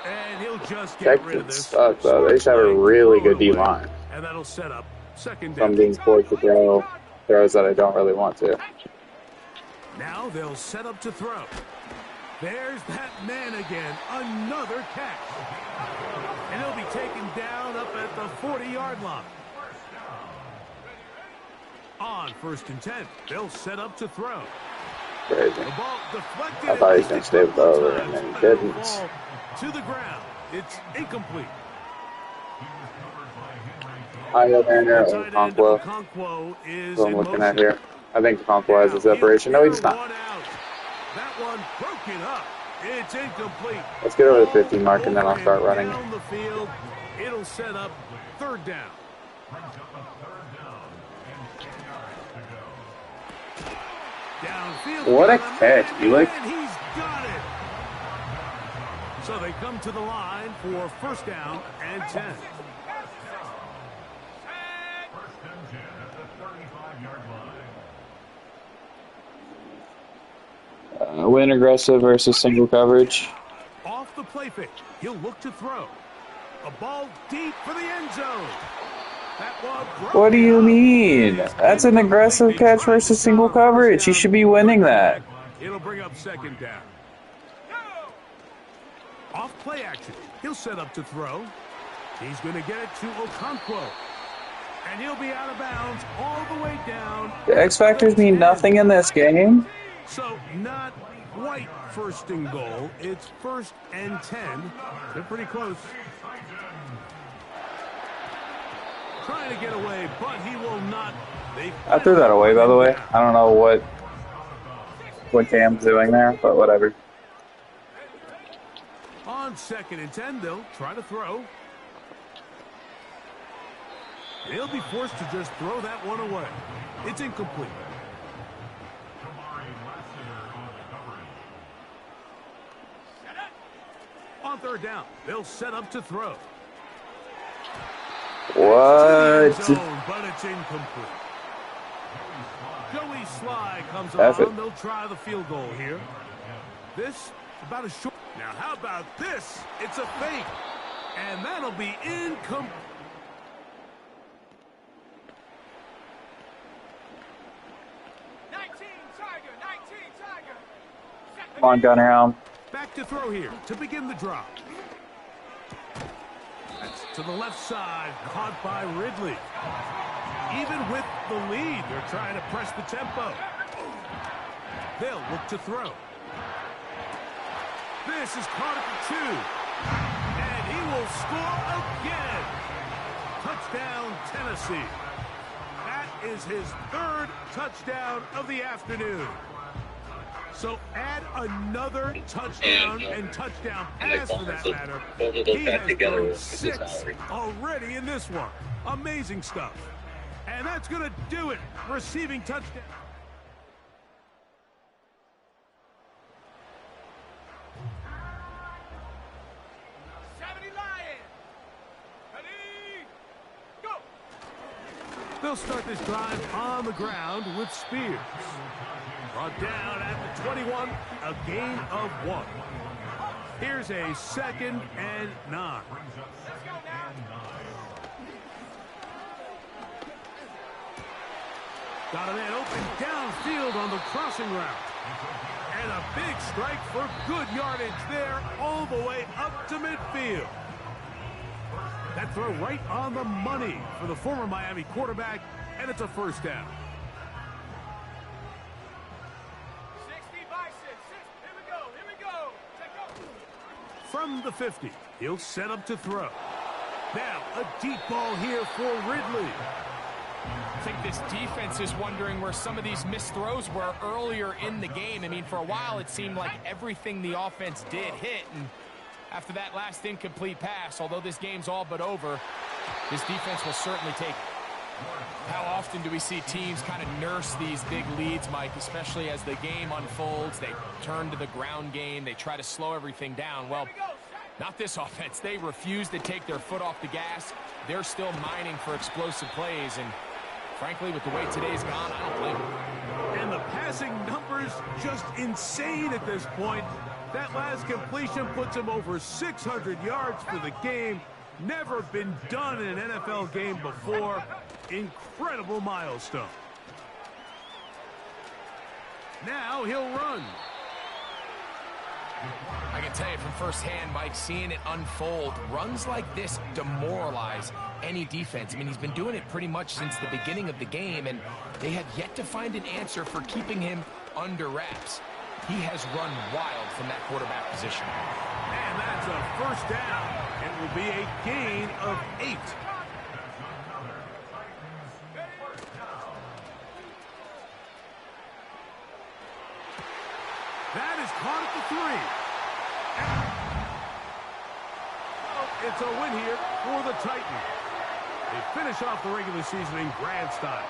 And he'll just get rid of this. Suck, though. They just have a really good D-line. And that'll set up 2nd down. I'm being forced to throw throws that I don't really want to. Now they'll set up to throw. There's that man again. Another catch. And he'll be taken down up at the 40-yard line. On 1st and 10, they'll set up to throw. Crazy. The ball deflected. I thought he was going to stay with the over, and then he didn't. To the ground. It's incomplete. I got Mariner or Okonkwo. Is what I'm looking at here. I think Okonkwo has a separation. No, he does not. That one broken up. It's incomplete. Let's get over the 50 mark, and then I'll start running. Down the field, it'll set up 3rd down. Downfield. What a catch, Felix. And he's got it. So they come to the line for 1st down and 10. Win aggressive versus single coverage. Off the play fake, he'll look to throw. A ball deep for the end zone. What do you mean? That's an aggressive catch versus single coverage. He should be winning that. It'll bring up 2nd down. Off play action, he'll set up to throw. He's going to get it to Okonkwo. And he'll be out of bounds all the way down. The X factors mean nothing in this game. So not quite 1st and goal. It's 1st and 10. They're pretty close. Trying to get away, but he will not. I threw that away, by the way. I don't know what Cam's doing there, but whatever. On 2nd and 10, they'll try to throw. He'll be forced to just throw that one away. It's incomplete. On 3rd down, they'll set up to throw. What? Zone, but it's incomplete. Joey Sly comes along. They'll try the field goal here. This about a short. Now, how about this? It's a fake. And that'll be incomplete. Come on, Gunner Helm. Back to throw here to begin the drop. That's to the left side, caught by Ridley. Even with the lead, they're trying to press the tempo. They'll look to throw. This is caught at the 2. And he will score again. Touchdown, Tennessee. That is his 3rd touchdown of the afternoon. So add another touchdown and touchdown pass for that matter. He has thrown 6 already in this one. Amazing stuff. And that's going to do it. Receiving touchdown. They'll start this drive on the ground with Spears. Brought down at the 21, a gain of 1. Here's a 2nd and 9. Got a man open downfield on the crossing route. And a big strike for good yardage there all the way up to midfield. That throw right on the money for the former Miami quarterback, and it's a 1st down. 60 by 6. Here we go. Check out. From the 50, he'll set up to throw. Now, a deep ball here for Ridley. I think this defense is wondering where some of these missed throws were earlier in the game. I mean, for a while, it seemed like everything the offense did hit, and after that last incomplete pass, although this game's all but over, this defense will certainly take it. How often do we see teams kind of nurse these big leads, Mike, especially as the game unfolds? They turn to the ground game. They try to slow everything down. Well, not this offense. They refuse to take their foot off the gas. They're still mining for explosive plays, and frankly, with the way today's gone, I don't blame them. And the passing numbers just insane at this point. That last completion puts him over 600 yards for the game. Never been done in an NFL game before. Incredible milestone. Now he'll run. I can tell you from firsthand, Mike, seeing it unfold, runs like this demoralize any defense. I mean, he's been doing it pretty much since the beginning of the game, and they have yet to find an answer for keeping him under wraps. He has run wild from that quarterback position. And that's a 1st down. It will be a gain of 8. That is caught at the 3. It's a win here for the Titans. They finish off the regular season in grand style.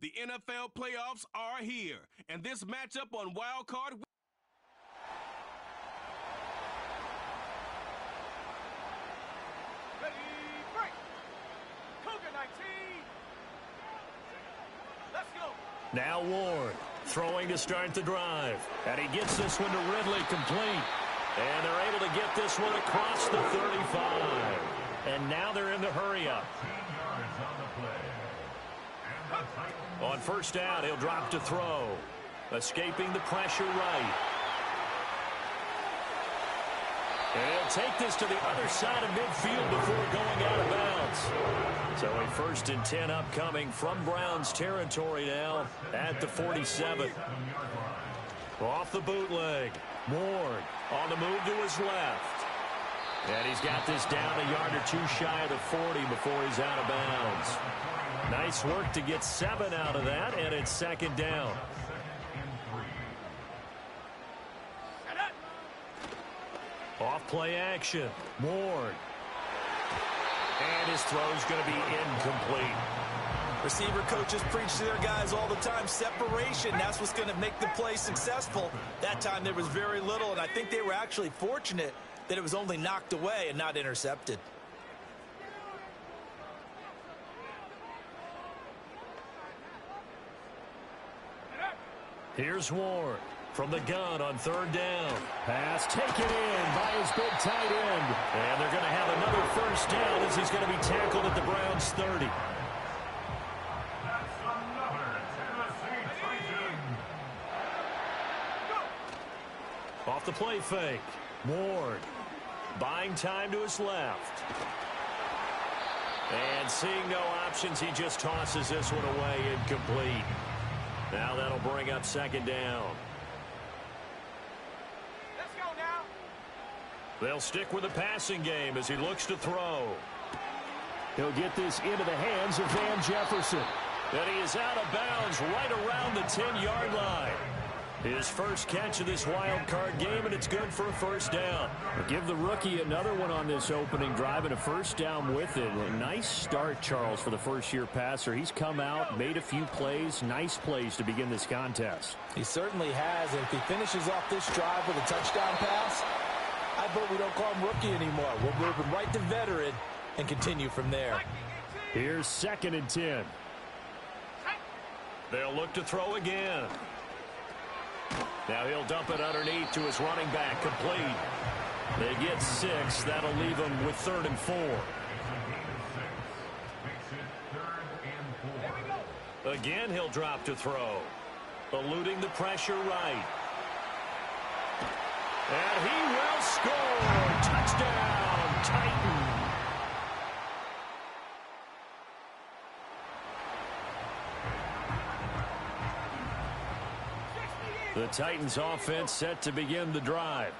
The NFL playoffs are here, and this matchup on Wild Card. Ready, break. Cougar 19. Let's go. Now Ward throwing to start the drive. And he gets this one to Ridley complete. And they're able to get this one across the 35. And now they're in the hurry-up. On first down, he'll drop to throw. Escaping the pressure right. And he'll take this to the other side of midfield before going out of bounds. So a 1st and 10 upcoming from Browns territory now at the 47. Off the bootleg. Ward on the move to his left. And he's got this down a yard or two shy of the 40 before he's out of bounds. Nice work to get 7 out of that, and it's 2nd down. Off play action. Ward. And his throw's going to be incomplete. Receiver coaches preach to their guys all the time. Separation, that's what's going to make the play successful. That time there was very little, and I think they were actually fortunate that it was only knocked away and not intercepted. Here's Ward from the gun on 3rd down. Pass taken in by his big tight end. And they're going to have another 1st down as he's going to be tackled at the Browns' 30. Off the play fake. Ward buying time to his left. And seeing no options, he just tosses this one away, incomplete. Now that'll bring up 2nd down. Let's go now. They'll stick with the passing game as he looks to throw. He'll get this into the hands of Van Jefferson. And he is out of bounds right around the 10-yard line. His first catch of this wild card game, and it's good for a 1st down. Give the rookie another one on this opening drive and a 1st down with it. A nice start, Charles, for the first-year passer. He's come out, made a few plays, nice plays to begin this contest. He certainly has, and if he finishes off this drive with a touchdown pass, I bet we don't call him rookie anymore. We'll move him right to veteran and continue from there. Here's 2nd and 10. They'll look to throw again. Now he'll dump it underneath to his running back, complete. They get 6. That'll leave him with 3rd and 4. Again, he'll drop to throw. Eluding the pressure right. And he will score. Touchdown, Titans. The Titans offense set to begin the drive.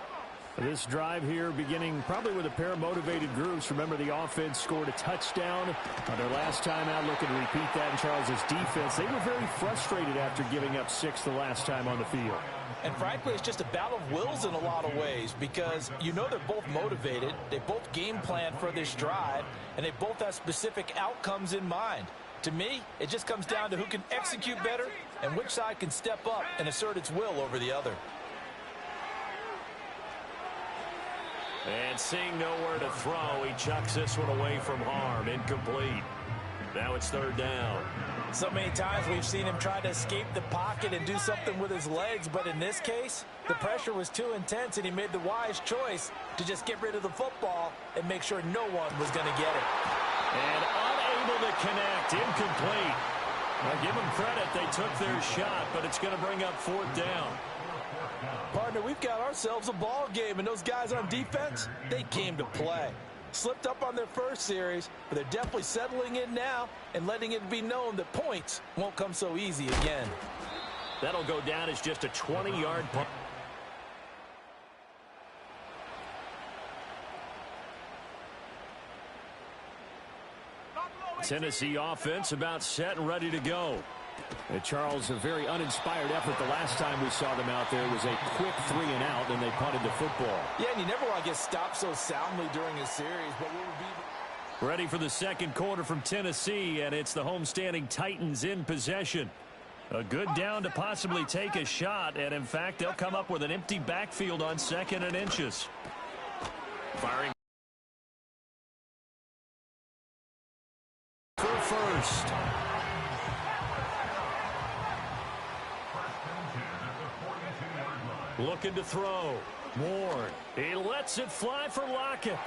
This drive here beginning probably with a pair of motivated groups. Remember, the offense scored a touchdown on their last time out. Looking to repeat that in Charles's defense. They were very frustrated after giving up 6 the last time on the field. And frankly, it's just a battle of wills in a lot of ways because you know they're both motivated. They both game plan for this drive, and they both have specific outcomes in mind. To me, it just comes down to who can execute better and which side can step up and assert its will over the other. And seeing nowhere to throw, he chucks this one away from harm. Incomplete. Now it's 3rd down. So many times we've seen him try to escape the pocket and do something with his legs, but in this case, the pressure was too intense and he made the wise choice to just get rid of the football and make sure no one was going to get it. And unable to connect. Incomplete. Now give them credit. They took their shot, but it's going to bring up 4th down. Partner, we've got ourselves a ball game, and those guys on defense, they came to play. Slipped up on their first series, but they're definitely settling in now and letting it be known that points won't come so easy again. That'll go down as just a 20-yard punt. Tennessee offense about set and ready to go. And Charles, a very uninspired effort the last time we saw them out there. Was a quick 3 and out, and they punted the football. Yeah, and you never want to get stopped so soundly during a series, but what would be... Ready for the second quarter from Tennessee, and it's the homestanding Titans in possession. A good down to possibly take a shot, and in fact, they'll come up with an empty backfield on 2nd and inches. Firing for first. Looking to throw. Ward. He lets it fly for Lockett.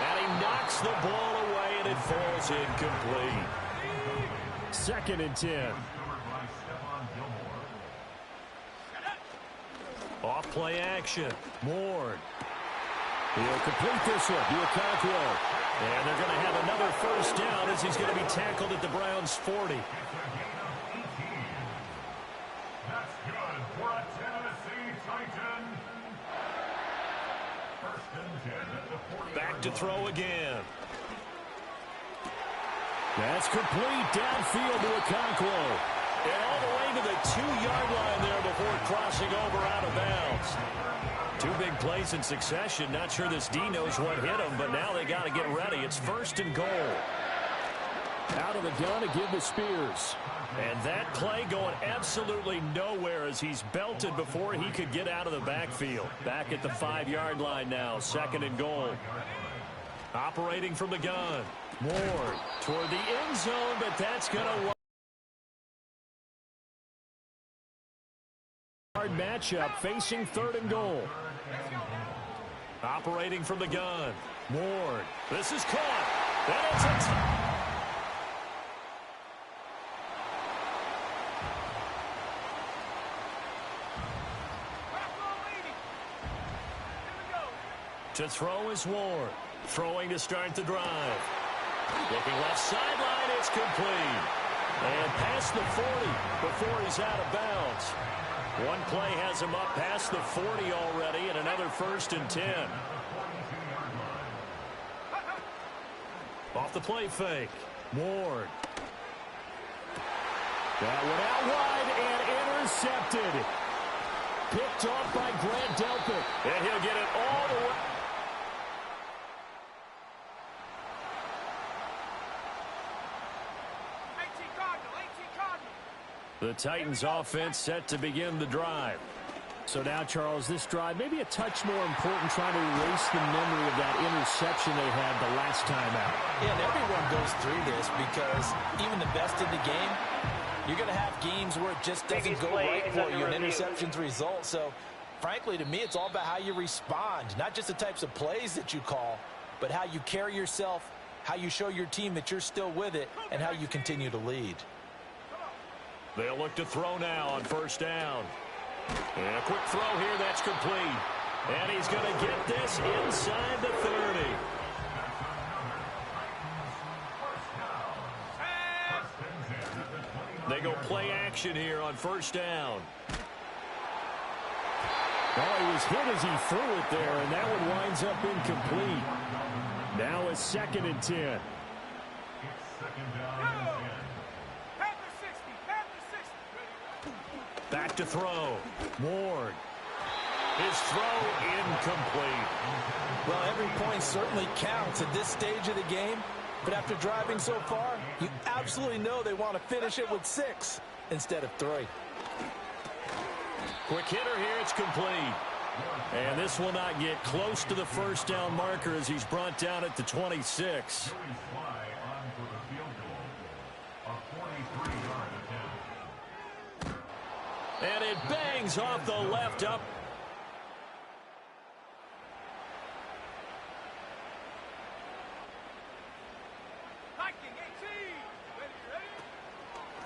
And he knocks the ball away, and it falls incomplete. 2nd and 10. Off play action. Ward. He'll complete this one to Okonkwo. And they're going to have another first down as he's going to be tackled at the Browns' 40. That's good for a Tennessee Titan. First and 10 at the 40. Back to throw again. That's complete downfield to Okonkwo. And all the way to the 2-yard line there before crossing over out of bounds. 2 big plays in succession. Not sure this D knows what hit him, but now they got to get ready. It's 1st and goal. Out of the gun to give to Spears. And that play going absolutely nowhere as he's belted before he could get out of the backfield. Back at the 5-yard line now. 2nd and goal. Operating from the gun. Ward toward the end zone, but that's going to hard matchup facing 3rd and goal. Operating from the gun. Ward. This is caught. And it's a to throw is Ward. Throwing to start the drive. Looking left sideline, it's complete. And past the 40 before he's out of bounds. One play has him up past the 40 already, and another 1st and 10. Off the play fake. Ward. That one out wide and intercepted. Picked off by Grant Delpit. And he'll get it all the way. The Titans offense set to begin the drive. So now, Charles, this drive maybe a touch more important, trying to erase the memory of that interception they had the last time out. Yeah, and everyone goes through this because even the best in the game, you're going to have games where it just doesn't go right for you and interceptions result. So, frankly, to me, it's all about how you respond, not just the types of plays that you call, but how you carry yourself, how you show your team that you're still with it, and how you continue to lead. They'll look to throw now on 1st down. And a quick throw here, that's complete. And he's going to get this inside the 30. They go play action here on 1st down. Well, he was hit as he threw it there, and that one winds up incomplete. Now it's 2nd and 10. Back to throw. Ward. His throw incomplete. Well, every point certainly counts at this stage of the game. But after driving so far, you absolutely know they want to finish it with 6 instead of 3. Quick hitter here. It's complete. And this will not get close to the 1st down marker as he's brought down at the 26. And it bangs off the left up.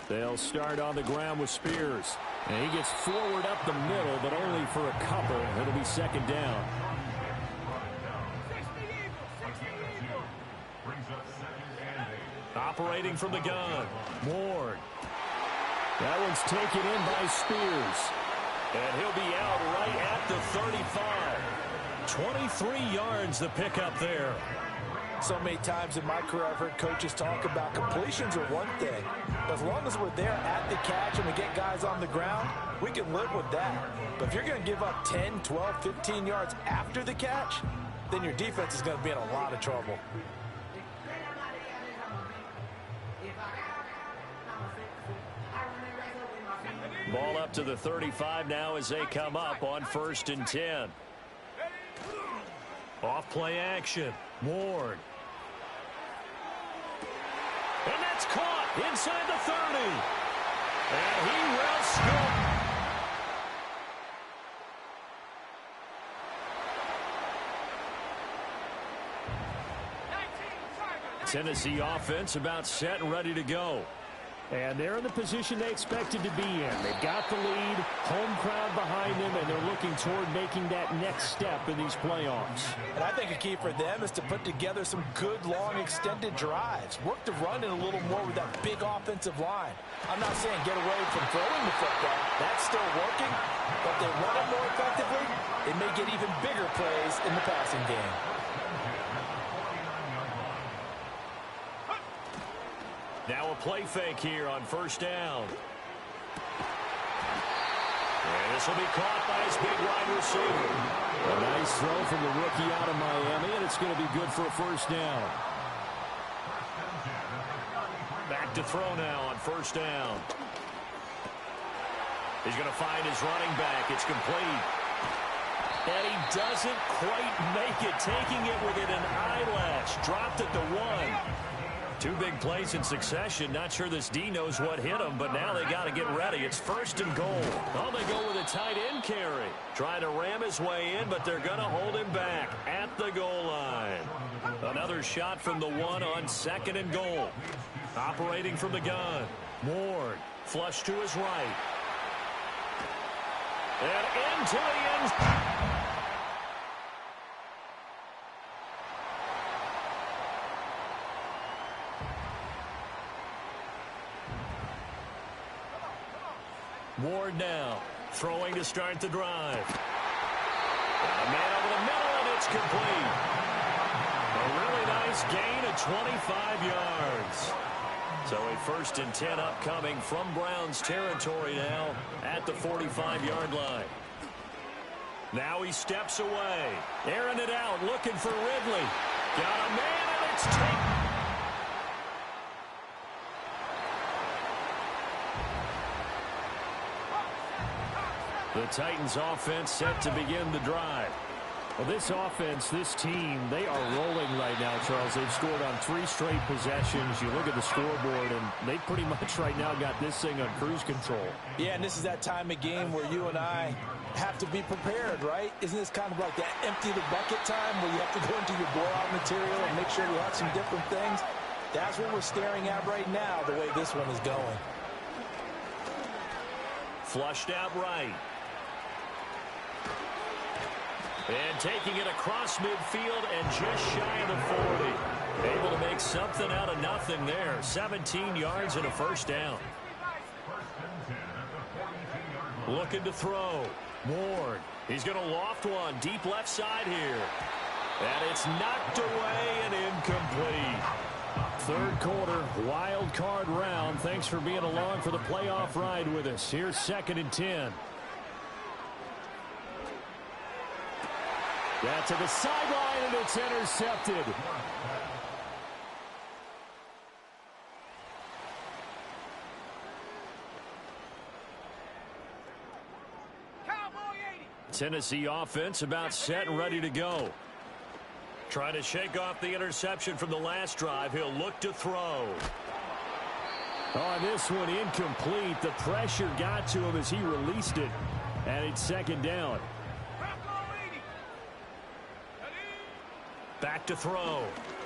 They'll start on the ground with Spears. And he gets forward up the middle, but only for a couple. It'll be 2nd down. Operating from the gun. Ward. That one's taken in by Spears. And he'll be out right at the 35. 23 yards the pickup there. So many times in my career I've heard coaches talk about completions are one thing. But as long as we're there at the catch and we get guys on the ground, we can live with that. But if you're going to give up 10, 12, 15 yards after the catch, then your defense is going to be in a lot of trouble. to the 35 now as they come up on 1st and 10. Off play action. Ward. And that's caught inside the 30. And he will score. Tennessee offense about set and ready to go. And they're in the position they expected to be in. They've got the lead, home crowd behind them, and they're looking toward making that next step in these playoffs. And I think a key for them is to put together some good, long, extended drives. Work the run in a little more with that big offensive line. I'm not saying get away from throwing the football. That's still working. But they run it more effectively, they may get even bigger plays in the passing game. Now a play fake here on 1st down. And this will be caught by his big wide receiver. A nice throw from the rookie out of Miami, and it's going to be good for a 1st down. Back to throw now on 1st down. He's going to find his running back. It's complete. And he doesn't quite make it, taking it within an eyelash. Dropped at the 1. 2 big plays in succession. Not sure this D knows what hit him, but now they got to get ready. It's 1st and goal. Oh, they go with a tight end carry. Trying to ram his way in, but they're going to hold him back at the goal line. Another shot from the 1 on 2nd and goal. Operating from the gun. Ward, flush to his right. And into the end. Ward now, throwing to start the drive. And a man over the middle, and it's complete. A really nice gain of 25 yards. So a 1st and 10 upcoming from Browns territory now at the 45-yard line. Now he steps away, airing it out, looking for Ridley. Got a man, and it's taken. The Titans offense set to begin the drive. Well, this offense, this team, they are rolling right now, Charles. They've scored on 3 straight possessions. You look at the scoreboard, and they pretty much right now got this thing on cruise control. Yeah, and this is that time of game where you and I have to be prepared, right? Isn't this kind of like that empty the bucket time where you have to go into your blowout material and make sure you have some different things? That's what we're staring at right now, the way this one is going. Flushed out right. And taking it across midfield and just shy of the 40. Able to make something out of nothing there. 17 yards and a 1st down. Looking to throw. Ward. He's going to loft one deep left side here. And it's knocked away and incomplete. 3rd quarter, wild card round. Thanks for being along for the playoff ride with us. Here's 2nd and 10. That's to the sideline, and it's intercepted. Tennessee offense about set and ready to go. Trying to shake off the interception from the last drive. He'll look to throw. On this one, incomplete. The pressure got to him as he released it. And it's 2nd down. Back to throw.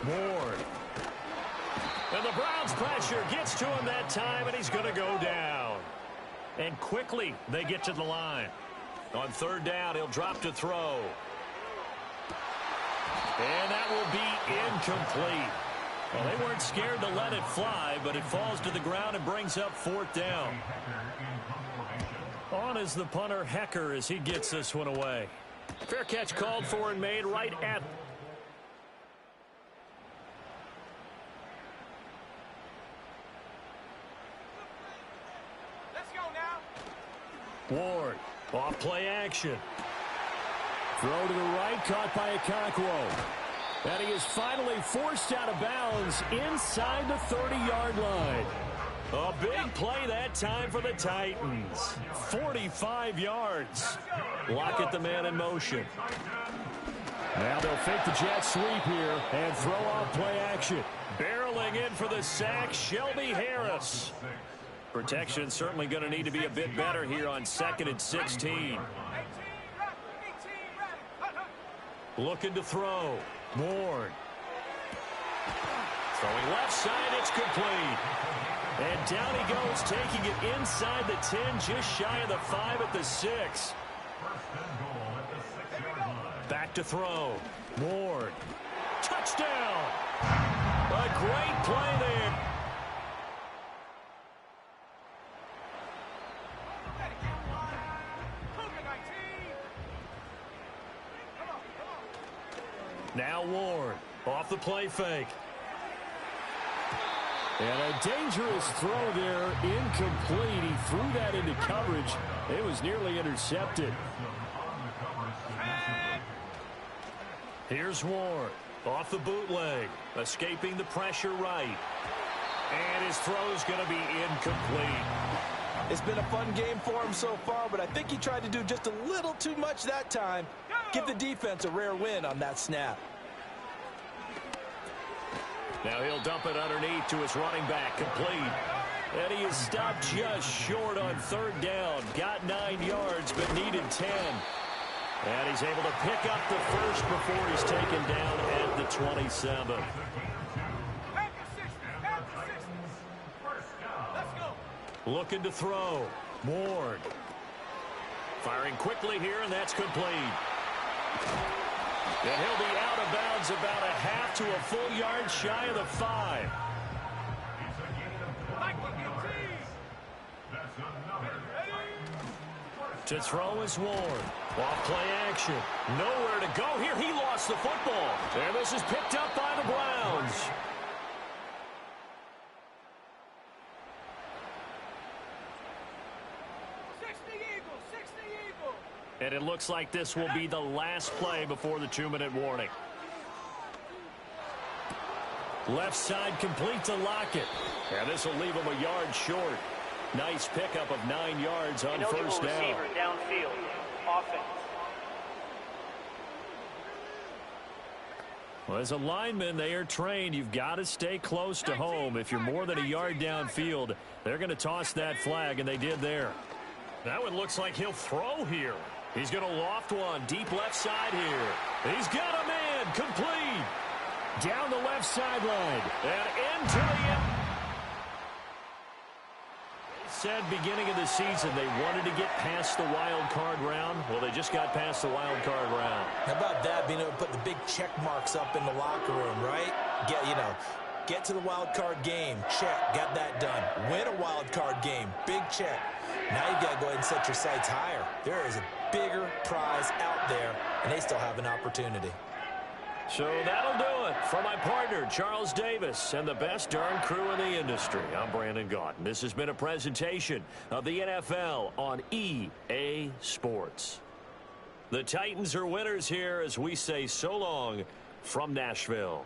Ward. And the Browns pressure gets to him that time, and he's going to go down. And quickly, they get to the line. On 3rd down, he'll drop to throw. And that will be incomplete. Well, they weren't scared to let it fly, but it falls to the ground and brings up 4th down. On is the punter, Hecker, as he gets this one away. Fair catch called for and made right at... Ward, off play action. Throw to the right, caught by Okonkwo. And he is finally forced out of bounds inside the 30-yard line. A big play that time for the Titans. 45 yards. Lockett the man in motion. Now they'll fake the jet sweep here and throw off play action. Barreling in for the sack, Shelby Harris. Protection certainly going to need to be a bit better here on 2nd and 16. Looking to throw. Ward. Throwing left side, it's complete. And down he goes, taking it inside the 10, just shy of the 5 at the 6. Back to throw. Ward. Touchdown. A great play there. Now Ward off the play fake. And a dangerous throw there, incomplete. He threw that into coverage. It was nearly intercepted. Here's Ward off the bootleg, escaping the pressure right. And his throw's going to be incomplete. It's been a fun game for him so far, but I think he tried to do just a little too much that time. Give the defense a rare win on that snap. Now he'll dump it underneath to his running back, complete. And he is stopped just short on 3rd down. Got 9 yards, but needed 10. And he's able to pick up the first before he's taken down at the 27. Looking to throw. Ward. Firing quickly here, and that's complete. And he'll be out of bounds about a half to a full yard shy of the 5. To throw is Ward. Off play action. Nowhere to go here. He lost the football. And this is picked up by the Browns. And it looks like this will be the last play before the 2-minute warning. Left side complete to Lockett. And this will leave him a yard short. Nice pickup of 9 yards on first down. Receiver downfield. Offense. Well, as a lineman, they are trained. You've got to stay close to home. If you're more than a yard downfield, they're going to toss that flag, and they did there. That one looks like he'll throw here. He's going to loft one deep left side here. He's got a man complete. Down the left sideline and into the end. Said beginning of the season they wanted to get past the wild card round. Well, they just got past the wild card round. How about that, being able to put the big check marks up in the locker room, right? Get to the wild card game. Check. Got that done. Win a wild card game. Big check. Now you got to go ahead and set your sights higher. There is a bigger prize out there, and they still have an opportunity. So that'll do it. For my partner, Charles Davis, and the best darn crew in the industry, I'm Brandon Gaudin. This has been a presentation of the NFL on EA Sports. The Titans are winners here as we say so long from Nashville.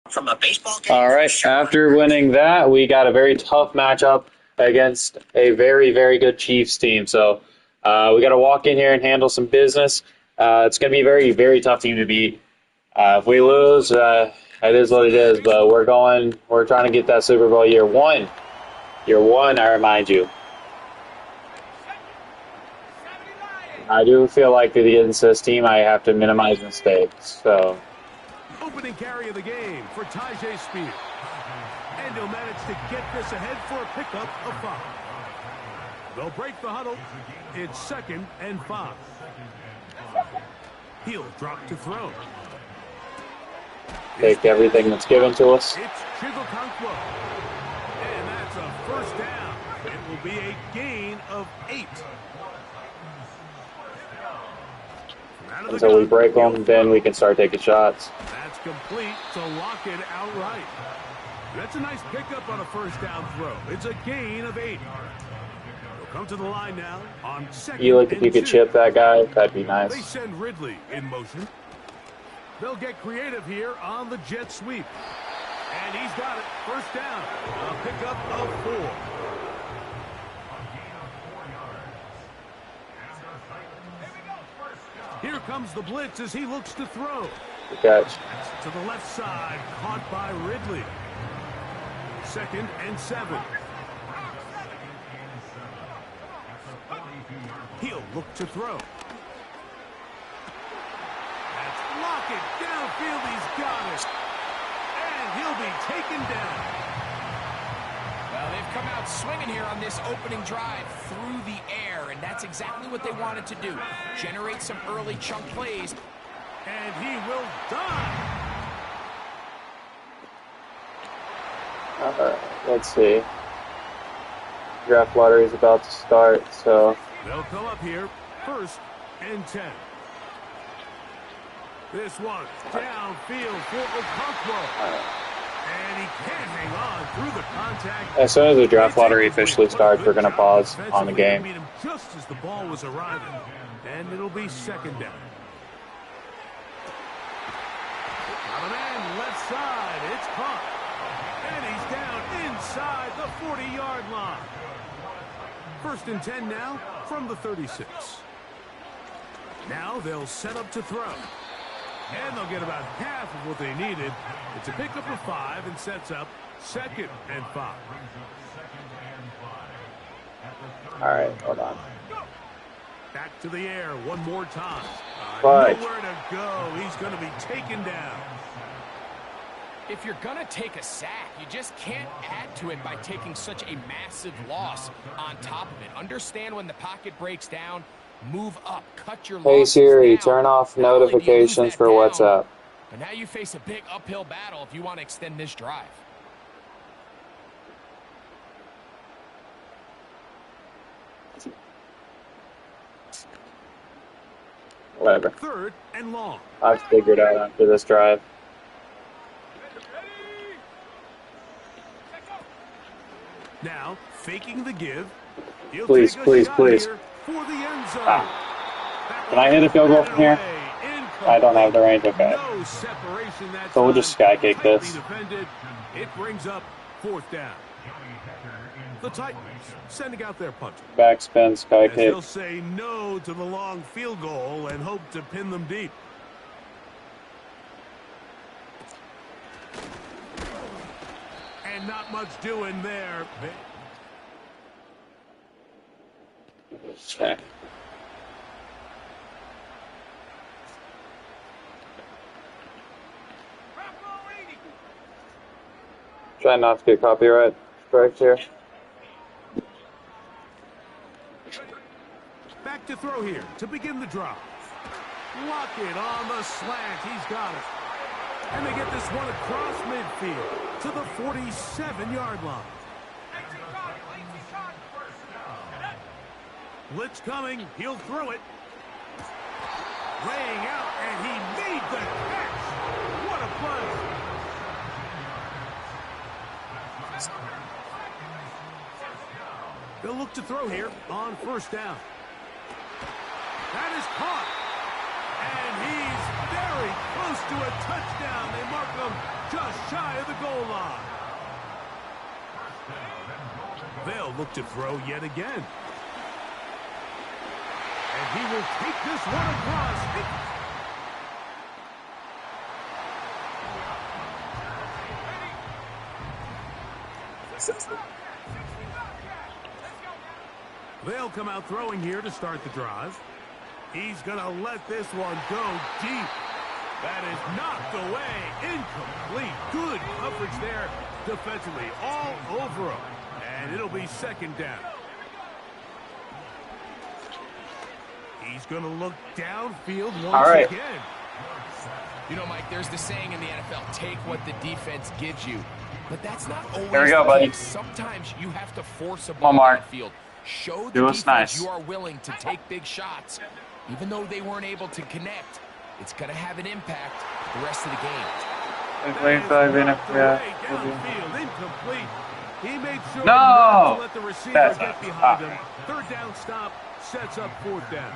From a baseball game. All right, after winning that, we got a very tough matchup against a very, very good Chiefs team. So we got to walk in here and handle some business. It's going to be a very, very tough team to beat. If we lose, It is what it is, but we're trying to get that Super Bowl year one. Year one, I remind you. I do feel like against this team, I have to minimize mistakes. So, opening carry of the game for Tyjae Spears. And he'll manage to get this ahead for a pickup of 5. They'll break the huddle. It's 2nd and 5. He'll drop to throw. Take everything that's given to us. It's Chigokankwo. And that's a first down. It will be a gain of 8. Until we break them, then we can start taking shots. That's complete to lock it outright. That's a nice pickup on a first down throw. It's a gain of 8. They'll come to the line now on 2nd You look, if you could chip that guy, that'd be nice. They send Ridley in motion. They'll get creative here on the jet sweep. And he's got it. First down. A pickup of 4. Here comes the blitz as he looks to throw. Good catch. To the left side, caught by Ridley. 2nd and 7. He'll look to throw. That's lock it downfield. He's got it. And he'll be taken down. Well, they've come out swinging here on this opening drive through the air, and that's exactly what they wanted to do. Generate some early chunk plays. And he will die. Let's see. Draft lottery is about to start, so. They'll come up here, 1st and 10. This one downfield for Okonkwo. And he can't hang on through the contact. As soon as the draft lottery officially starts, we're going to pause on the game. Just as the ball was arriving. And it'll be 2nd down. On a man left side, it's caught. And he's down inside the 40-yard line. 1st and 10 now from the 36. Now they'll set up to throw. And they'll get about half of what they needed. It's a pickup of 5 and sets up 2nd and 5. All right, hold on. Back to the air one more time. Nowhere to go. He's going to be taken down. If you're going to take a sack, you just can't add to it by taking such a massive loss on top of it. Understand when the pocket breaks down, move up, cut your losses. Hey Siri, down. turn off Not only do you lose notifications that for down, WhatsApp. but now you face a big uphill battle if you want to extend this drive. Whatever. 3rd and long. I've figured out after this drive. Now, faking the give. He'll Please, take a please, shot please. here for the end zone. Can I hit a field goal from here? I don't have the range. Okay. No separation that So we'll just sky kick this. defended. It brings up 4th down. The Titans sending out their punter. Backspin, sky As kick. they'll say no to the long field goal and hope to pin them deep. And not much doing there. Okay. Try not to get copyright strikes here. Back to throw here to begin the drive. Lock it on the slant. He's got it. And they get this one across midfield to the 47-yard line. Blitz coming. He'll throw it. Laying out, and he made the catch. What a play. They'll look to throw here on 1st down. That is caught. And he's very close to a touchdown. They mark him just shy of the goal line. They'll look to throw yet again. And he will take this one across. They'll come out throwing here to start the drive. He's going to let this one go deep. That is knocked away. Incomplete. Good coverage there defensively. All over him. And it'll be second down. He's going to look downfield once again. You know, Mike, there's the saying in the NFL, take what the defense gives you. But that's not always There we go, buddy. Sometimes you have to force a ball downfield. Show the defense you are willing to take big shots. Even though they weren't able to connect, it's going to have an impact the rest of the game. Incomplete. He made sure to let the receiver get behind him. Third down stop sets up fourth down.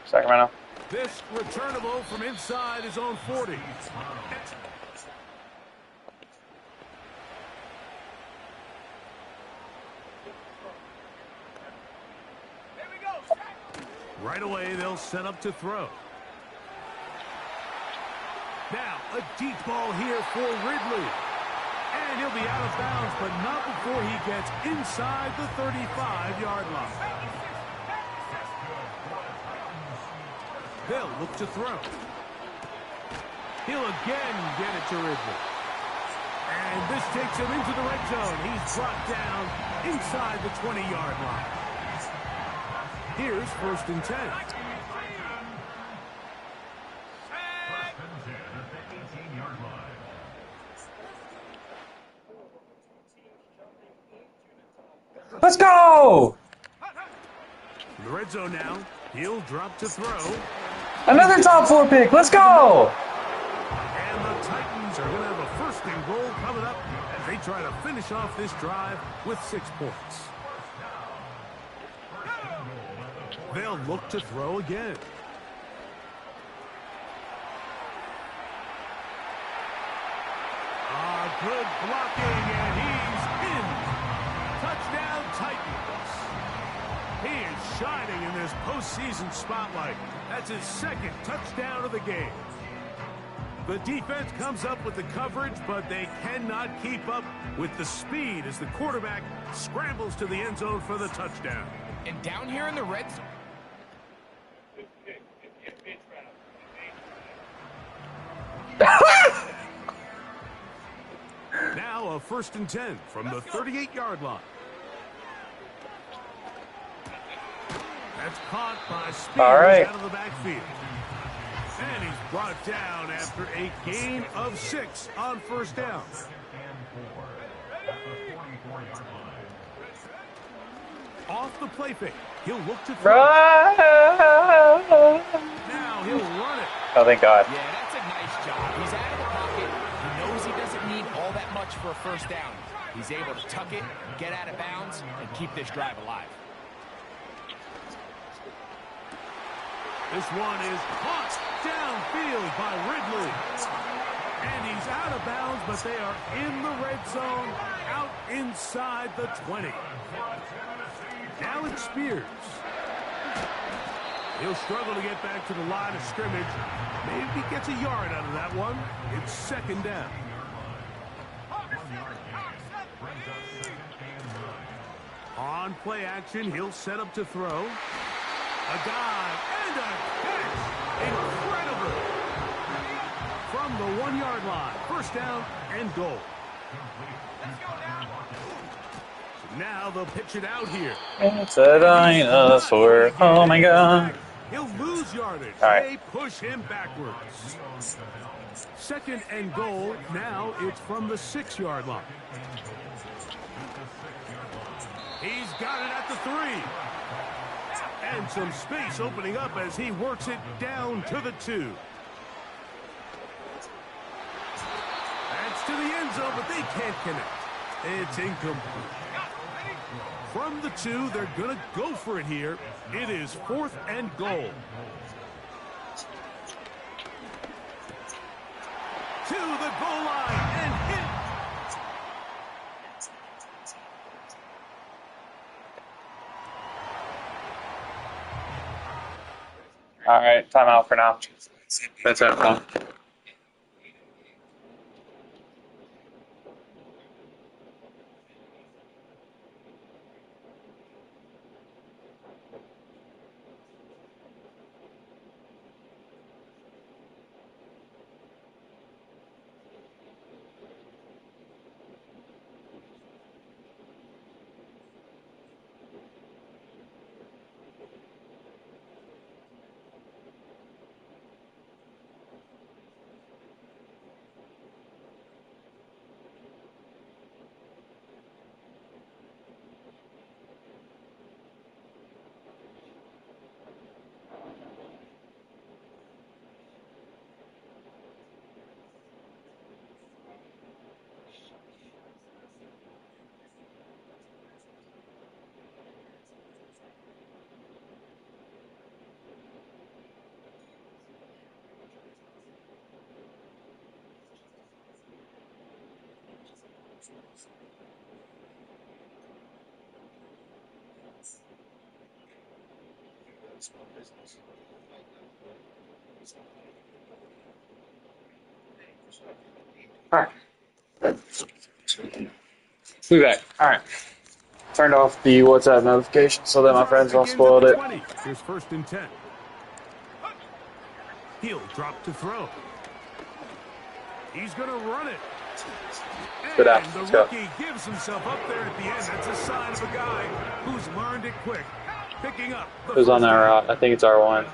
Sacramento. This returnable from inside his own 40. Right away, they'll set up to throw. Now, a deep ball here for Ridley. And he'll be out of bounds, but not before he gets inside the 35-yard line. They'll look to throw. He'll again get it to Ridley. And this takes him into the red zone. He's brought down inside the 20-yard line. Here's first and 10. Let's go! The red zone now. He'll drop to throw. Another top 4 pick. Let's go! And the Titans are going to have a first and goal coming up as they try to finish off this drive with 6 points. They'll look to throw again. Good blocking, and he's in. Touchdown, Titans. He is shining in this postseason spotlight. That's his second touchdown of the game. The defense comes up with the coverage, but they cannot keep up with the speed as the quarterback scrambles to the end zone for the touchdown. And down here in the red zone. Now a first and 10 from the 38-yard line. That's caught by Spears out of the backfield. And he's brought down after a gain of 6 on first down. Off the play fake. He'll look to throw. Now he'll run it. Oh, thank God. Yeah, that's a nice job. He's out of the pocket. He knows he doesn't need all that much for a first down. He's able to tuck it, get out of bounds, and keep this drive alive. This one is caught downfield by Ridley. And he's out of bounds, but they are in the red zone, out inside the 20. Now it's Spears. He'll struggle to get back to the line of scrimmage. Maybe gets a yard out of that one. It's second down. On play action, he'll set up to throw. A dive and a catch. Incredible. From the 1-yard line. First down and goal. So now they'll pitch it out here. It's a dinosaur. Oh my God. He'll lose yardage. Right. They push him backwards. Second and goal. Now it's from the 6-yard line. He's got it at the 3. And some space opening up as he works it down to the 2. That's to the end zone, but they can't connect. It's incomplete. From the 2, they're going to go for it here. It is 4th and goal. To the goal line and hit. All right, timeout for now. That's it. All right. Be back. All right. Turned off the WhatsApp notification so that my friends don't spoil it. 20. Here's 1st and 10. He'll drop to throw. He's going to run it. Good And out. the Let's go. rookie gives himself up there at the end. That's a sign of a guy who's learned it quick. Picking up the Who's on first that down. route? I think it's R1.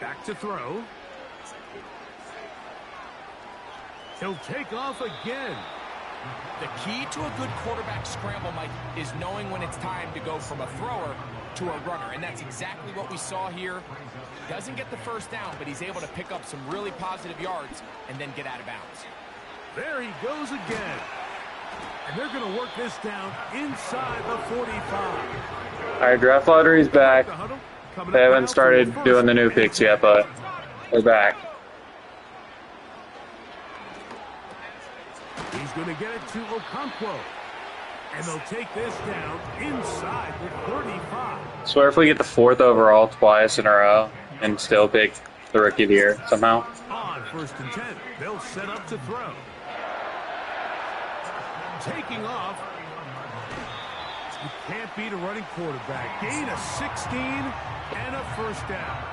Back to throw. He'll take off again. The key to a good quarterback scramble, Mike, is knowing when it's time to go from a thrower to a runner. And that's exactly what we saw here. Doesn't get the first down, but he's able to pick up some really positive yards and then get out of bounds. There he goes again. And they're going to work this down inside the 45. All right, draft lottery's back. They haven't started doing the new picks yet, but we're back. He's going to get it to Okonkwo. And they'll take this down inside the 35. Swear if we get the 4th overall twice in a row and still pick the rookie of the year somehow. On 1st and 10, they'll set up to throw. Taking off. You can't beat a running quarterback. Gain of 16 and a 1st down.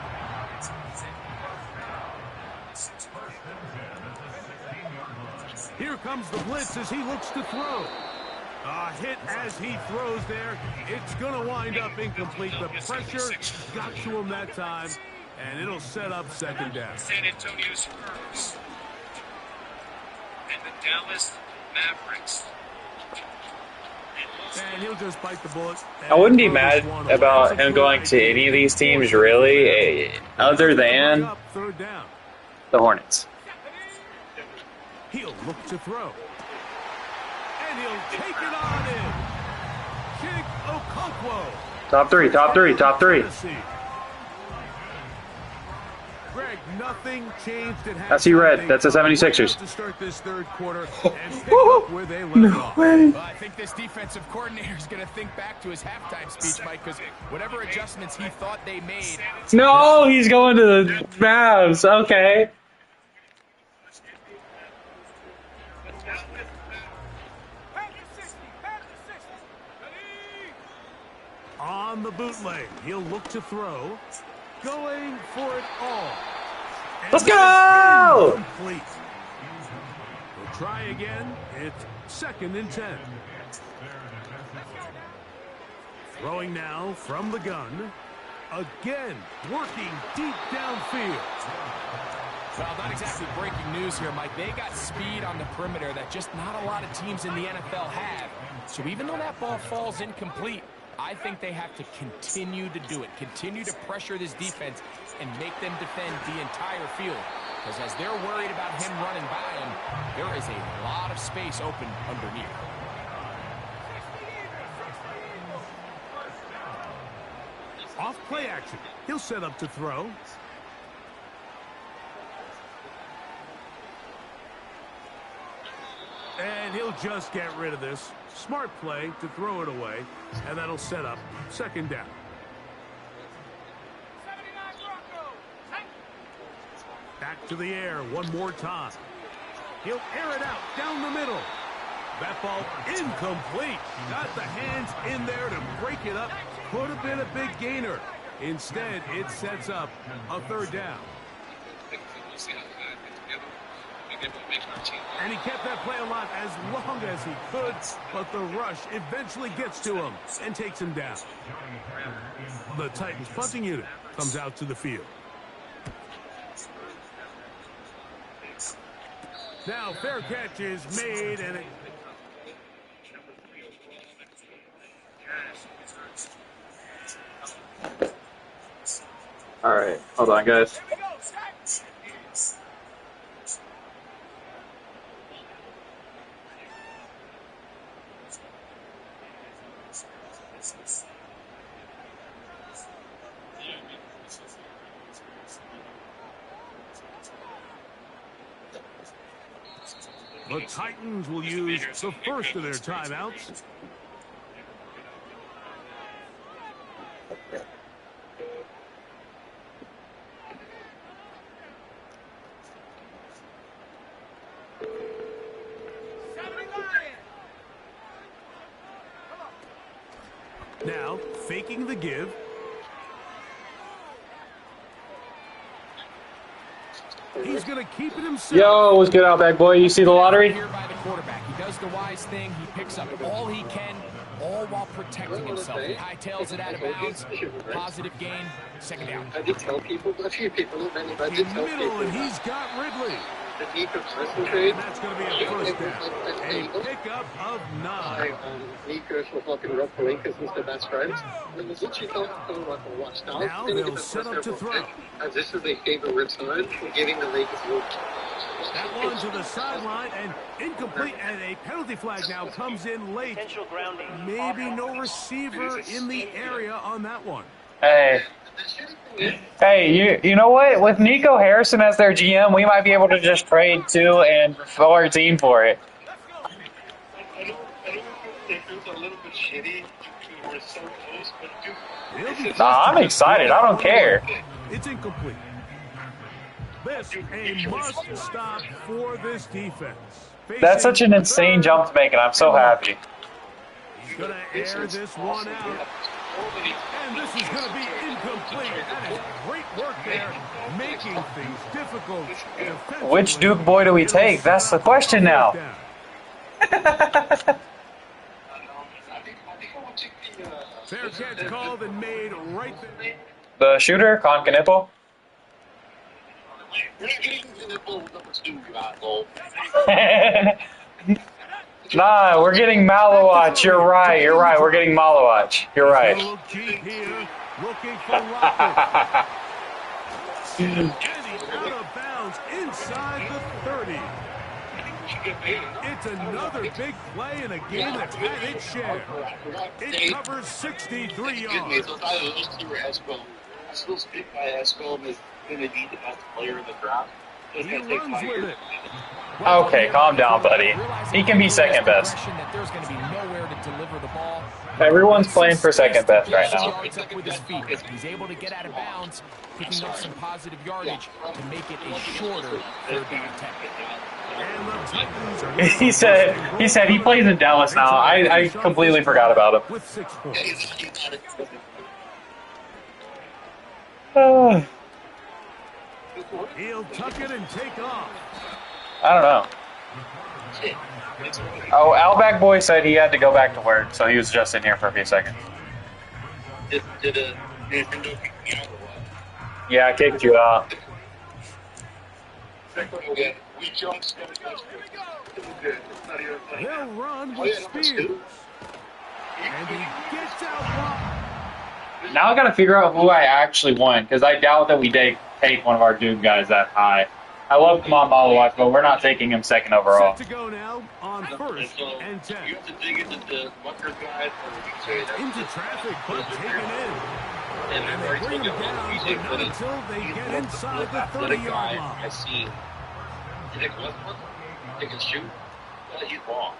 Here comes the blitz as he looks to throw. A hit as he throws there. It's going to wind up incomplete. The pressure got to him that time, and it'll set up 2nd down. San Antonio Spurs and the Dallas Mavericks. And he'll just bite the bullet. I wouldn't be mad about him going to any of these teams, really, other than 3rd down. the Hornets. He'll look to throw. And he'll take it on in. Kick Okonkwo. Top 3, top 3, top 3. Greg, nothing changed at I see red. That's the 76ers. To start this 3rd quarter and pick up where they left off. Well, I think this defensive coordinator is going to think back to his halftime speech, Mike, because whatever adjustments he thought they made. No, he's going to the Mavs. Okay. On the bootleg, he'll look to throw. Going for it all. And Let's go! complete. We'll try again. It's 2nd and 10. Throwing now from the gun. Again, working deep downfield. Well, not exactly breaking news here, Mike. They got speed on the perimeter that just not a lot of teams in the NFL have. So even though that ball falls incomplete, I think they have to continue to do it, continue to pressure this defense and make them defend the entire field. Because as they're worried about him running by them, there is a lot of space open underneath. Off play action. He'll set up to throw. And he'll just get rid of this. Smart play to throw it away. And that'll set up 2nd down. Back to the air one more time. He'll air it out down the middle. That ball incomplete. Got the hands in there to break it up. Could have been a big gainer. Instead, it sets up a 3rd down. And he kept that play alive as long as he could, but the rush eventually gets to him and takes him down. The Titans punting unit comes out to the field. Now fair catch is made, and it... All right, hold on, guys. The Titans will use the first of their timeouts. Now, faking the give. He's going to keep it himself. Yo, what's good, Outback boy? You see the lottery? Here by the quarterback. He does the wise thing. He picks up all he can, all while protecting himself. He hightails it out of bounds. Positive gain. Second down. I did tell people, a few people, many, but I did tell people. And he's got Ridley. The Nico trade. That's going to be a first down. A pickup of 9. Nico for fucking Rob Palinka since they're best friends. And there's literally talking about the watch. Now they'll set up to throw. As this is a favorite return for giving the Lakers a little. That one to the sideline and incomplete, and a penalty flag now comes in late. Maybe no receiver in the area on that one. Hey. Hey, you know what? With Nico Harrison as their GM, we might be able to just trade 2 and 14 for it. I don't think it was a little bit shitty. We're so close, but Nah, I'm excited. I don't care. It's incomplete. This a must stop for this defense. That's such an insane jump to make, and I'm so happy. He's going to air this one out. And this is going to be incomplete. That is great work there, making things difficult. Which Duke boy do we take? That's the question now. Fair catch called and made right there. The shooter, Con Knipple. Nah, we're getting Malawatch. You're right. You're right. We're getting Malawatch. You're right. Looking for Rocker. And he's out of bounds inside the 30. It's another big play in a game that's had its share. It covers 63 yards. I still speak by Escom is going to be the best player in the draft. He runs with it. Okay, calm down, buddy. He can be second best. Everyone's playing for second best right now. He's able to get out of bounds, picking up some positive yardage to make it a shorter third down attempt. He said he plays in Dallas now. I completely forgot about him. With 6 points. He'll tuck it and take off. I don't know. Oh, Outback Boy said he had to go back to work, so he was just in here for a few seconds. Yeah, I kicked you out. They'll run with Spears. And he gets out. Now I gotta figure out who I actually want, because I doubt that we take one of our Duke guys that high. I love Kamon Malawatch, but we're not taking him second overall. Set to go now on 1st and 10. You have to dig into the Bucker guy into traffic, but taken in. And they bring him down, but not until they get inside the 30-yard line. I see Nick Westbrook, they can shoot, but he's wrong.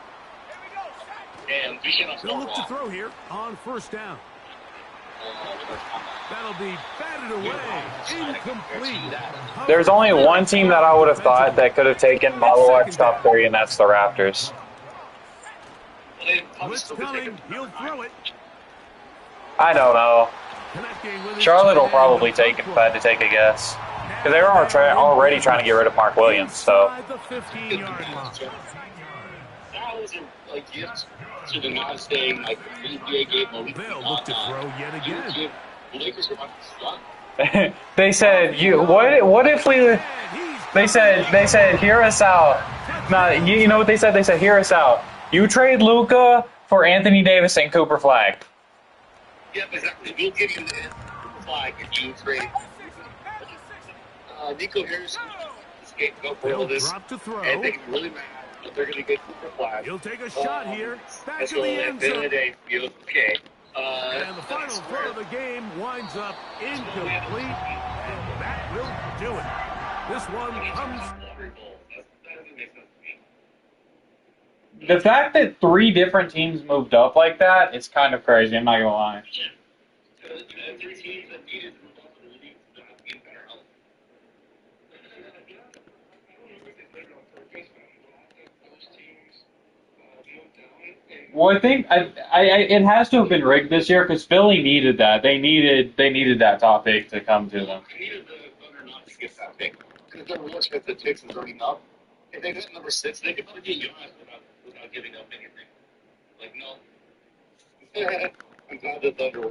And we cannot they'll look to throw here on 1st down. That'll be batted away. Incomplete. There's only one team that I would have thought that could have taken Malawatch top 3, and that's the Raptors. Blitz coming. He'll throw it. I don't know. Charlotte will probably take it if I had to take a guess. Because they were already trying to get rid of Mark Williams, so. The 15-yard line. That was a gift to the not saying like the NBA gave Malik. They'll look to throw yet again. The Lakers are about to suck. They said, what if we, they said, hear us out. Now, you know what they said? They said, hear us out. You trade Luka for Anthony Davis and Cooper Flag. Yep, exactly. We'll give you the flag if you trade. Nico Harrison, go for all this. Drop to throw. And they can really mad. They're going to get Cooper Flag. He'll take a shot here. Back to the end zone. zone. Okay. And the final throw of the game winds up incomplete, and that will do it. This one comes. The fact that 3 different teams moved up like that is kind of crazy, I'm not going to lie. Well, I think it has to have been rigged this year because Philly needed that. They needed that top pick to come to them. They needed the Thunder not to get that pick. Because they're looking at the picks is already up. If they get number 6, they could probably get Giannis without giving up anything. Like, no. I'm glad the Thunder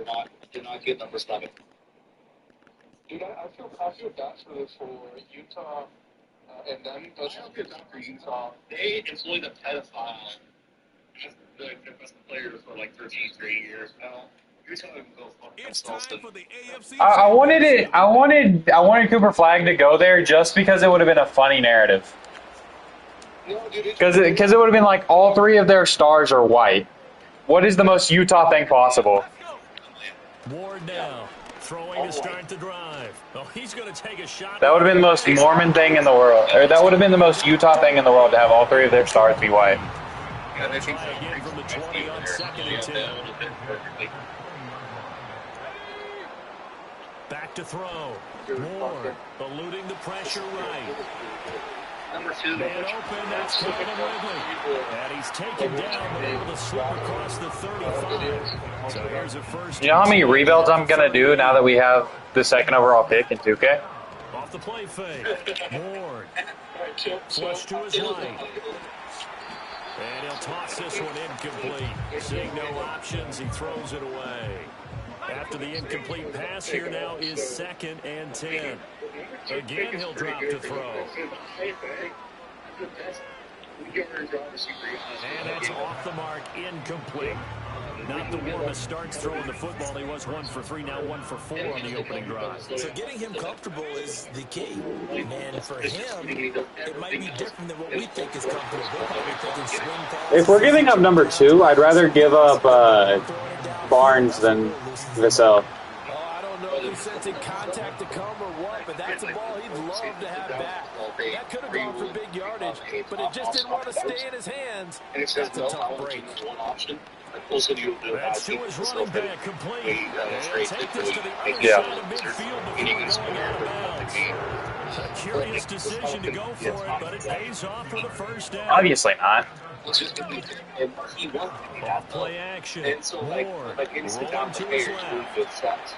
did not get number 7. Dude, I feel bad for Utah and them. I feel bad for Utah. They employed a pedophile as the defensive players for like 13 straight years now. Utah can go fuck themselves. I wanted Cooper Flag to go there just because it would have been a funny narrative. Because it would have been like all 3 of their stars are white. What is the most Utah thing possible? Ward now, throwing to start the drive. Oh, he's going to take a shot. That would have been the most Mormon thing in the world. Or that would have been the most Utah thing in the world to have all 3 of their stars be white. Try again from the 20 on 2nd and 10. Back to throw. Ward eluding the pressure right. Number 2. Man open, that's Calvin Ridley. And he's taken down, but able to slip across the 35. So here's a first. You know how many rebuilds I'm going to do now that we have the 2nd overall pick in 2K? Off the play fake. Ward. Flush to his right. And he'll toss this one incomplete. Seeing no options, he throws it away. After the incomplete pass, here now is 2nd and 10. Again, he'll drop to throw. And that's off the mark, incomplete. Not the warmest starts throwing the football. He was 1 for 3, now 1 for 4 on the opening drive. So getting him comfortable is the key. And for him, it might be different than what we think is comfortable. We're probably thinking swing pass. If we're giving up number 2, I'd rather give up Barnes than Vassell. I don't know if he's sensing contact to come or what, but that's a ball he'd love to have back. That could have gone for big yardage, but it just didn't want to stay in his hands. That's a tough break. That's to his running back, complete. And take this to the other side of midfield before going out of bounds. A curious decision to go for it, but it pays off for the first down. Obviously not. Off play action. Ward rolling to his left.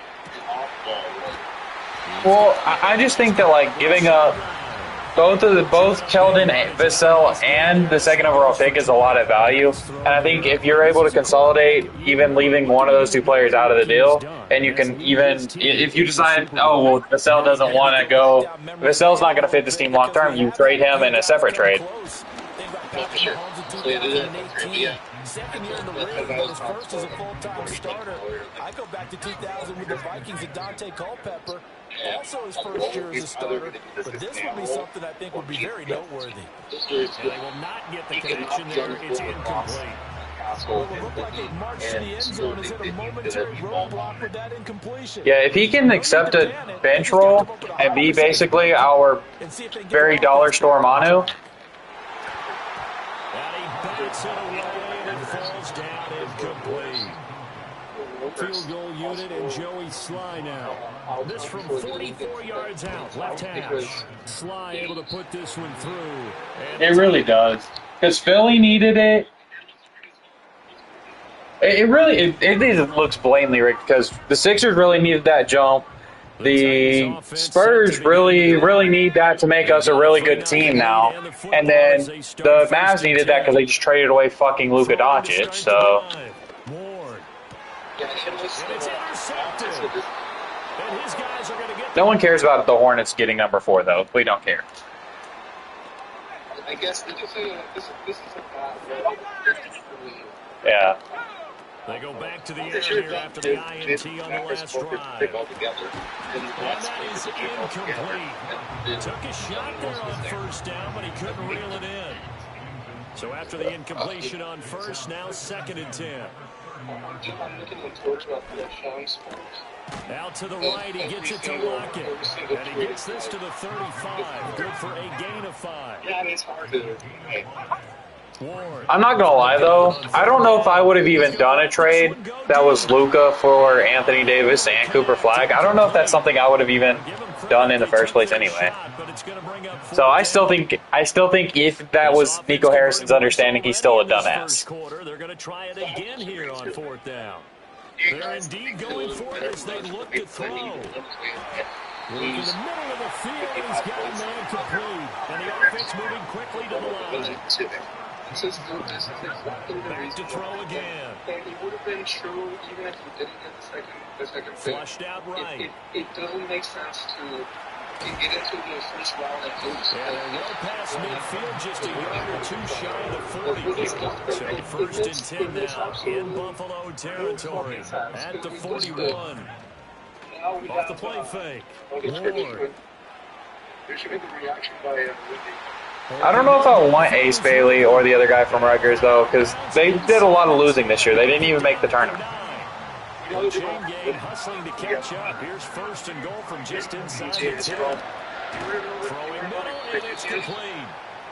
Well, I just think that like giving up both Keldon, Vassell, and the 2nd overall pick is a lot of value. And I think if you're able to consolidate, even leaving one of those 2 players out of the deal, and you can even, if you decide, oh, well, Vassell doesn't want to go, Vassell's not going to fit this team long term, you trade him in a separate trade. Second year in the league, but his first as a full-time starter. I go back to 2000 with the Vikings and Dante Culpepper. Also his first year as a starter. But this would be something I think would be very noteworthy. And they will not get the connection there. It's incomplete. Well, it looked like they marched to the end zone. Is it a momentary roadblock with that incompletion? Yeah, if he can accept a bench role and be basically our very dollar store Manu. And he bats it away and it falls down incomplete. Field goal unit and Joey Sly now. This from 44 yards out, left hash. Sly able to put this one through. It really does. Because Philly needed it. It looks blatantly rigged because the Sixers really needed that jump. The Spurs really need that to make us a really good team now. And then the Mavs needed that because they just traded away fucking Luka Doncic. So. No one cares about the Hornets getting number 4, though. We don't care. I guess this is a bad. Yeah. They go back to the air here after the INT on the last drive. And that is incomplete. Took a shot there on first down, but he couldn't reel it in. So after the incompletion on first, now 2nd and 10. Out to the right, he gets it to Lockett. And he gets this to the 35. Good for a gain of 5. Yeah, it's hard to. I'm not going to lie, though. I don't know if I would have even done a trade that was Luka for Anthony Davis and Cooper Flag. I don't know if that's something I would have even done in the first place anyway. it's going to bring up So I still think if that was Nico Harrison's understanding, he's still a dumbass. Quarter, they're going to try it again here on 4th down. They're indeed going for it as they look to throw. Look in the middle of the field, he's got a man complete. And the offense moving quickly to the line. This is exactly the Back reason to throw again. And it would have been true even if he didn't get the second pick. Flushed out right. It doesn't make sense to get into the first round and lose. Yeah, they're well past midfield, just a yard or two shy of the 40. So 1st and 10 now in Buffalo territory at the 41. Off the play fake. Ward. There should be the reaction by Whitney. I don't know if I want Ace Bailey or the other guy from Rutgers, though, because they did a lot of losing this year. They didn't even make the tournament. The chain gang hustling to catch up. Here's 1st and goal from just inside the 10. Throwing middle, and it's complete.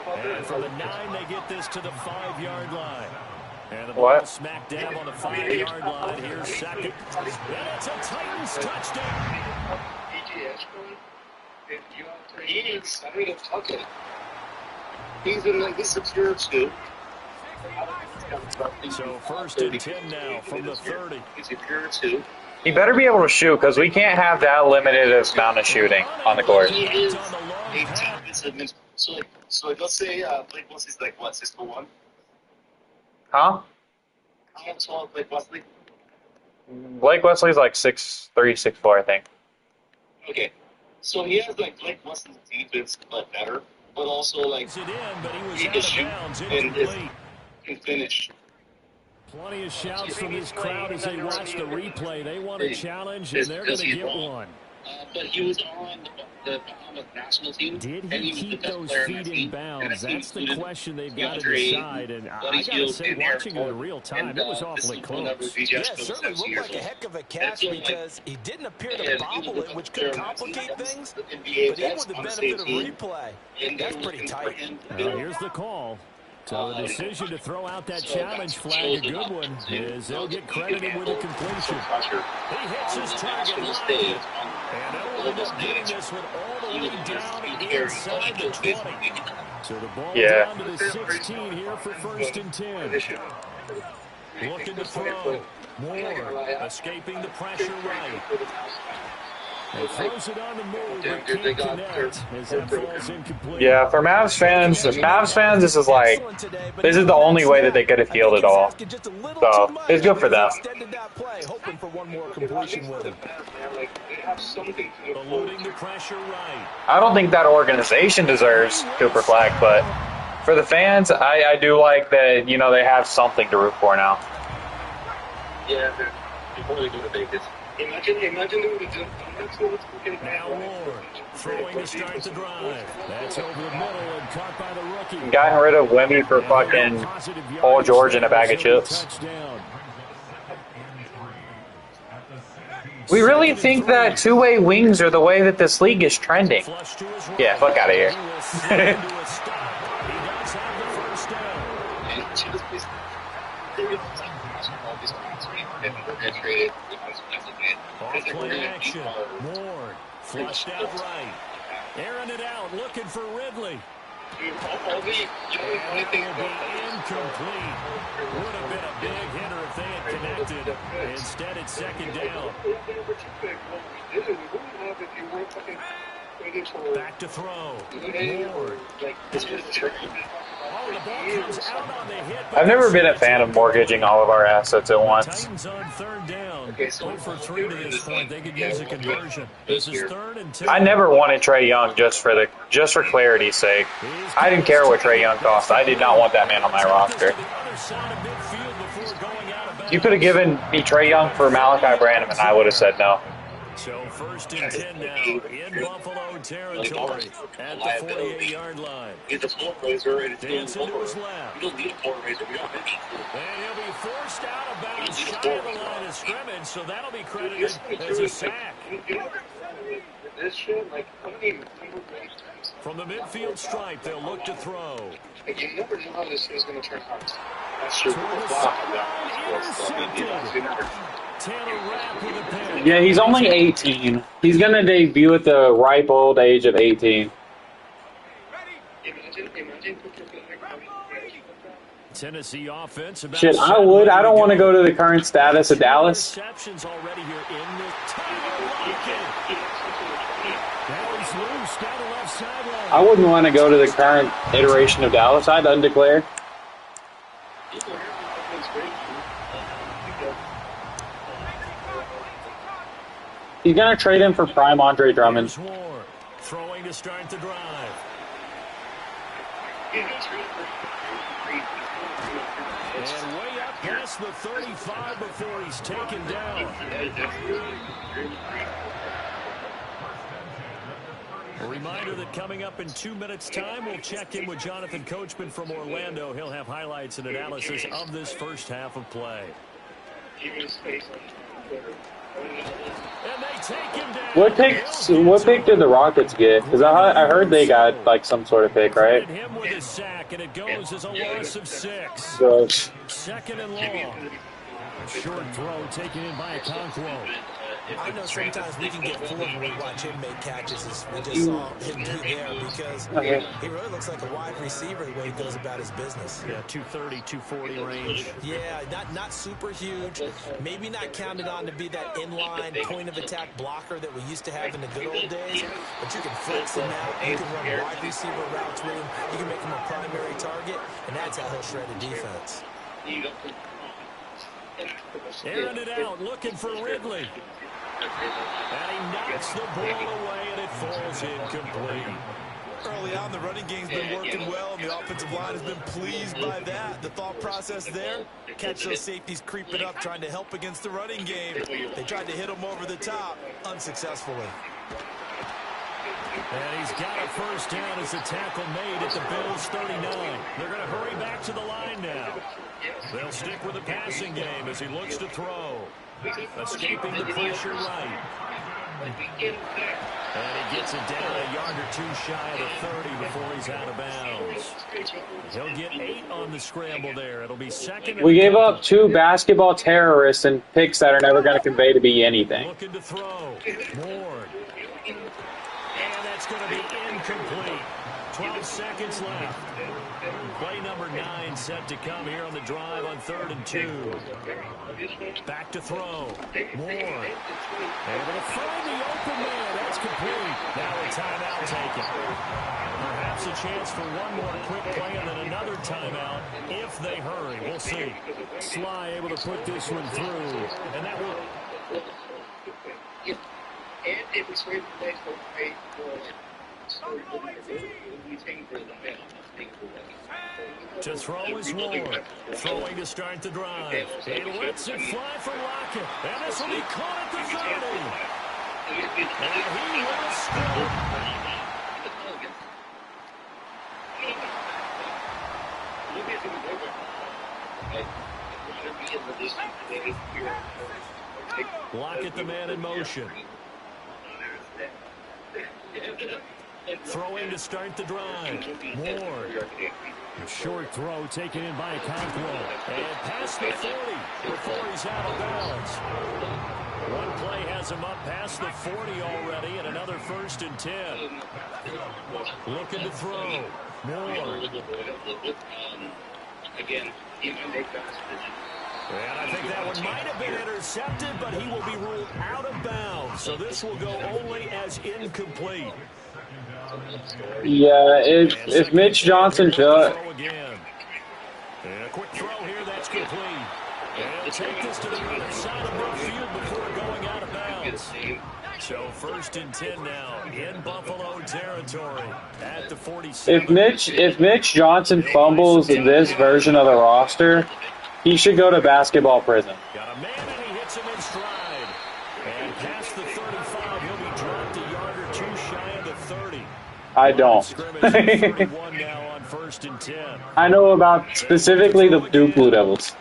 And from the 9, they get this to the 5-yard line. And the ball smack dab on the 5-yard line. Here's 2nd. And it's a Titans touchdown. He's in like this obscure too. So 1st and 10 now from the 30. He's a pure two. He better be able to shoot, because we can't have that limited amount of shooting on the court. He is 18. So let's say Blake Wesley's like what, 6'1"? Huh? How tall is Blake Wesley? Blake Wesley's like 6'3", 6'4", I think. Okay, so he has like Blake Wesley's defense, but better, but also like he can shoot and finish. Plenty of shouts from this crowd as they watch the replay. They want a challenge, and they're going to get one. But he was on the national team. Did he keep those feet in bounds? That's the question they've got to decide. And I got to say, watching it in real time, it was awfully close. Yeah, it certainly looked like a heck of a catch because he didn't appear to bobble it, which could complicate things. But even with the benefit of replay, that's pretty tight. Here's the call. So the decision to throw out that challenge flag, a good one, is they'll get credited with a completion. He hits his target right. And they'll end up getting this one all the way down inside the 20. So the ball down to the 16 here for 1st and 10. Looking to throw. Moore escaping the pressure right. He throws it on the move, but can't connect as that falls incomplete. Yeah, for Mavs fans, this is the only way that they could have healed it all. So it's good for them. Hoping for one more completion with him. Eluding the pressure right. I don't think that organization deserves Cooper Flag, but for the fans, I do like that, you know, they have something to root for now. Yeah, before they go to Vegas. Imagine they would have done now Ward throwing to start the drive. That's over the middle and caught by the rookie. Gotten rid of Wemby for fucking Paul George and a bag of chips. We really think that two-way wings are the way that this league is trending. Yeah, fuck out of here. Off-play action. Ward flushed out right. Airing it out, looking for Ridley. And will be incomplete. Would have been a big hitter if they had connected. Instead, it's 2nd down. Back to throw. Ward. Oh, the ball comes out on the hit. I've never been a fan of mortgaging all of our assets at once. Titans on 3rd down. 0 for 3 to this point. They could use a conversion. This is 3rd and 10. I never wanted Trae Young just for clarity's sake. I didn't care what Trae Young cost. I did not want that man on my roster. You could have given me Trae Young for Malachi Branham, and I would have said no. So 1st and 10 now in Buffalo territory at the 48-yard line. He's a floor raiser and Dance into his left. You don't need a floor raiser. We don't need and he'll be forced out of bounds shy of the line of scrimmage, so that'll be credited as a sack. This shit, like, how many from the midfield stripe, they'll look to throw. Like, you never know how this is going to turn out. That's true. Yeah, he's only 18. He's going to debut at the ripe old age of 18. Tennessee offense about Shit, I would. I don't want to go to the current status of Dallas. Receptions already here in the now he's loose down the left sideline. I wouldn't want to go to the current iteration of Dallas. I'd undeclare. He's going to trade him for prime Andre Drummond. Throwing to start the drive. And way up past the 35 before he's taken down. A reminder that coming up in 2 minutes' time, we'll check in with Jonathan Coachman from Orlando. He'll have highlights and analysis of this first half of play. And they take him down. What pick did the Rockets get? Because I heard they got like some sort of pick, right? Him with a sack, and it goes as a loss of 6. Gross. Second and long. Short throw taken in by Okonkwo. I know sometimes we can get fooled when we watch him make catches, as we just saw him do there, because he really looks like a wide receiver the way he goes about his business. Yeah, 230, 240 range. Yeah, not super huge. Maybe not counted on to be that inline point-of-attack blocker that we used to have in the good old days, but you can flex him out. You can run wide receiver routes with him. You can make him a primary target, and that's how he'll shred a defense. Airing it out, looking for Ridley. And he knocks the ball away, and it falls incomplete. Early on, the running game's been working well, and the offensive line has been pleased by that. The thought process there, catch those safeties creeping up, trying to help against the running game. They tried to hit him over the top, unsuccessfully. And he's got a first down as the tackle made at the Bills' 39. They're going to hurry back to the line now. They'll stick with the passing game as he looks to throw. Escaping the pressure right. And he gets it down a yard or two shy of the 30 before he's out of bounds. He'll get 8 on the scramble there. It'll be second. We gave up 2 basketball terrorists and picks that are never going to convey to be anything. Looking to throw. Ward. And that's going to be incomplete. 12 seconds left. Play number 9 set to come here on the drive on 3rd and 2. Back to throw. Moore. Able to find the open man. That's complete. Now a timeout taken. Perhaps a chance for one more quick play and then another timeout if they hurry. We'll see. Sly able to put this one through. And that will... And it was great place for great to throw is Ward. Throwing to start the drive. He lets it fly from Lockett. And this will be caught at the 30. And he will score. Lockett, the man in motion. Throwing to start the drive. Ward. A short throw taken in by Okonkwo. And past the 40 before he's out of bounds. One play has him up past the 40 already, and another 1st and 10. Looking to throw. Moore. Again, and I think that one might have been intercepted, but he will be ruled out of bounds. So this will go only as incomplete. Yeah, if Mitch Johnson and a quick throw here, that's complete. And take this to the other side of midfield before going out of bounds. So 1st and 10 now in Buffalo territory at the 47. If Mitch Johnson fumbles this version of the roster, he should go to basketball prison. Got a man and he hits him in stride. And past the 35, he'll be dropped a yard or two shy of the 30. I don't. 31 now on 1st and 10. I know about specifically the Duke Blue Devils.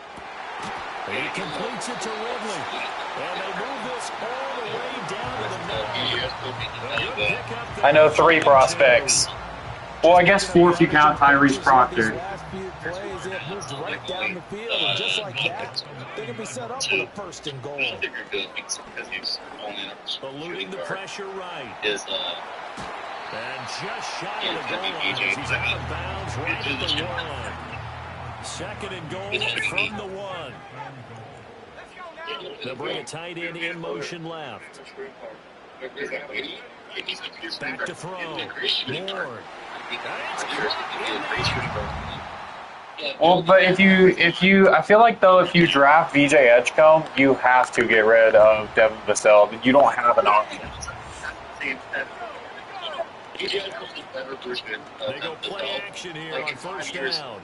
He completes it to Ridley. And they move this all the way down to the middle. I know 3 prospects. Well, I guess 4 if you count Tyrese Proctor. Plays it moves right down the field, and just like that, they can be set up with a 1st and goal. Eluding the pressure right. And just shy of the goal line. He's out of bounds right at the 1. Second and goal from the 1. They'll bring a tight end in motion left. Back to throw. Ward. Well, but if you, I feel like though if you draft VJ Edgecombe, you have to get rid of Devin Vassell. You don't have an option. They go play action here on first down.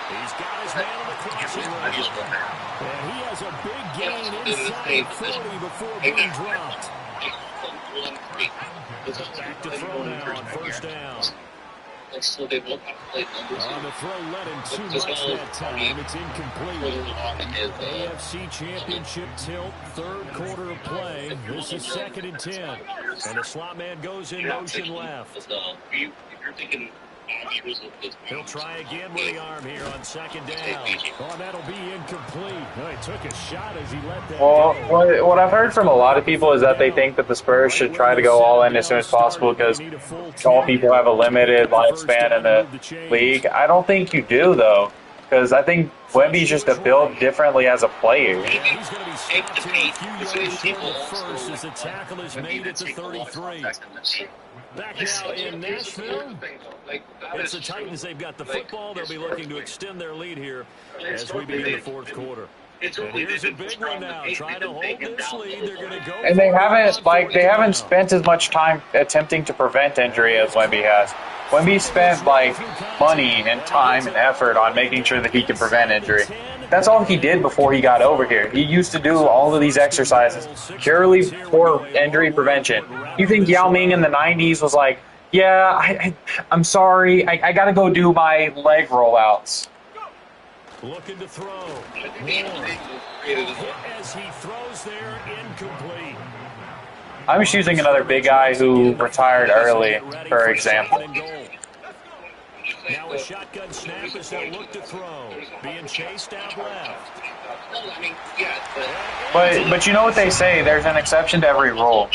He's got his man on the crossing route. And he has a big gain inside 40 before being dropped. Back to throw now on first down. So they both have to play numbers. On the throw, led him too much that time. It's incomplete. AFC Championship tilt, third quarter of play. This is 2nd and 10. And the slot man goes in motion left. If you're thinking he'll try again with the arm here on 2nd down. Oh, that'll be incomplete. Oh, he took a shot as he let that go. What I've heard from a lot of people is that they think that the Spurs should try to go all in as soon as possible because all people have a limited lifespan in the league. I don't think you do, though, because I think Wemby's just built differently as a player. Yeah, he's going to be stopped here a few yards short of first as the tackle is made at the 33. Back now in Nashville, it's the Titans. They've got the football. They'll be looking to extend their lead here as we begin the fourth quarter. And here's a big one now. Trying to hold this lead. They're going to go. And they haven't spent as much time attempting to prevent injury as Wemby has. Wemby spent money and time and effort on making sure that he can prevent injury. That's all he did before he got over here. He used to do all of these exercises purely for injury prevention. You think Yao Ming in the 90s was like, yeah, I'm sorry, I got to go do my leg rollouts. Looking to throw. As he throws there, incomplete. I'm just using another big guy who retired early, for example. Now a shotgun snap as they'll look to throw. Being chased out left. But you know what they say, there's an exception to every rule.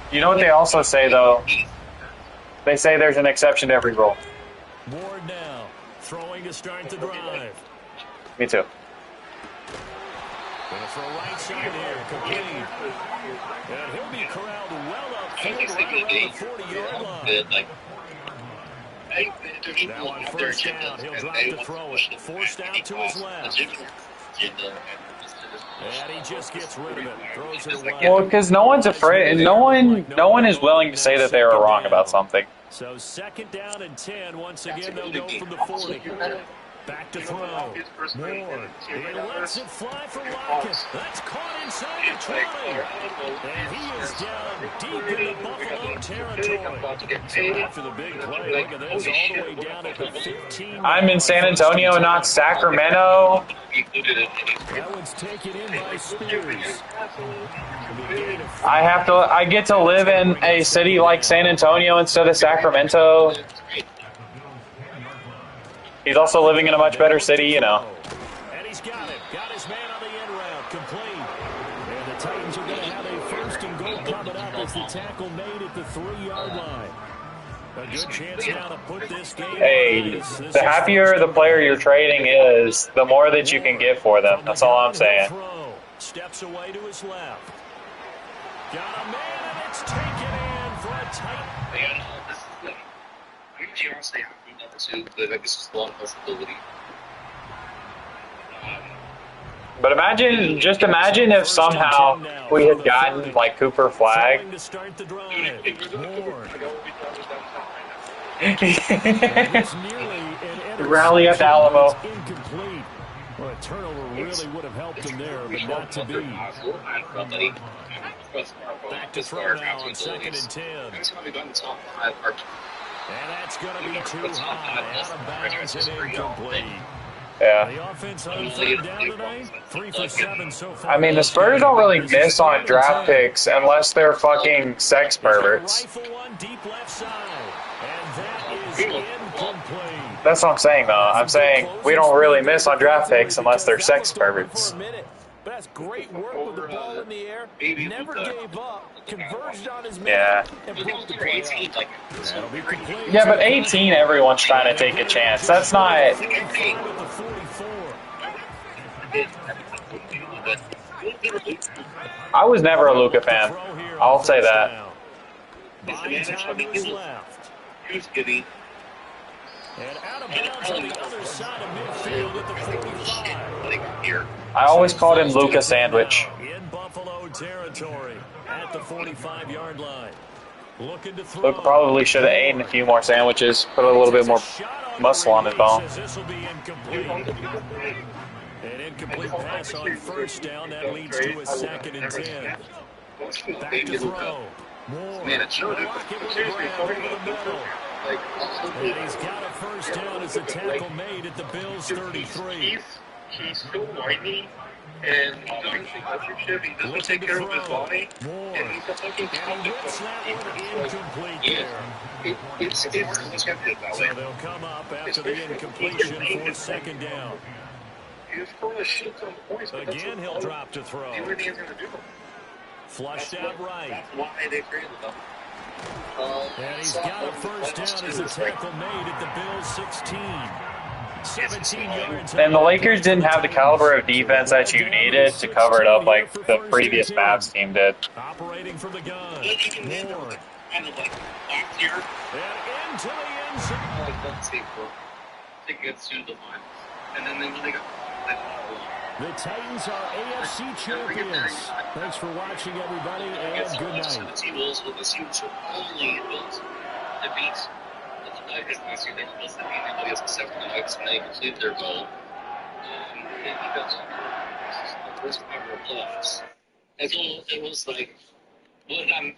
You know what they also say, though? They say there's an exception to every rule. Ward now, throwing to start the drive. Me too. Gonna throw right side here, complete. And he'll be corralled well up field right around the 40-yard line. Now on first down, he'll drop to throw it. Forced out to his left. And he just gets rid of it. Throws it away. Well, because no one's afraid, and no one is willing to say that they were wrong about something. So 2nd down and 10. Once again, they'll go from the 40. Back to throw. Ward. He lets it fly for Lockett. That's caught inside the 20. And he is down deep in the Buffalo territory. So after the big play, look at this, all the way down at the 15. I'm in San Antonio, not Sacramento. That one's taken in by Spears. I get to live in a city like San Antonio instead of Sacramento. He's also living in a much better city, you know. And he's got it. Got his man on the end route. Complete. And the Titans are going to have a 1st and goal coming up as the tackle made at the 3-yard line. A good chance now to put this game. Hey, the happier the player you're trading is, the more that you can get for them. That's all I'm saying. Steps away to his left. Got a man, and it's taken in for a Titan. Honestly, I'm number 2, but I guess it's a lot of possibility. But imagine if somehow we had gotten like Cooper Flag. Rally at the Alamo. Incomplete. Well, a turnover really would have helped him there, but not to be. Back to throw now on 2nd and 10. And that's going to be too high. Out of bounds and incomplete. Yeah. The offense on 3rd down tonight, 3 for 7 so far. I mean, the Spurs don't really miss on draft picks unless they're fucking sex perverts. Rifle one deep left side. And that is incomplete. That's what I'm saying, though. I'm saying we don't really miss on draft picks unless they're sex perverts. Back Wes, great work with the ball in the air. Never gave up. Converged on his man. Yeah. And broke the play up. That'll be complete. Yeah, but 18, everyone's trying to take a chance. That's not... I was never a Luka fan. I'll say that. Who's getting? And out of bounds on the other side of midfield at the 45. I always called him Luka Sandwich. In Buffalo territory at the 45-yard line. Looking to throw. Luka probably should have eaten a few more sandwiches, put a little bit more muscle on his bone. This will be incomplete. An incomplete pass on first down. That leads to a 2nd and 10. Back to throw. Moore. Man, it's Lockett with a grab over the middle. And he's got a first down as a tackle made at the Bills' 33. He's so whiny, and he's obviously leadership. He doesn't take care of his body, and he's a fucking incomplete there. It's So they'll come up after the incompletion for 2nd down. He's throwing a shit ton of points. Again, he'll drop to throw. See what he's going to do. Flushed out right. That's why they traded him. And he's got a first down as a tackle made at the Bills' 16. 17 yards. And the Lakers didn't have the caliber of defense that you needed to cover it up like the previous Mavs team did. Operating from the gun. Moore. Kind of like last year. And into the end zone. Like that same group to get to the finals. And then they got the Titans are AFC champions. Thanks for watching, everybody, and good night. The T-Wolves with the Seahawks only built to beat the Nuggets last year. They supposed to beat the Nuggets except for the Nuggets when they completed their goal. They got the first ever playoffs. And so it was like, well, I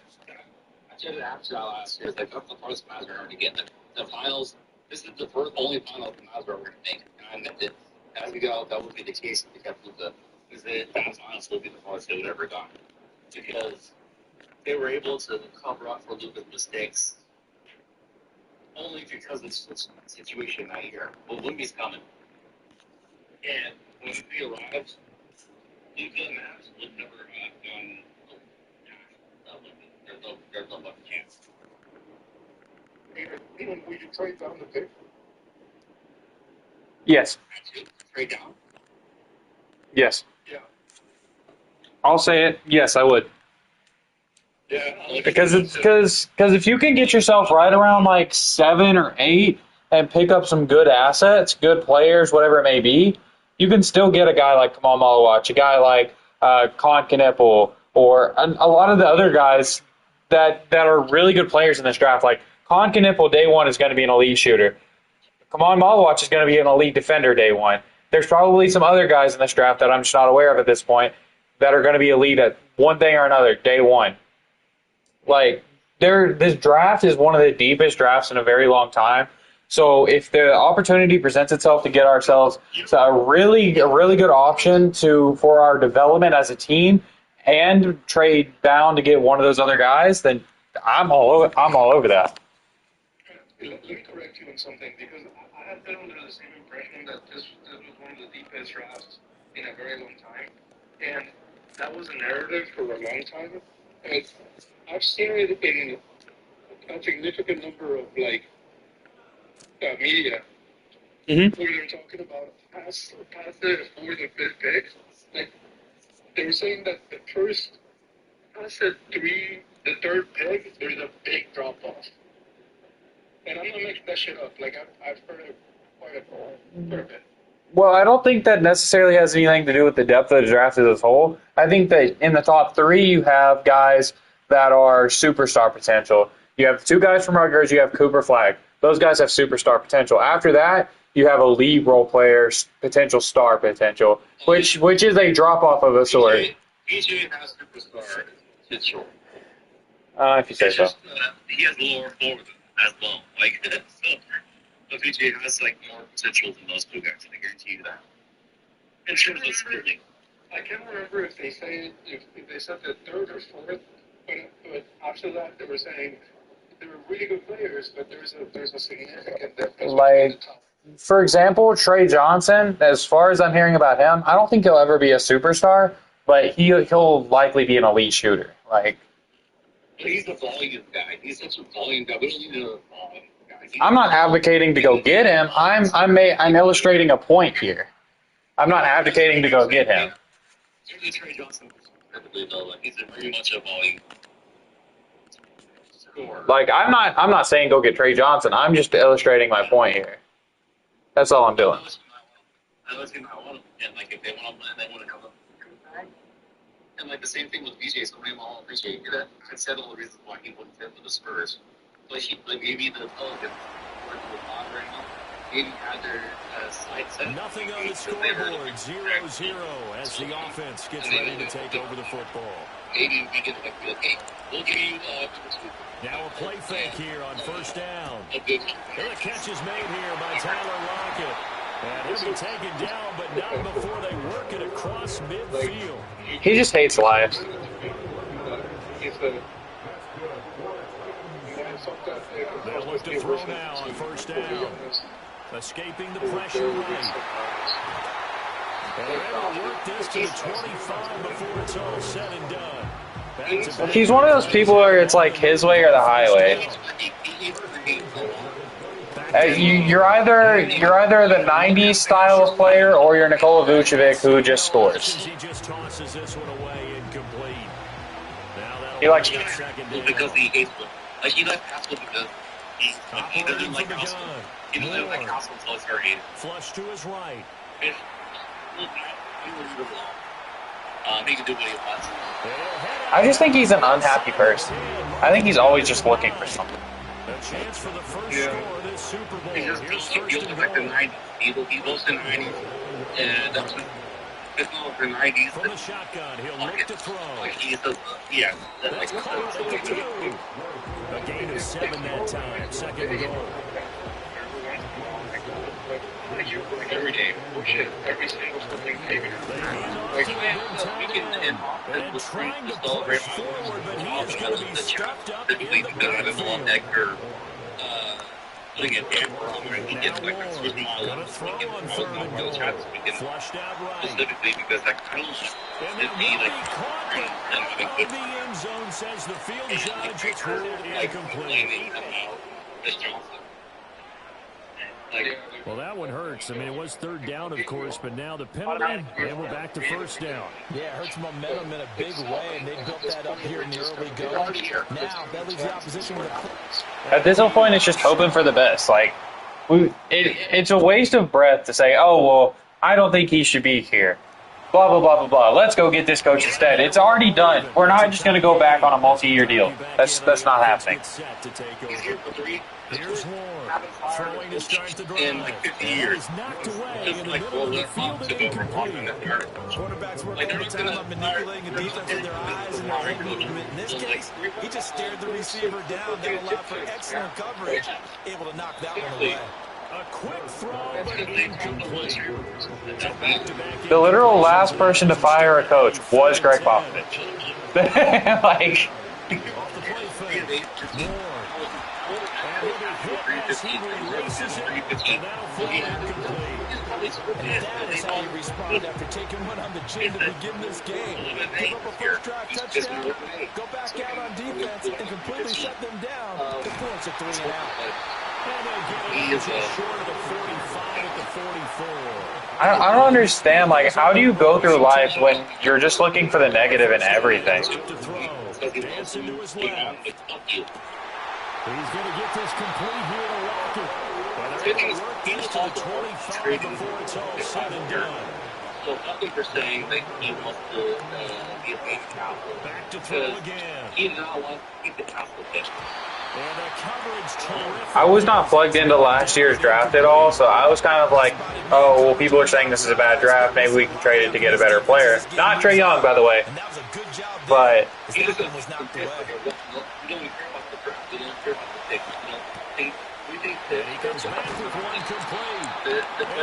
said it after that last year. It's like, that's the first Mavs are ever to get the finals. This is the first only final the Mavs are ever going to make. And I meant it. As we go, that would be the case if we kept Luka. Because that's honestly be the farthest they would ever gone. Because they were able to cover up for Luka's mistakes only because of the situation that year. Well, Wimby's coming. And when we arrived, Luka and Mavs would never have gone. There's no fucking chance. Even we could trade down the pick. Yes. Trade down? Yes. Yeah. I'll say it. Yes, I would. Yeah. Because if you can get yourself right around like 7 or 8 and pick up some good assets, good players, whatever it may be, you can still get a guy like Kamal Malawach, a guy like Con Knipple, or a lot of the other guys that are really good players in this draft. Like Con Knipple, day one, is going to be an elite shooter. Kamal Malawach is going to be an elite defender day one. There's probably some other guys in this draft that I'm just not aware of at this point that are going to be elite at one thing or another day one. Like, this draft is one of the deepest drafts in a very long time. So if the opportunity presents itself to get ourselves a really good option for our development as a team and trade down to get one of those other guys, then I'm all over that. Let me correct you on something, because I have been under the same impression that this was one of the deepest drafts in a very long time, and that was a narrative for a long time. And I've seen it in a significant number of media where they're talking about past the 4th and 5th pick. Like, they were saying that the first, past the 3rd pick, there's a big drop off. And I'm not making that shit up. Like, I've heard it quite a bit. Well, I don't think that necessarily has anything to do with the depth of the draft as a whole. I think that in the top 3, you have guys that are superstar potential. You have 2 guys from Rutgers. You have Cooper Flagg. Those guys have superstar potential. After that, you have elite role players, potential star potential, which is a drop off of a sort. PJ has superstar potential. If you say so. He has lower floor as well. Like, so PJ has more potential than those 2 guys. I guarantee you that. In terms of spending. I can't remember if they said the 3rd or 4th, but after that they were saying they were really good players, but there's a significant difference. For example, Trey Johnson, as far as I'm hearing about him, I don't think he'll ever be a superstar, but he'll likely be an elite shooter. Like, he's a volume guy. He's such a volume guy. We don't need a volume guy. I'm not advocating to go get him. I'm illustrating a point here. I'm not advocating to go get him. Certainly Trey Johnson perfectly though. Like he's very much a volume scorer. Like I'm not saying go get Trey Johnson. I'm just illustrating my point here. That's all I'm doing. I was gonna want to, and like if they want to, they want to come up. And like the same thing with VJ, so I all appreciate that. I said all the reasons why he wouldn't fit for the Spurs. Like maybe the Pelicans were the bond right now. Maybe had their side set. Nothing on the scoreboard, 0-0 as the offense gets ready to take over the football. Maybe we can like, hey, we'll give you now a play fake here on first down. And the catch is made here by Tyler Lockett. And he'll be taken down, but not before they work it across midfield. He just hates life. They'll look to throw now on first down. Escaping the pressure right. And they're able to work this to the 25 before it's all said and done. He's one of those people where it's like his way or the highway. You're either the '90s style of player or you're Nikola Vucevic who just scores. He just tosses this one away incomplete. He likes because he hates them. Like he likes Haskell because he doesn't like Haskell. He doesn't like Haskell until it's hurting. Flush to his right. He can do what he wants. I just think he's an unhappy person. I think he's always just looking for something. A chance for the first score of this Super Bowl. Here's he looks like the 90s. He looks the 90s. And that's what it's not the 90s. From the shotgun, he'll look to throw. Like he's the, yeah. That's caught at the 2. A gain of 7 that time. Second and goal. Every day, bullshit, every single fucking day. And trying to push forward, but he is going to be stuffed up in the backfield. Putting a damper on where he gets like a Swiss model. Gonna throw on third and goal. Flushed out right. Specifically because that kind of and then he caught the out of the end zone, says the field judge. It's ruled incomplete. Well, that one hurts. I mean, it was third down, of course, but now the penalty, and we're back to first down. Yeah, it hurts momentum in a big way, and they built that up here in the early going. Now, that leaves the opposition with a... At this point, it's just hoping for the best. Like, it's a waste of breath to say, oh, well, I don't think he should be here. Blah, blah, blah, blah, blah. Let's go get this coach instead. It's already done. We're not just going to go back on a multi-year deal. That's not happening. He's here for 3. Here's Ward, throwing to start the drive. In like 50 years. He's knocked away in the middle of the field and incomplete. Quarterbacks work all the time on manipulating a defense with their eyes and their head movement. In this case, he just stared the receiver down. That allowed for excellent coverage. Able to knock that one away. A quick throw, but incomplete. The literal last person to fire a coach was Greg Popovich. Like... Off the play fake. Ward. And he'll be hit as he releases it, and that'll fall incomplete. That is how you respond after taking one on the chin to begin this game. Give up a first-drive touchdown, go back out on defense, and completely shut them down to force a 3 and out. And they get it just short of the 45 at the 44. I don't understand, like, how do you go through life when you're just looking for the negative in everything? Dancing to his left. He's going to get this complete here to Lockett. And they're going to work this to the 25 before it's all said and done. So I think they're saying that he wants to be a big tackle. Back to throw again. He does not want to keep the tackle pitch. And the coverage terrific. I was not plugged into last year's draft at all, so I was kind of like, oh, well, people are saying this is a bad draft. Maybe we can trade it to get a better player. Not Trae Young, by the way. But He doesn't was not the way. We don't even care about the draft. We don't care about the pick. We think that he comes back with one complete.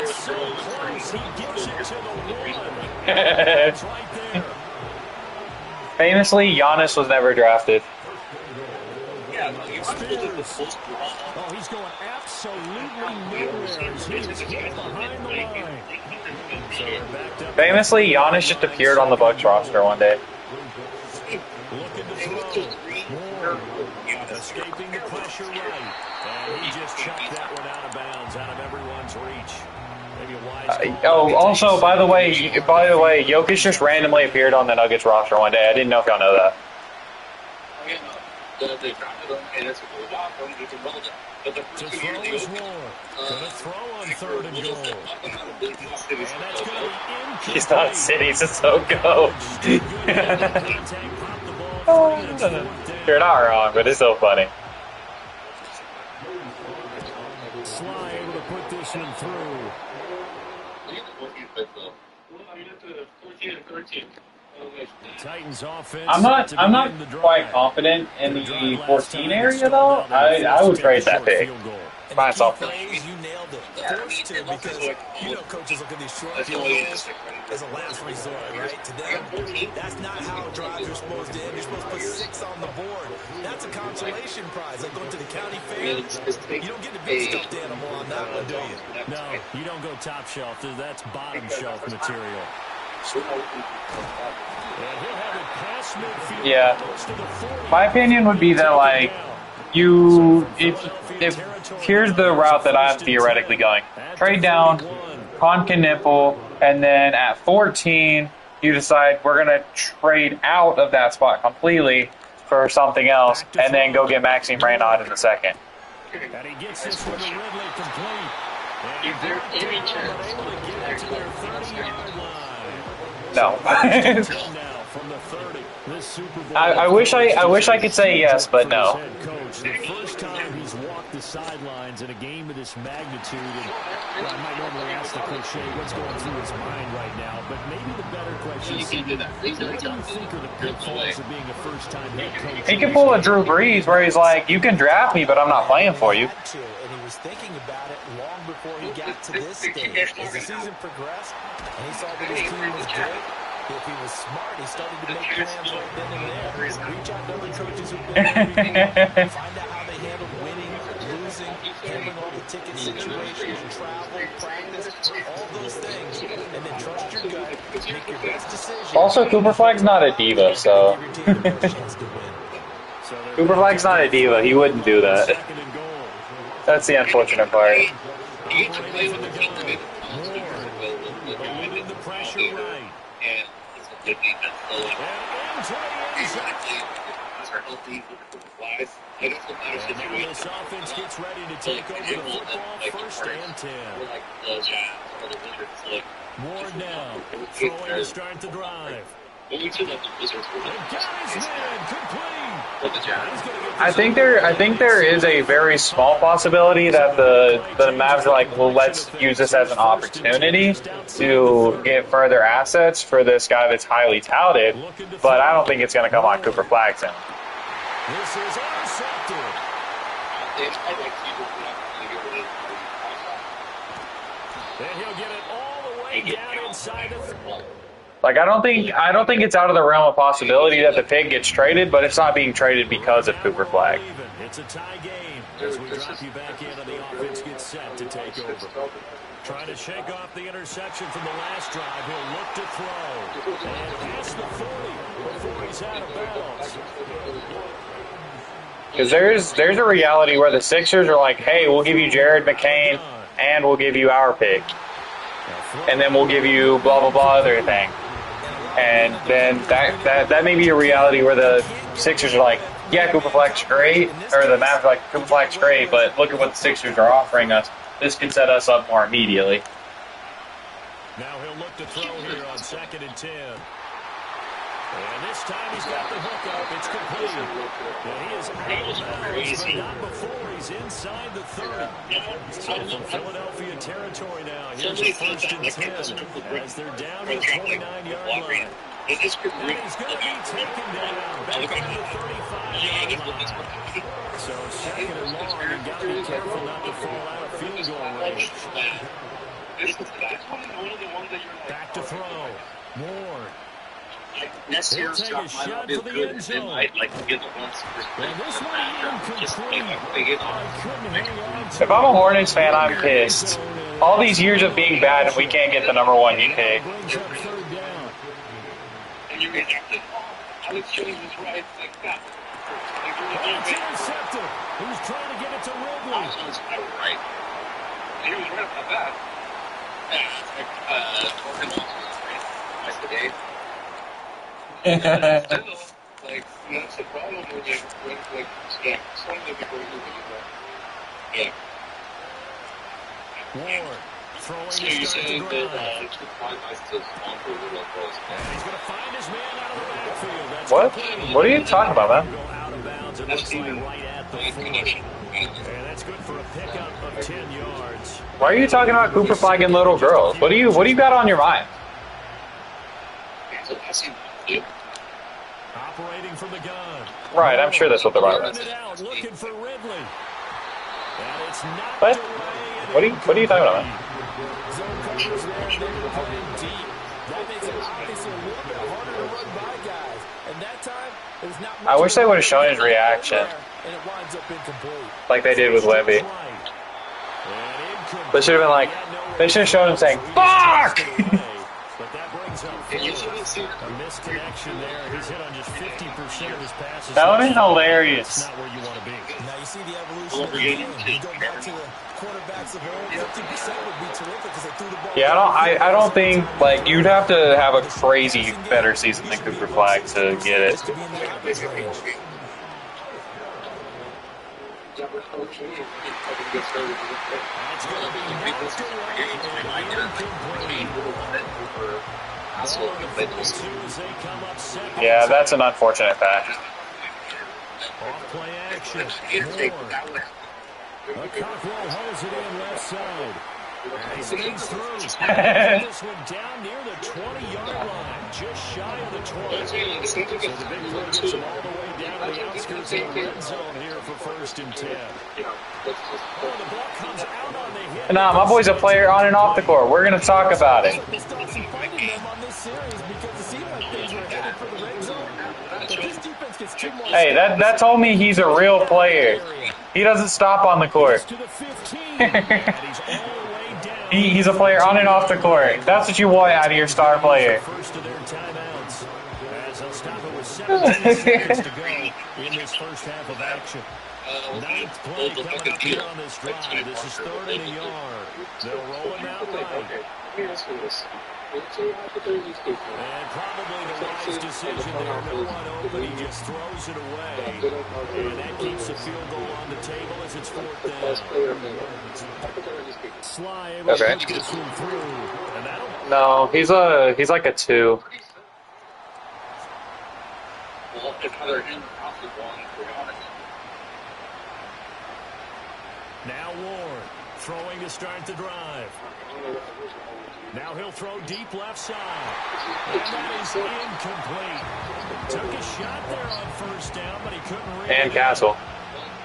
It's so close. He gives it to the one. It's right there. Famously, Giannis was never drafted. Yeah, interferes. Oh, he's going absolutely nowhere as he is hit behind the line. So they're backed up. Famously, Giannis just appeared on the Bucks roster one day. Looking to throw. Moore escaping the pressure right. And he just chucked that one out of bounds, out of everyone's reach. Also, by the way, Jokic just randomly appeared on the Nuggets roster one day. I didn't know if y'all know that. They drafted him, and it's a good job for him. He can well done. But the first 2 years, is Moore. Gonna throw on third and goal. He's not cities, it's so go. You're not wrong, but it's so funny. Sly able to put this one through. Titans offense. I'm not quite confident in the 14 area though. I would trade that pick. By myself. You nailed it. Forced to, because you know coaches look at these short field goals as a last resort, right? To them, that's not how drives are supposed to end. You're supposed to put 6 on the board. That's a consolation prize. Like going to the county fair, you don't get a big stuffed animal on that one, do you? No, you don't go top shelf. That's bottom shelf material. Yeah. My opinion would be that, like, if here's the route that I'm theoretically going. Trade down, Con can nipple, and then at 14, you decide we're going to trade out of that spot completely for something else, and then go get Maxime Reynaud in the second. And he gets this one to Ridley complete. Is there any chance No. I wish I could say yes, but no. The first time he's walked the sidelines in a game of this magnitude, and I might normally ask the cliche what's going through his mind right now, but maybe the better question is, what do you think are the pitfalls of being a first-time head coach? He can pull a Drew Brees where he's like, you can draft me, but I'm not playing for you. And he was thinking about it long before he got to this stage. As the season progressed, and he saw that his team was good, if he was smart, he started to make plans right then and there. Reach out to other coaches who've been there before, find out how they handle winning, losing, handling all the ticket situations, travel, practice, all those things, and then trust your gut, make your best decision. Also, Cooper Flag's not a diva, so... Cooper Flag's not a diva. He wouldn't do that. That's the unfortunate part. Good defense, though. Healthy flies. And it's a better situation. This offense gets ready to take over the football. First and 10. More now. Throwing to start the drive. I think there is a very small possibility that the Mavs are like, well, let's use this as an opportunity to get further assets for this guy that's highly touted, but I don't think it's going to come on Cooper Flagson. This is intercepted. And he'll get it all the way down inside the Like, I don't think it's out of the realm of possibility that the pick gets traded, but it's not being traded because of Cooper Flag. It's a tie game as we drop you back in and the offense gets set to take over. Trying to shake off the interception from the last drive. He'll look to throw. And past the 40 before he's out of bounds. Because there's a reality where the Sixers are like, hey, we'll give you Jared McCain and we'll give you our pick. And then we'll give you blah, blah, blah other thing. And then that may be a reality where the Sixers are like, yeah, Cooper Flag's great, or the Mavs are like, Cooper Flag's great, but look at what the Sixers are offering us. This can set us up more immediately. Now he'll look to throw here on 2nd and 10. And this time he's got the hook up. It's complete. And he is out of bounds, but not before he's inside the 30. So from Philadelphia territory now, here's a 1st and 10 as they're down to the 29-yard line. And he's going to be taken down back on the 35-yard line. So 2nd and long, you've got to be careful not to fall out of field goal range. Back to throw. Moore. next year's draft might not be as good as they might like get the ones If I'm a Hornets fan, I'm pissed. All these years of being bad and we can't get the #1 you pick. And you may have to Alex Jones is right like that. Intercepted. He was trying to get it to Ridley. Alex Jones is right. He was right about that. Morgan also was right. Twice a day. Still, like, that's the problem when you, like, yeah, some of the people who do that. Yeah. Ward throwing So you're saying that it's the five guys to spawn for a little close. And he's going to find his man out of the backfield. That's What? What are you talking about, man? go out of bounds. It looks like right at the 40. And that's good for a pickup of 10 yards. Why are you talking about Cooper Flag and little girls? What do you got on your mind? Operating from the gun. Right, I'm sure that's what they're about. Looking for Ridley. And it's not What? What are you talking about, man? Zone coverage there, they were playing deep. That makes it obviously a little bit harder to run by guys. And that time, there's not much. I wish they would have shown his reaction, And it winds up incomplete. like they did with Levy. They should have been like, they should have shown him saying, "Fuck!" But that brings up a missed connection there. He's hit on just 50% of his passes. That would have been hilarious. Not where you want to be. Now you see the evolution of the game. You go back to the quarterbacks of old, 50% would be terrific because they threw the ball. Yeah, I don't think, like, you'd have to have a crazy better season than Cooper Flag to get it. Yeah, that's an unfortunate fact. Off-play action. Cockrell holds it in left side. He speeds through. This one down near the 20-yard line, just shy of the 20. So the big play gets him all the way down to the outskirts of the red zone here for 1st and 10. The ball comes out on the hit. Nah, my boy's a player on and off the court. We're going to talk about it. Hey, that told me he's a real player. He doesn't stop on the court. He's a player on and off the court. That's what you want out of your star player. First of their timeouts. As they'll stop it with 17 seconds to go in this first half of action. Ninth play coming up here on this drive. This is 3rd and a yard. They'll roll it out right. And probably the wise decision there. No one open. He just throws it away. And that keeps the field goal on the table as it's 4th down. Sly able to put this one through. And that'll... No, he's like a 2. Now Ward throwing to start the drive. Now he'll throw deep left side. And that is incomplete. Took a shot there on 1st down, but he couldn't reach. And Castle.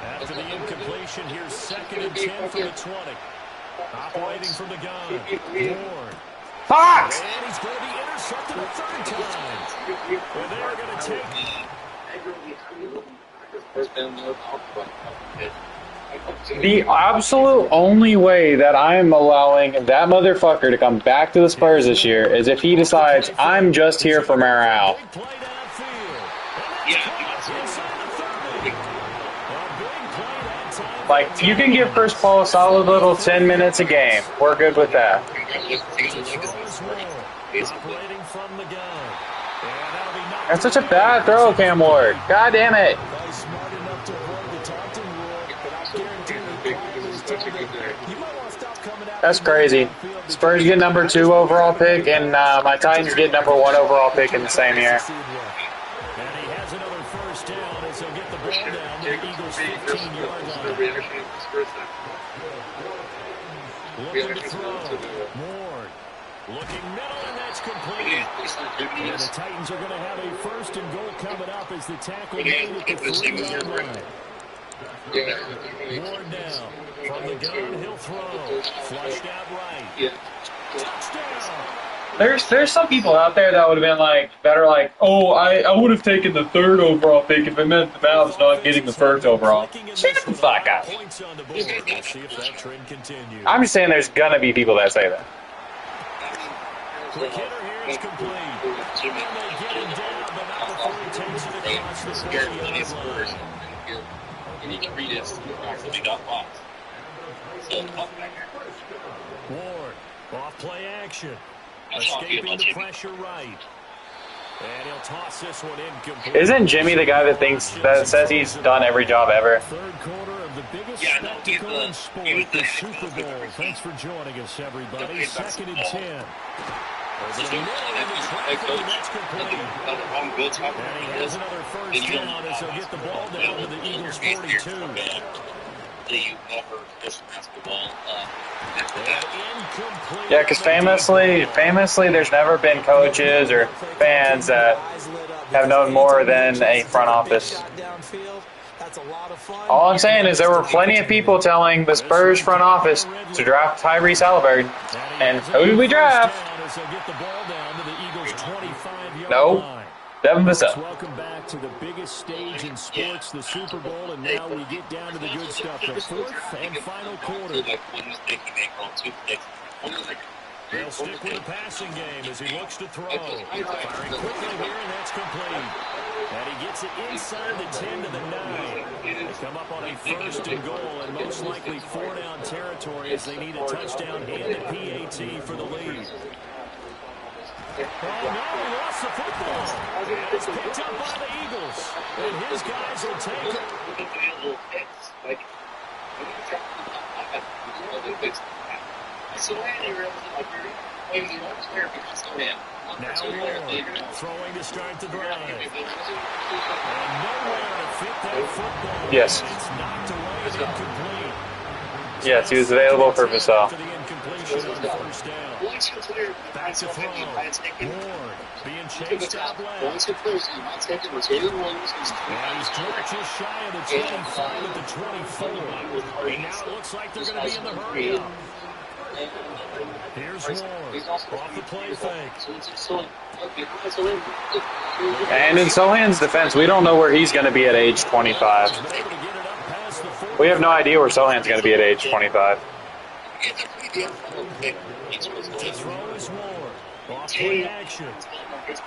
After the incompletion, here's 2nd and 10 from the 20. Operating from the gun. Ward. Fox! And he's going to be intercepted a 3rd time. And they're going to take... The absolute only way that I'm allowing that motherfucker to come back to the Spurs this year is if he decides, I'm just here for morale. Like, you can give Chris Paul a solid little 10 minutes a game. We're good with that. That's such a bad throw, Cam Ward. God damn it. That's crazy. Spurs get number 2 overall pick, and my Titans get number 1 overall pick in the same year. And he has another 1st down as he'll get the ball down to the Eagles' 15-yard line. Looking to throw. Ward looking middle, and that's complete. And the Titans are going to have a 1st and goal coming up as the tackle made at the 3-yard line. Ward now. From the gun, he'll throw. Flushed out right. Touchdown. There's some people out there that would have been like, that are like, oh, I would have taken the 3rd overall pick if it meant the Mavs not getting the 1st overall. Shut the fuck up. I'm just saying there's gonna be people that say that. Quick hitter here is complete. And they get him down, but not before he takes it across the 40-yard line. And he can read it actually got lost. So, Ward, off play action. Escaping the pressure right. And he'll toss this one incomplete. Isn't Jimmy the guy that says he's done every job ever? Third quarter of the biggest spectacle in sport, the Super Bowl. Thanks for joining us, everybody. 2nd and 10. Over the middle of the traffic, that's complete. And he has another first down as he'll get the ball down to the Eagles' 42. Yeah, because famously, there's never been coaches or fans that have known more than a front office. All I'm saying is there were plenty of people telling the Spurs front office to draft Tyrese Halliburton, and who did we draft? No, Devin Vassell. Welcome back to the biggest stage in sports, the Super Bowl, and now we get down to the good stuff, the 4th and final quarter. They'll stick with the passing game as he looks to throw. Firing quickly here, and that's complete. And he gets it inside the 10 to the 9. They come up on a 1st and goal, and most likely 4-down territory as they need a touchdown and a PAT for the lead. Oh, no, he lost the football. And it's picked up by the Eagles. And his guys will take it. Now Ward throwing to start the drive. And nowhere to fit that football. Yes. It's knocked away and incomplete. Yes, he was available for Vassell. Back to throw. Ward being chased out left. And he's dropped just shy of the 25 at the 24. And now it looks like they're going to be in the hurry up. Here's Ward off the play fake. And in Sohan's defense, we don't know where he's going to be at age 25. We have no idea where Sohan's going to be at age 25. The throw is Ward. Off play action. Pressure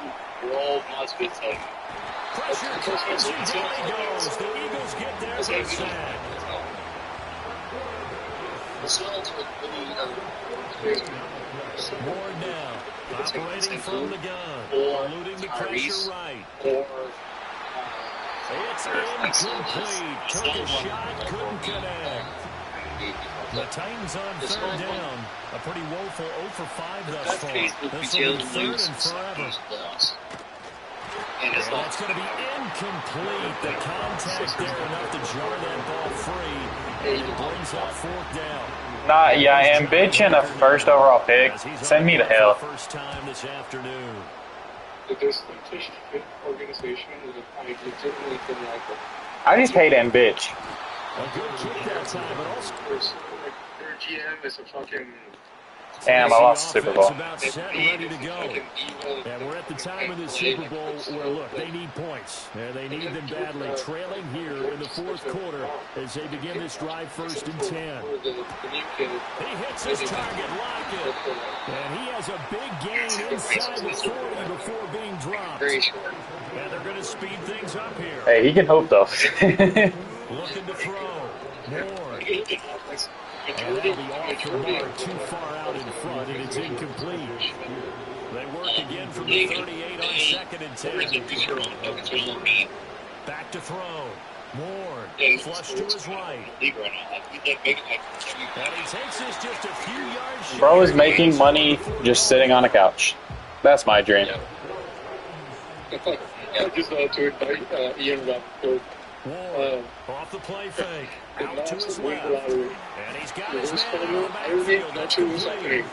comes until he goes. The Eagles get their first sack. Ward now, operating from the gun, eluding the pressure right. It's incomplete. Took a shot, couldn't connect. The Titans on 3rd down. A pretty woeful 0 for 5 thus far. This will be 3rd and forever. And that's going to be incomplete. The contact there enough to jar that ball free. And it brings up 4th down. I'm bitching a 1st overall pick. Send me to hell. First time this afternoon. I just hate and bitch. A good kick that time, but also Their GM is a fucking... Damn, I lost the Super Bowl. About set and ready to go. And we're at the time of the Super Bowl where, look, they need points. And they need them badly, trailing here in the 4th quarter as they begin this drive 1st and 10. He hits his target, Lockett. And he has a big gain inside the 40 before being dropped. And they're going to speed things up here. Hey, he can hope, though. Looking to throw. More. And that'll be off the mark, too far out in front, and it's incomplete. They work again from the 38 on 2nd and 10. Back to throw. Ward, flush to his right. And he takes this just a few yards. Bro is making money just sitting on a couch. That's my dream. I just to invite Ian Rappaport. Ward, off the play fake. Out to his left. And he's got his man on the backfield. That's complete.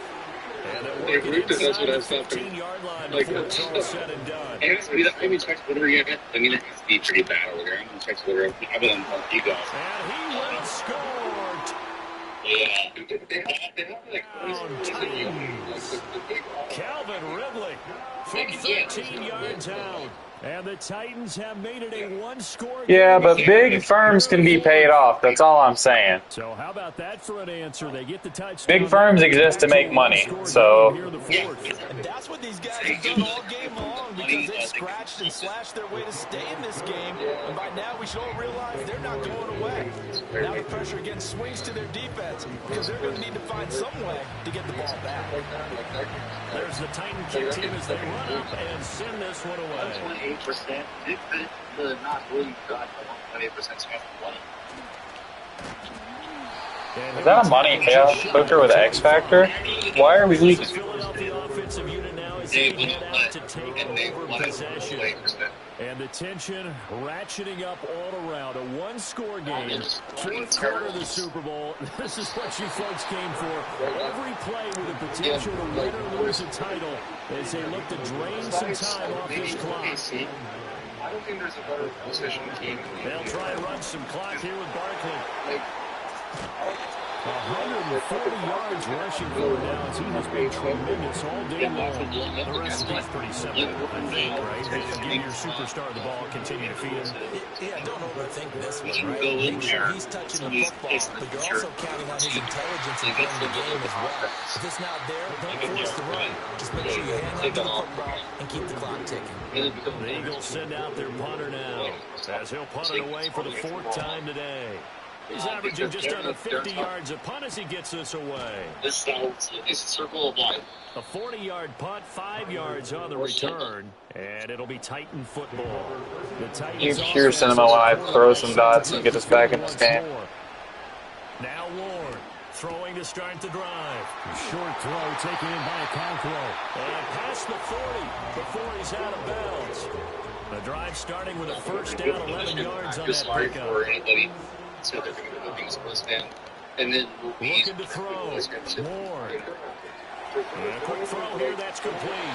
And it worked against the 15-yard line before it's all said and done. I mean, check Twitter again. I mean, it has to be pretty bad over there. I'm going to check Twitter. I've been on you guys. And he will score. Calvin Ridley from 13 yards out. And the Titans have made it a one-score game. Yeah, but big firms can be paid off. That's all I'm saying. So how about that for an answer? They get the touchdown. Big firms exist to make money, so. And that's what these guys have done all game long because they've scratched and slashed their way to stay in this game. And by now we should all realize they're not going away. Now the pressure again swings to their defense because they're going to need to find some way to get the ball back. There's the Titan kick team as they run up and send this one away. 28%. Not really got 28% chance of winning. Is that a money payout cooker with X Factor? Why are we leaking? Philadelphia offensive unit now is head out to take over possession. And the tension ratcheting up all around. A one-score game. Fourth quarter of the Super Bowl. This is what you folks came for. Every play with the potential to win or lose a title as they look to drain some time off this clock. I don't think there's a better position team. They'll try and run some clock here with Barkley. 140 yards rushing for now as he has been tremendous all day long. The recipe's pretty simple, I think, right? Give your superstar the ball, continue to feed him. Yeah, don't overthink this one, right? Make sure he's touching the football, but you're also counting on his intelligence in playing the game as well. If it's not there, don't force the run. Just make sure you hang on to the football and keep the clock ticking. The Eagles send out their punter now as he'll punt it away for the fourth time today. He's averaging just under 50 yards a punt as he gets this away. This is a circle of life. A 40-yard punt, 5 yards on the return, and it'll be Titan football. The Titans You hear cinema when I throw some dots and get us back in this game. Now Ward throwing to start the drive. Short throw taken in by Okonkwo. And past the 40 before he's out of bounds. The drive starting with a first down, 11 yards on that pickup. So they're going to move things close down. And then we'll be looking to throw. More. And a quick throw here, that's complete.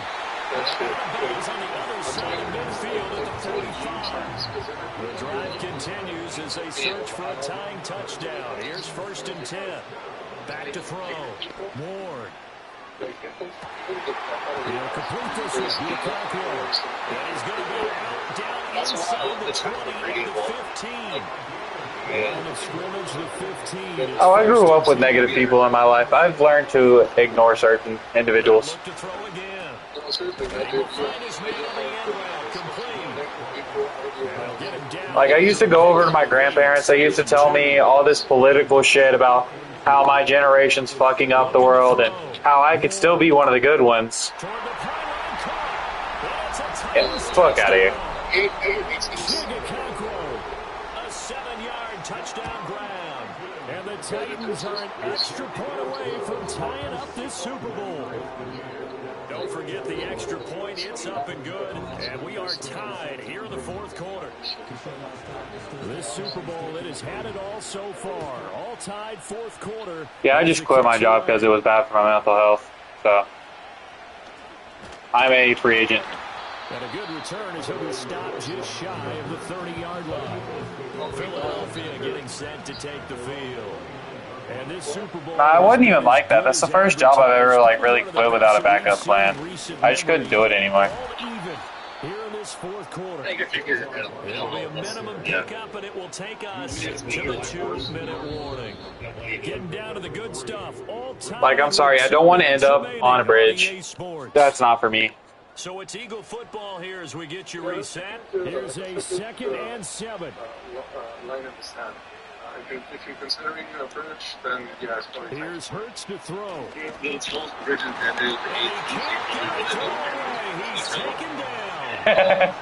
He's on the other side of midfield at the 45. The drive continues as they search for a tying touchdown. Here's 1st and 10. Back to throw. Ward. He'll complete this with Okonkwo. And he's going to be out down inside the 20 to the 15. Oh, I grew up with negative people in my life. I've learned to ignore certain individuals. Like, I used to go over to my grandparents. They used to tell me all this political shit about how my generation's fucking up the world and how I could still be one of the good ones. Get the fuck out of here. Touchdown grab. And the Titans are an extra point away from tying up this Super Bowl. Don't forget the extra point. It's up and good. And we are tied here in the fourth quarter. This Super Bowl, it has had it all so far. All tied fourth quarter. Yeah, I just quit my job because it was bad for my mental health. So, I'm a free agent. And a good return as he'll be stopped just shy of the 30-yard line. Philadelphia getting set to take the field. And this Super Bowl, I wouldn't even like that. That's the first job I've ever really quit without a backup plan. I just couldn't do it anymore. Here in this fourth quarter. It'll be a minimum pickup, and it will take us to the 2-minute warning. Getting down to the good stuff. Like, I'm sorry, I don't want to end up on a bridge. That's not for me. So it's Eagle football here as we get you reset. Here's a 2nd and 7. If you're considering a bridge, then yeah, it's probably here's Hurts to throw. He's taken down.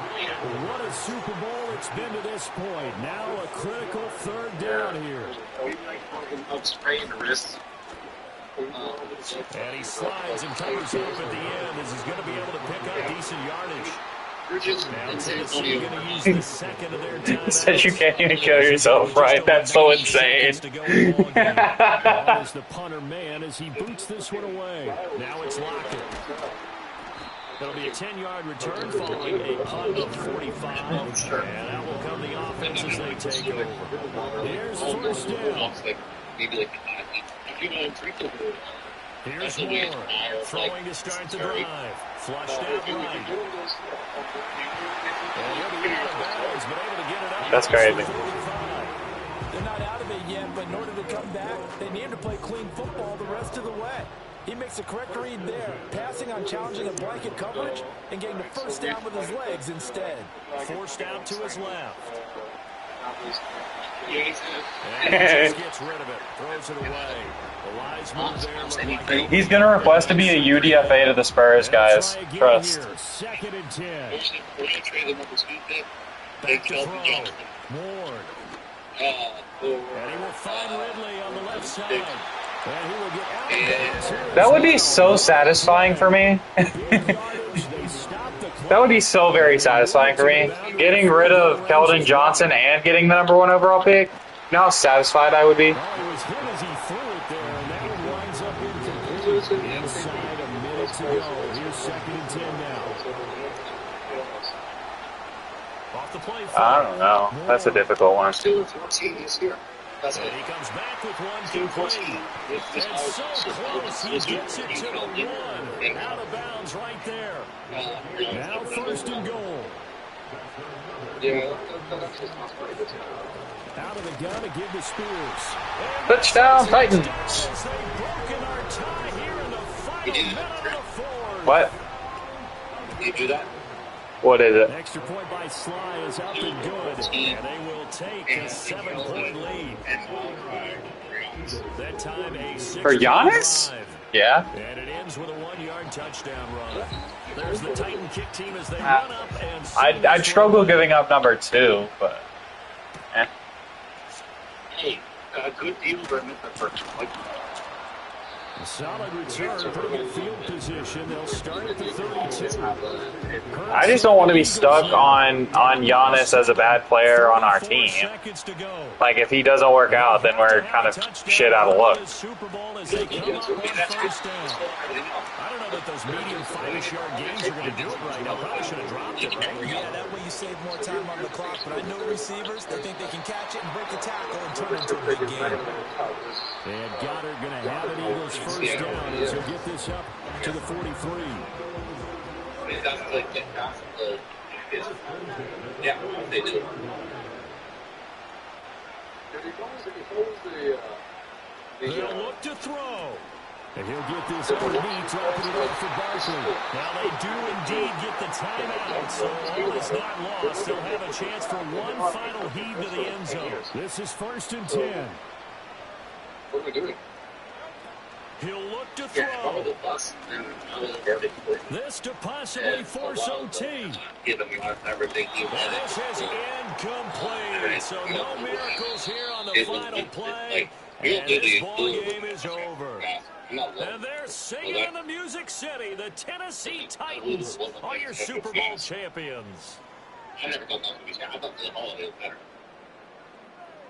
What a Super Bowl it's been to this point. Now a critical 3rd down here. Spraying the wrist. And he slides and covers up at the end as he's going to be able to pick up decent yardage. Now Tennessee going to use the 2nd of their timeouts. Says you can't even kill yourself, right? That's so insane. Is the punter man as he boots this one away. Now it's Lockett. It'll be a 10-yard return following a punt of 45. And that will come the offense as they take over. Here's 1st down. Here's Moore, throwing to start the drive. Flushed out right. And he'll be out of bounds, but able to get it up. That's crazy. They're not out of it yet, but in order to come back, they need to play clean football the rest of the way. He makes a correct read there, passing on challenging a blanket coverage and getting the first down with his legs instead. Forced out to his left. And he just gets rid of it, throws it away. The Lions move there. He's going to request to be a UDFA to the Spurs, guys. Trust. Second and 10. Back to throw. Ward. And he will find Ridley on the left side. And he will get out of bounds. That would be so satisfying for me. That would be so very satisfying for me. Getting rid of Keldon Johnson and getting the #1 overall pick. You know how satisfied I would be? It was hit as he threw it there, and that one winds up incomplete. Inside a minute to go. Here's second and 10 now. Off the play. I don't know. That's a difficult one. And he comes back with one complete. And so close, he gets it to the 1. Out of bounds right there. Now first and goal. Out of the gun to give to Spears. Touchdown, Titans. They've broken our tie here in the final minute of the fourth. What? Did you do that? What is it? Extra point by Sly is up and good. And they will take a 7-point lead. That time a 6 For Giannis? drive. Yeah. And it ends with a 1-yard touchdown run. There's the Titan kick team as they run up and I'd struggle giving up #2, but Hey, good deal for him for a solid return, pretty good field position. They'll start at the 32. I just don't want to be stuck on Giannis as a bad player on our team. Like, if he doesn't work out, then we're kind of shit out of luck. Super Bowl as they come up on first down. I don't know that those medium 5-ish-yard games are going to do it right now. Probably should have dropped it, right? Yeah, that way you save more time on the clock. But I know receivers, they think they can catch it and break a tackle and turn it into a big game. And Goddard going to have an Eagles first down as he'll get this up to the 43. Yeah, they do. They'll look to throw. And he'll get this underneath, dropping it off for Barkley. Now they do indeed get the timeout, so all is not lost. They'll have a chance for one final heave to the end zone. This is first and 10. What are we doing? He'll look to throw. This to possibly force OT. And this is incomplete. So no miracles here on the final play. And this ball game is over. And they're singing in the Music City. The Tennessee Titans are your Super Bowl champions.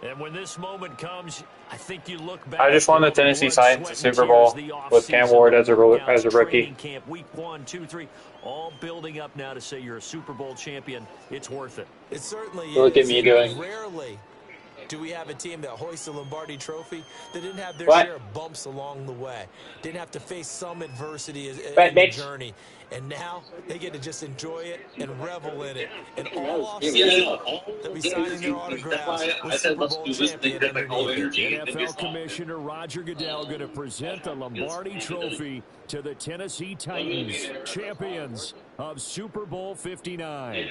And when this moment comes, I think you look back. I just won the Tennessee Titans the Super Bowl with Cam Ward as a rookie. Camp week 1, 2, 3, all building up now to say you're a Super Bowl champion. It's worth it. It certainly is. Look at me doing. Rarely do we have a team that hoists the Lombardi Trophy that didn't have their share of bumps along the way, didn't have to face some adversity in the journey, and now they get to just enjoy it and revel in it. And all offseason, they'll be signing their autographs with Super Bowl champion underneath it. NFL Commissioner Roger Goodell going to present the Lombardi Trophy to the Tennessee Titans, champions of Super Bowl 59.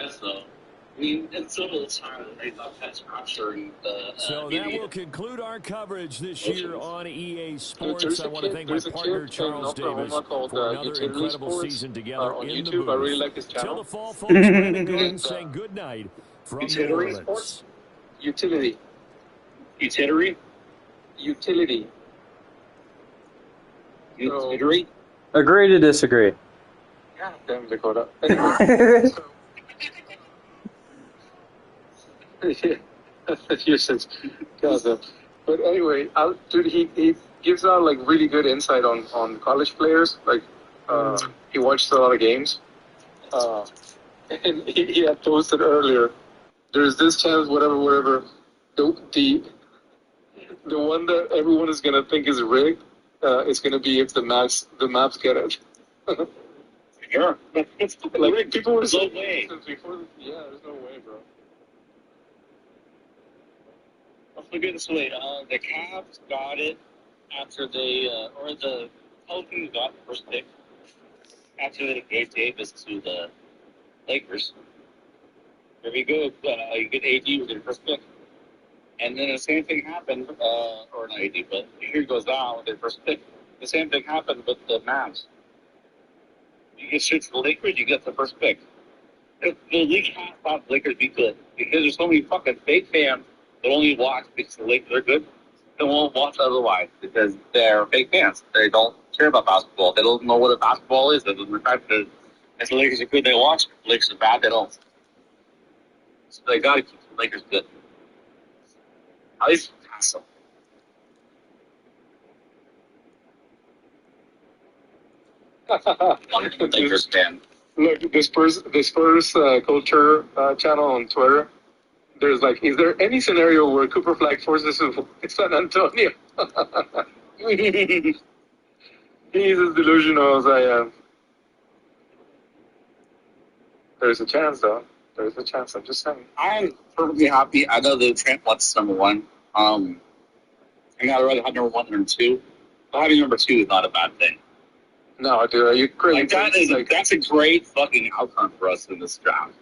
I mean, it's a little time they thought that's not sure. So that will conclude our coverage this year on EA Sports. I want to thank my partner Charles Davis for another incredible season together on in YouTube. the booth. I really like this channel. Till the fall, folks, Brandon Goodwin saying good night from New Orleans. Sports? Utility. Utility? Utility. Utility? Agree to disagree. God damn, Dakota. Anyway, that's your sense. God, but anyway, dude, he gives out like really good insight on college players. Like, he watched a lot of games, and he had posted earlier. There's this chance, whatever. The one that everyone is gonna think is rigged is going to be if the Mavs get it. Sure. Like people were saying, no way. Before, there's no way, bro. Let's look at this way. The Cavs got it after they, or the Pelicans got the first pick after they gave Davis to the Lakers. There we go. You get AD with your first pick. And then the same thing happened, or not AD, but here goes down with their first pick. The same thing happened with the Mavs. You get straight to the Lakers, you get the first pick. If the league can't stop the Lakers be good because there's so many fucking fake fans that only watch because the Lakers are good. They won't watch otherwise because they're fake fans. They don't care about basketball. They don't know what a basketball is. They don't fact that if the Lakers are good, they watch. If the Lakers are bad, they don't. So they got to keep the Lakers good. At least pass them. Lakers fan. Look, this Spurs culture channel on Twitter. There's like, is there any scenario where Cooper Flag forces San Antonio? He's as delusional as I am. There's a chance, though. There's a chance. I'm just saying. I'm perfectly happy. I know the Trent wants number one. I got rather have number 1 than 2. But having number 2 is not a bad thing. No, dude, are you crazy? Like that's a great fucking outcome for us in this draft.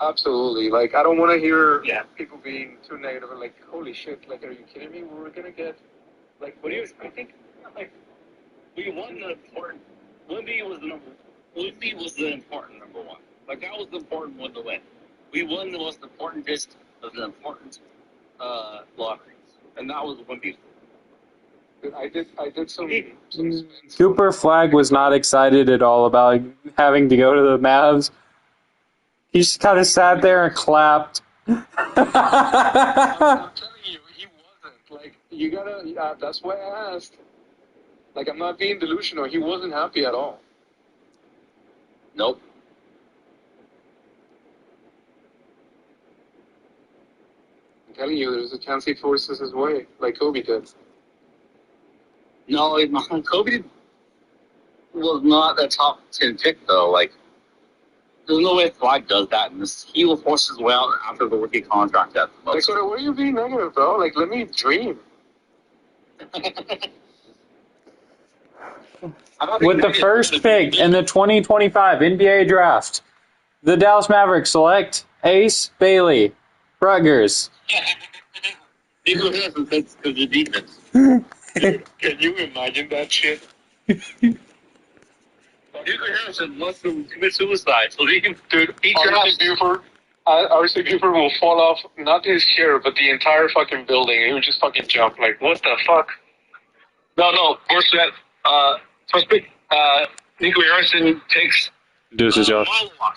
Absolutely. Like, I don't want to hear people being too negative. Like, holy shit. Like, are you kidding me? We're going to get, like, what do you, I think, like, we won the important, Wemby was the important number 1. Like, that was the important one to win. We won the most important of the important lotteries. And that was Wemby. I did some Cooper Flag was not excited at all about having to go to the Mavs. He just kind of sat there and clapped. I'm telling you, he wasn't. Like, you gotta, that's why I asked. Like, I'm not being delusional. He wasn't happy at all. Nope. I'm telling you, there's a chance he forces his way, like Kobe did. No, Kobe was not a top 10 pick, though. Like, there's no way Flag does that. And he will force his way out after the rookie contract at the most. Like, what are you being negative, bro? Like, let me dream. With the first pick in the 2025 NBA draft, the Dallas Mavericks select Ace Bailey, Rutgers. Because of the defense. Can you imagine that shit? Newton Harrison wants to commit suicide, so he can RC Buford will fall off, not his chair, but the entire fucking building. He would just fucking jump. Like, what the fuck? No, first pick, Nico Harrison takes Deuces, Josh.